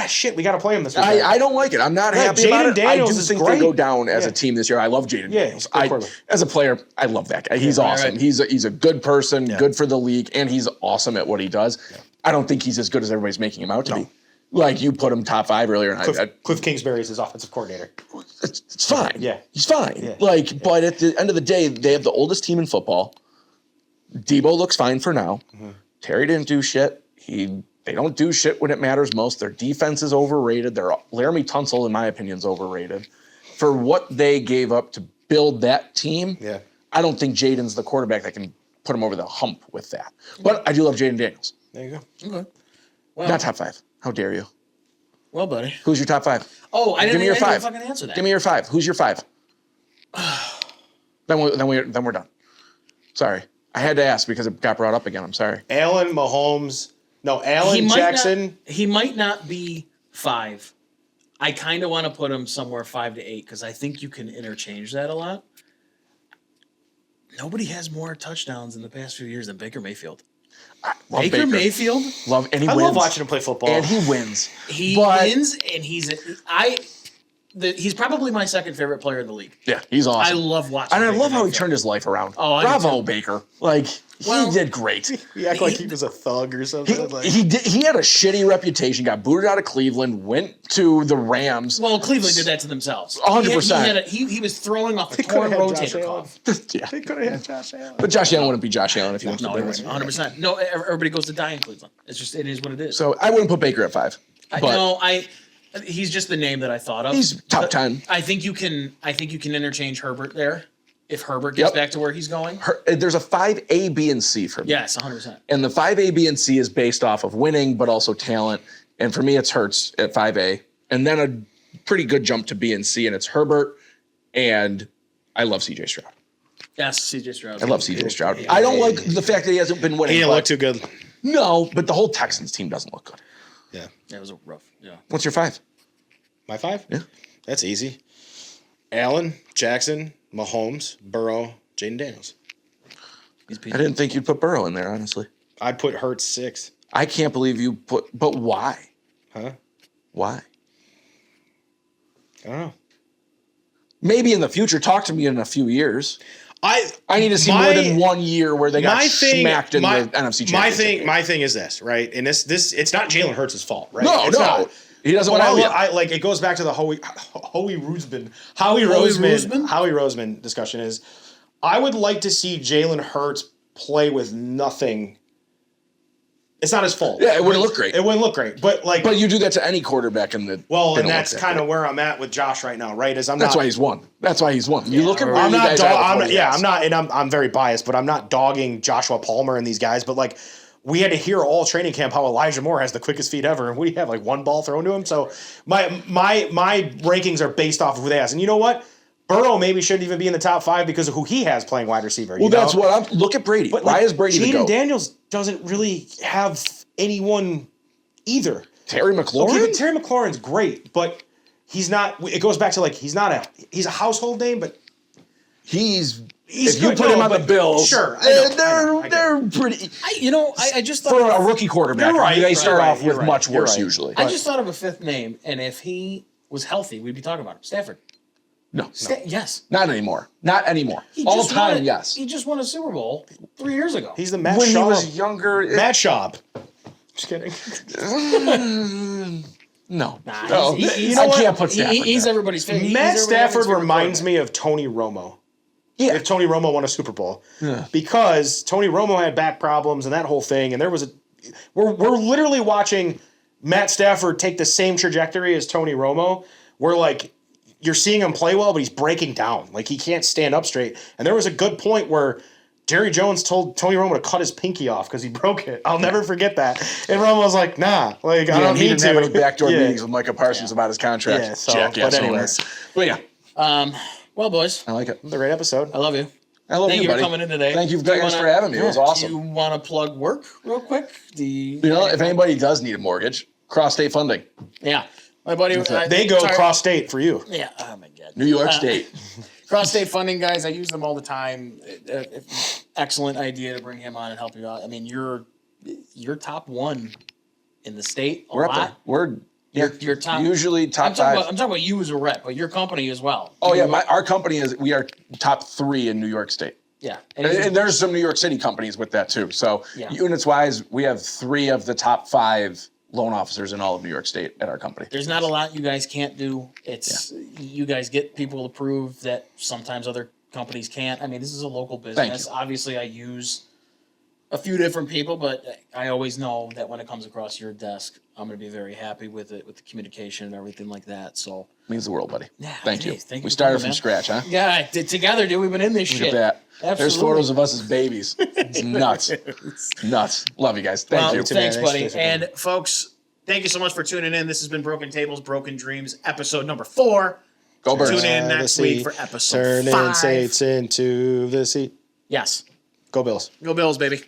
[SPEAKER 1] shit, we got to play them this week.
[SPEAKER 3] I don't like it. I'm not
[SPEAKER 1] Yeah,
[SPEAKER 3] happy about
[SPEAKER 1] Jaden
[SPEAKER 3] it.
[SPEAKER 1] Daniels
[SPEAKER 3] I do
[SPEAKER 1] is
[SPEAKER 3] think
[SPEAKER 1] great.
[SPEAKER 3] they go down as
[SPEAKER 1] Yeah.
[SPEAKER 3] a team this year. I love Jaden
[SPEAKER 1] Yeah,
[SPEAKER 3] Daniels.
[SPEAKER 1] he's a good quarterback.
[SPEAKER 3] As a player, I love that guy. He's awesome.
[SPEAKER 2] right.
[SPEAKER 3] He's a good person, good for the league, and he's awesome at what he does. I don't think he's as good as everybody's making him out to be. Like you put him top 5 earlier, and
[SPEAKER 1] Cliff Kingsbury is his offensive coordinator.
[SPEAKER 3] it's fine.
[SPEAKER 1] Yeah.
[SPEAKER 3] He's fine.
[SPEAKER 1] Yeah.
[SPEAKER 3] But at the end of the day, they have the oldest team in football. Debo looks fine for now. Terry didn't do shit. They don't do shit when it matters most. Their defense is overrated. Laramie Tunsil, in my opinion, is overrated. For what they gave up to build that team, I don't think Jaden's the quarterback that can put him over the hump with that. But I do love Jaden Daniels.
[SPEAKER 1] There you go.
[SPEAKER 2] Okay. Well,
[SPEAKER 3] Not top 5. How dare you?
[SPEAKER 2] well, buddy.
[SPEAKER 3] Who's your top 5?
[SPEAKER 2] Oh, I didn't
[SPEAKER 3] Give me your
[SPEAKER 2] even
[SPEAKER 3] 5.
[SPEAKER 2] fucking answer that.
[SPEAKER 3] Give me your 5. Who's your 5? then we're done. Sorry. I had to ask because it got brought up again. I'm sorry.
[SPEAKER 1] Allen, Mahomes. No, Allen, Jackson.
[SPEAKER 2] He might not be 5. I kind of want to put him somewhere 5 to 8 because I think you can interchange that a lot. Nobody has more touchdowns in the past few years than Baker Mayfield.
[SPEAKER 3] Love
[SPEAKER 2] Baker Mayfield,
[SPEAKER 3] and he
[SPEAKER 1] I
[SPEAKER 3] wins.
[SPEAKER 1] love watching him play football.
[SPEAKER 3] And he wins.
[SPEAKER 2] he
[SPEAKER 3] But-
[SPEAKER 2] wins, and he's probably my second favorite player in the league.
[SPEAKER 3] Yeah, he's awesome.
[SPEAKER 2] I love watching.
[SPEAKER 3] And I
[SPEAKER 2] Baker
[SPEAKER 3] love how he
[SPEAKER 2] Mayfield.
[SPEAKER 3] turned his life around.
[SPEAKER 2] Oh, I do
[SPEAKER 3] Bravo,
[SPEAKER 2] too.
[SPEAKER 3] Baker. Like,
[SPEAKER 2] Well,
[SPEAKER 3] he did great.
[SPEAKER 1] He acted like he was a thug or something.
[SPEAKER 3] He had a shitty reputation, got booted out of Cleveland, went to the Rams.
[SPEAKER 2] Well, Cleveland did that to themselves.
[SPEAKER 3] 100%.
[SPEAKER 2] He was throwing off a
[SPEAKER 1] They coulda
[SPEAKER 2] torn
[SPEAKER 1] had Josh
[SPEAKER 2] rotator
[SPEAKER 1] Allen.
[SPEAKER 2] cuff.
[SPEAKER 3] Yeah.
[SPEAKER 1] They could have had Josh Allen.
[SPEAKER 3] But Josh Allen wouldn't be Josh Allen if he went to
[SPEAKER 2] No,
[SPEAKER 3] the Bears.
[SPEAKER 2] 100%. No, everybody goes to die in Cleveland. It is what it is.
[SPEAKER 3] So I wouldn't put Baker at 5. But
[SPEAKER 2] He's just the name that I thought of.
[SPEAKER 3] he's top
[SPEAKER 2] But
[SPEAKER 3] 10.
[SPEAKER 2] I think you can interchange Herbert there if Herbert gets
[SPEAKER 3] Yep.
[SPEAKER 2] back to where he's going.
[SPEAKER 3] There's a 5A, B, and C for me.
[SPEAKER 2] Yes, 100%.
[SPEAKER 3] And the 5A, B, and C is based off of winning, but also talent. And for me, it's Hurts at 5A. And then a pretty good jump to B and C, and it's Herbert. And I love CJ Stroud.
[SPEAKER 2] Yes, CJ Stroud.
[SPEAKER 3] I love CJ Stroud. I don't like the fact that he hasn't been winning.
[SPEAKER 1] He didn't
[SPEAKER 3] but-
[SPEAKER 1] look too good.
[SPEAKER 3] No, but the whole Texans team doesn't look good.
[SPEAKER 1] Yeah.
[SPEAKER 2] That was a rough. Yeah.
[SPEAKER 3] What's your 5?
[SPEAKER 1] My 5?
[SPEAKER 3] Yeah.
[SPEAKER 1] That's easy. Allen, Jackson, Mahomes, Burrow, Jaden Daniels.
[SPEAKER 3] I didn't think you'd put Burrow in there, honestly.
[SPEAKER 1] I'd put Hurts 6.
[SPEAKER 3] I can't believe you put, but why?
[SPEAKER 1] Huh?
[SPEAKER 3] Why?
[SPEAKER 1] I don't know.
[SPEAKER 3] Maybe in the future, talk to me in a few years.
[SPEAKER 1] I
[SPEAKER 3] need to see more than 1 year where they got smacked in the NFC Championship.
[SPEAKER 1] My thing is this, right? And this it's not Jalen Hurts' fault, right?
[SPEAKER 3] No,
[SPEAKER 1] it's
[SPEAKER 3] no.
[SPEAKER 1] Not.
[SPEAKER 3] He doesn't
[SPEAKER 1] But
[SPEAKER 3] want
[SPEAKER 1] I like it goes back to the Howie Roseman discussion is I would like to see Jalen Hurts play with nothing. It's not his fault.
[SPEAKER 3] Yeah, it wouldn't look great.
[SPEAKER 1] It wouldn't look great. But
[SPEAKER 3] you do that to any quarterback in the
[SPEAKER 1] and that's kind of where I'm at with Josh right now, right?
[SPEAKER 3] That's why he's won. You look at where
[SPEAKER 1] I'm
[SPEAKER 3] you
[SPEAKER 1] not
[SPEAKER 3] guys are.
[SPEAKER 1] I'm not, and I'm very biased, but I'm not dogging Joshua Palmer and these guys, but like we had to hear all training camp how Elijah Moore has the quickest feet ever, and we have like one ball thrown to him. So my rankings are based off of who they ask. And you know what? Burrow maybe shouldn't even be in the top 5 because of who he has playing wide receiver.
[SPEAKER 3] Well, that's what I'm. Look at Brady.
[SPEAKER 1] But
[SPEAKER 3] why is Brady the GOAT?
[SPEAKER 1] Jaden Daniels doesn't really have anyone either.
[SPEAKER 3] Terry McLaurin?
[SPEAKER 1] Okay, but Terry McLaurin's great, but he's not. It goes back to like he's a household name, but
[SPEAKER 3] he's
[SPEAKER 1] if
[SPEAKER 3] you put him on the Bills,
[SPEAKER 1] sure,
[SPEAKER 3] they're pretty.
[SPEAKER 2] I just thought
[SPEAKER 3] for a rookie quarterback,
[SPEAKER 1] You're right,
[SPEAKER 3] they start off with
[SPEAKER 1] right,
[SPEAKER 3] much
[SPEAKER 1] you're
[SPEAKER 3] worse
[SPEAKER 1] right.
[SPEAKER 3] usually.
[SPEAKER 2] I just thought of a 5th name, and if he was healthy, we'd be talking about him. Stafford.
[SPEAKER 3] No,
[SPEAKER 2] Yes.
[SPEAKER 3] not anymore. Not anymore.
[SPEAKER 2] He
[SPEAKER 3] All
[SPEAKER 2] just
[SPEAKER 3] time,
[SPEAKER 2] won
[SPEAKER 3] yes.
[SPEAKER 2] He just won a Super Bowl 3 years ago.
[SPEAKER 1] he's the Matt
[SPEAKER 3] When
[SPEAKER 1] Schaub.
[SPEAKER 3] he was younger,
[SPEAKER 1] Matt Schaub. Just kidding.
[SPEAKER 3] no.
[SPEAKER 2] Nah, he's-
[SPEAKER 3] I can't put Stafford.
[SPEAKER 2] He's
[SPEAKER 3] there.
[SPEAKER 2] everybody's favorite.
[SPEAKER 1] Matt Stafford reminds me of Tony Romo.
[SPEAKER 3] Yeah.
[SPEAKER 1] If Tony Romo won a Super Bowl, because Tony Romo had back problems and that whole thing, and there was we're literally watching Matt Stafford take the same trajectory as Tony Romo. Where like you're seeing him play well, but he's breaking down, like he can't stand up straight. And there was a good point where Jerry Jones told Tony Romo to cut his pinky off because he broke it. I'll never forget that. And Romo was like, "Nah, like I don't
[SPEAKER 3] he
[SPEAKER 1] need
[SPEAKER 3] didn't
[SPEAKER 1] to."
[SPEAKER 3] have any backdoor
[SPEAKER 1] Yeah.
[SPEAKER 3] meetings with Micah Parsons about his contract.
[SPEAKER 1] Yeah, so,
[SPEAKER 3] Jackass
[SPEAKER 1] but
[SPEAKER 3] over
[SPEAKER 1] anyways.
[SPEAKER 3] there. But yeah,
[SPEAKER 2] Well, boys,
[SPEAKER 3] I like it.
[SPEAKER 1] It was a great episode.
[SPEAKER 2] I love you.
[SPEAKER 3] I love
[SPEAKER 2] Thank you
[SPEAKER 3] buddy.
[SPEAKER 2] for coming in today.
[SPEAKER 3] Thank you guys for having me. It was
[SPEAKER 2] Do
[SPEAKER 3] awesome.
[SPEAKER 2] you want to plug work real quick?
[SPEAKER 3] You know, if anybody does need a mortgage, cross state funding.
[SPEAKER 2] Yeah. My buddy,
[SPEAKER 1] They go cross state for you.
[SPEAKER 2] Yeah. Oh my God.
[SPEAKER 3] New York State.
[SPEAKER 2] Cross state funding, guys. I use them all the time. Excellent idea to bring him on and help you out. I mean, you're top 1 in the state.
[SPEAKER 3] We're up there. We're
[SPEAKER 2] You're top.
[SPEAKER 3] usually top
[SPEAKER 2] I'm talking
[SPEAKER 3] 5.
[SPEAKER 2] about. I'm talking about you as a rep, but your company as well.
[SPEAKER 3] Oh yeah, our company we are top 3 in New York State.
[SPEAKER 2] Yeah.
[SPEAKER 3] And there's some New York City companies with that too. So
[SPEAKER 2] Yeah.
[SPEAKER 3] units wise, we have 3 of the top 5 loan officers in all of New York State at our company.
[SPEAKER 2] There's not a lot you guys can't do. It's you guys get people to prove that sometimes other companies can't. I mean, this is a local business.
[SPEAKER 3] you.
[SPEAKER 2] Obviously, I use a few different people, but I always know that when it comes across your desk, I'm going to be very happy with it, with the communication and everything like that. So
[SPEAKER 3] Means the world, buddy.
[SPEAKER 2] Yeah,
[SPEAKER 3] Thank
[SPEAKER 2] it
[SPEAKER 3] you.
[SPEAKER 2] is. Thank you
[SPEAKER 3] We
[SPEAKER 2] for
[SPEAKER 3] started
[SPEAKER 2] coming,
[SPEAKER 3] from
[SPEAKER 2] man.
[SPEAKER 3] scratch, huh?
[SPEAKER 2] yeah, together, dude, we've been in this
[SPEAKER 3] Look
[SPEAKER 2] shit.
[SPEAKER 3] at that. There's
[SPEAKER 2] Absolutely.
[SPEAKER 3] photos of us as babies. It's nuts. Nuts. Love you guys. Thank
[SPEAKER 2] Well,
[SPEAKER 3] you.
[SPEAKER 2] thanks,
[SPEAKER 1] Thanks,
[SPEAKER 2] buddy.
[SPEAKER 1] thanks for
[SPEAKER 2] And folks, thank you so much for tuning in. This has been Broken Tables, Broken Dreams, episode number 4.
[SPEAKER 3] Go Birds.
[SPEAKER 2] Tune in
[SPEAKER 1] The
[SPEAKER 2] next
[SPEAKER 1] sea,
[SPEAKER 2] week for episode
[SPEAKER 1] Turning
[SPEAKER 2] 5.
[SPEAKER 1] Saints into the sea.
[SPEAKER 2] Yes.
[SPEAKER 1] Go Bills.
[SPEAKER 2] Go Bills, baby.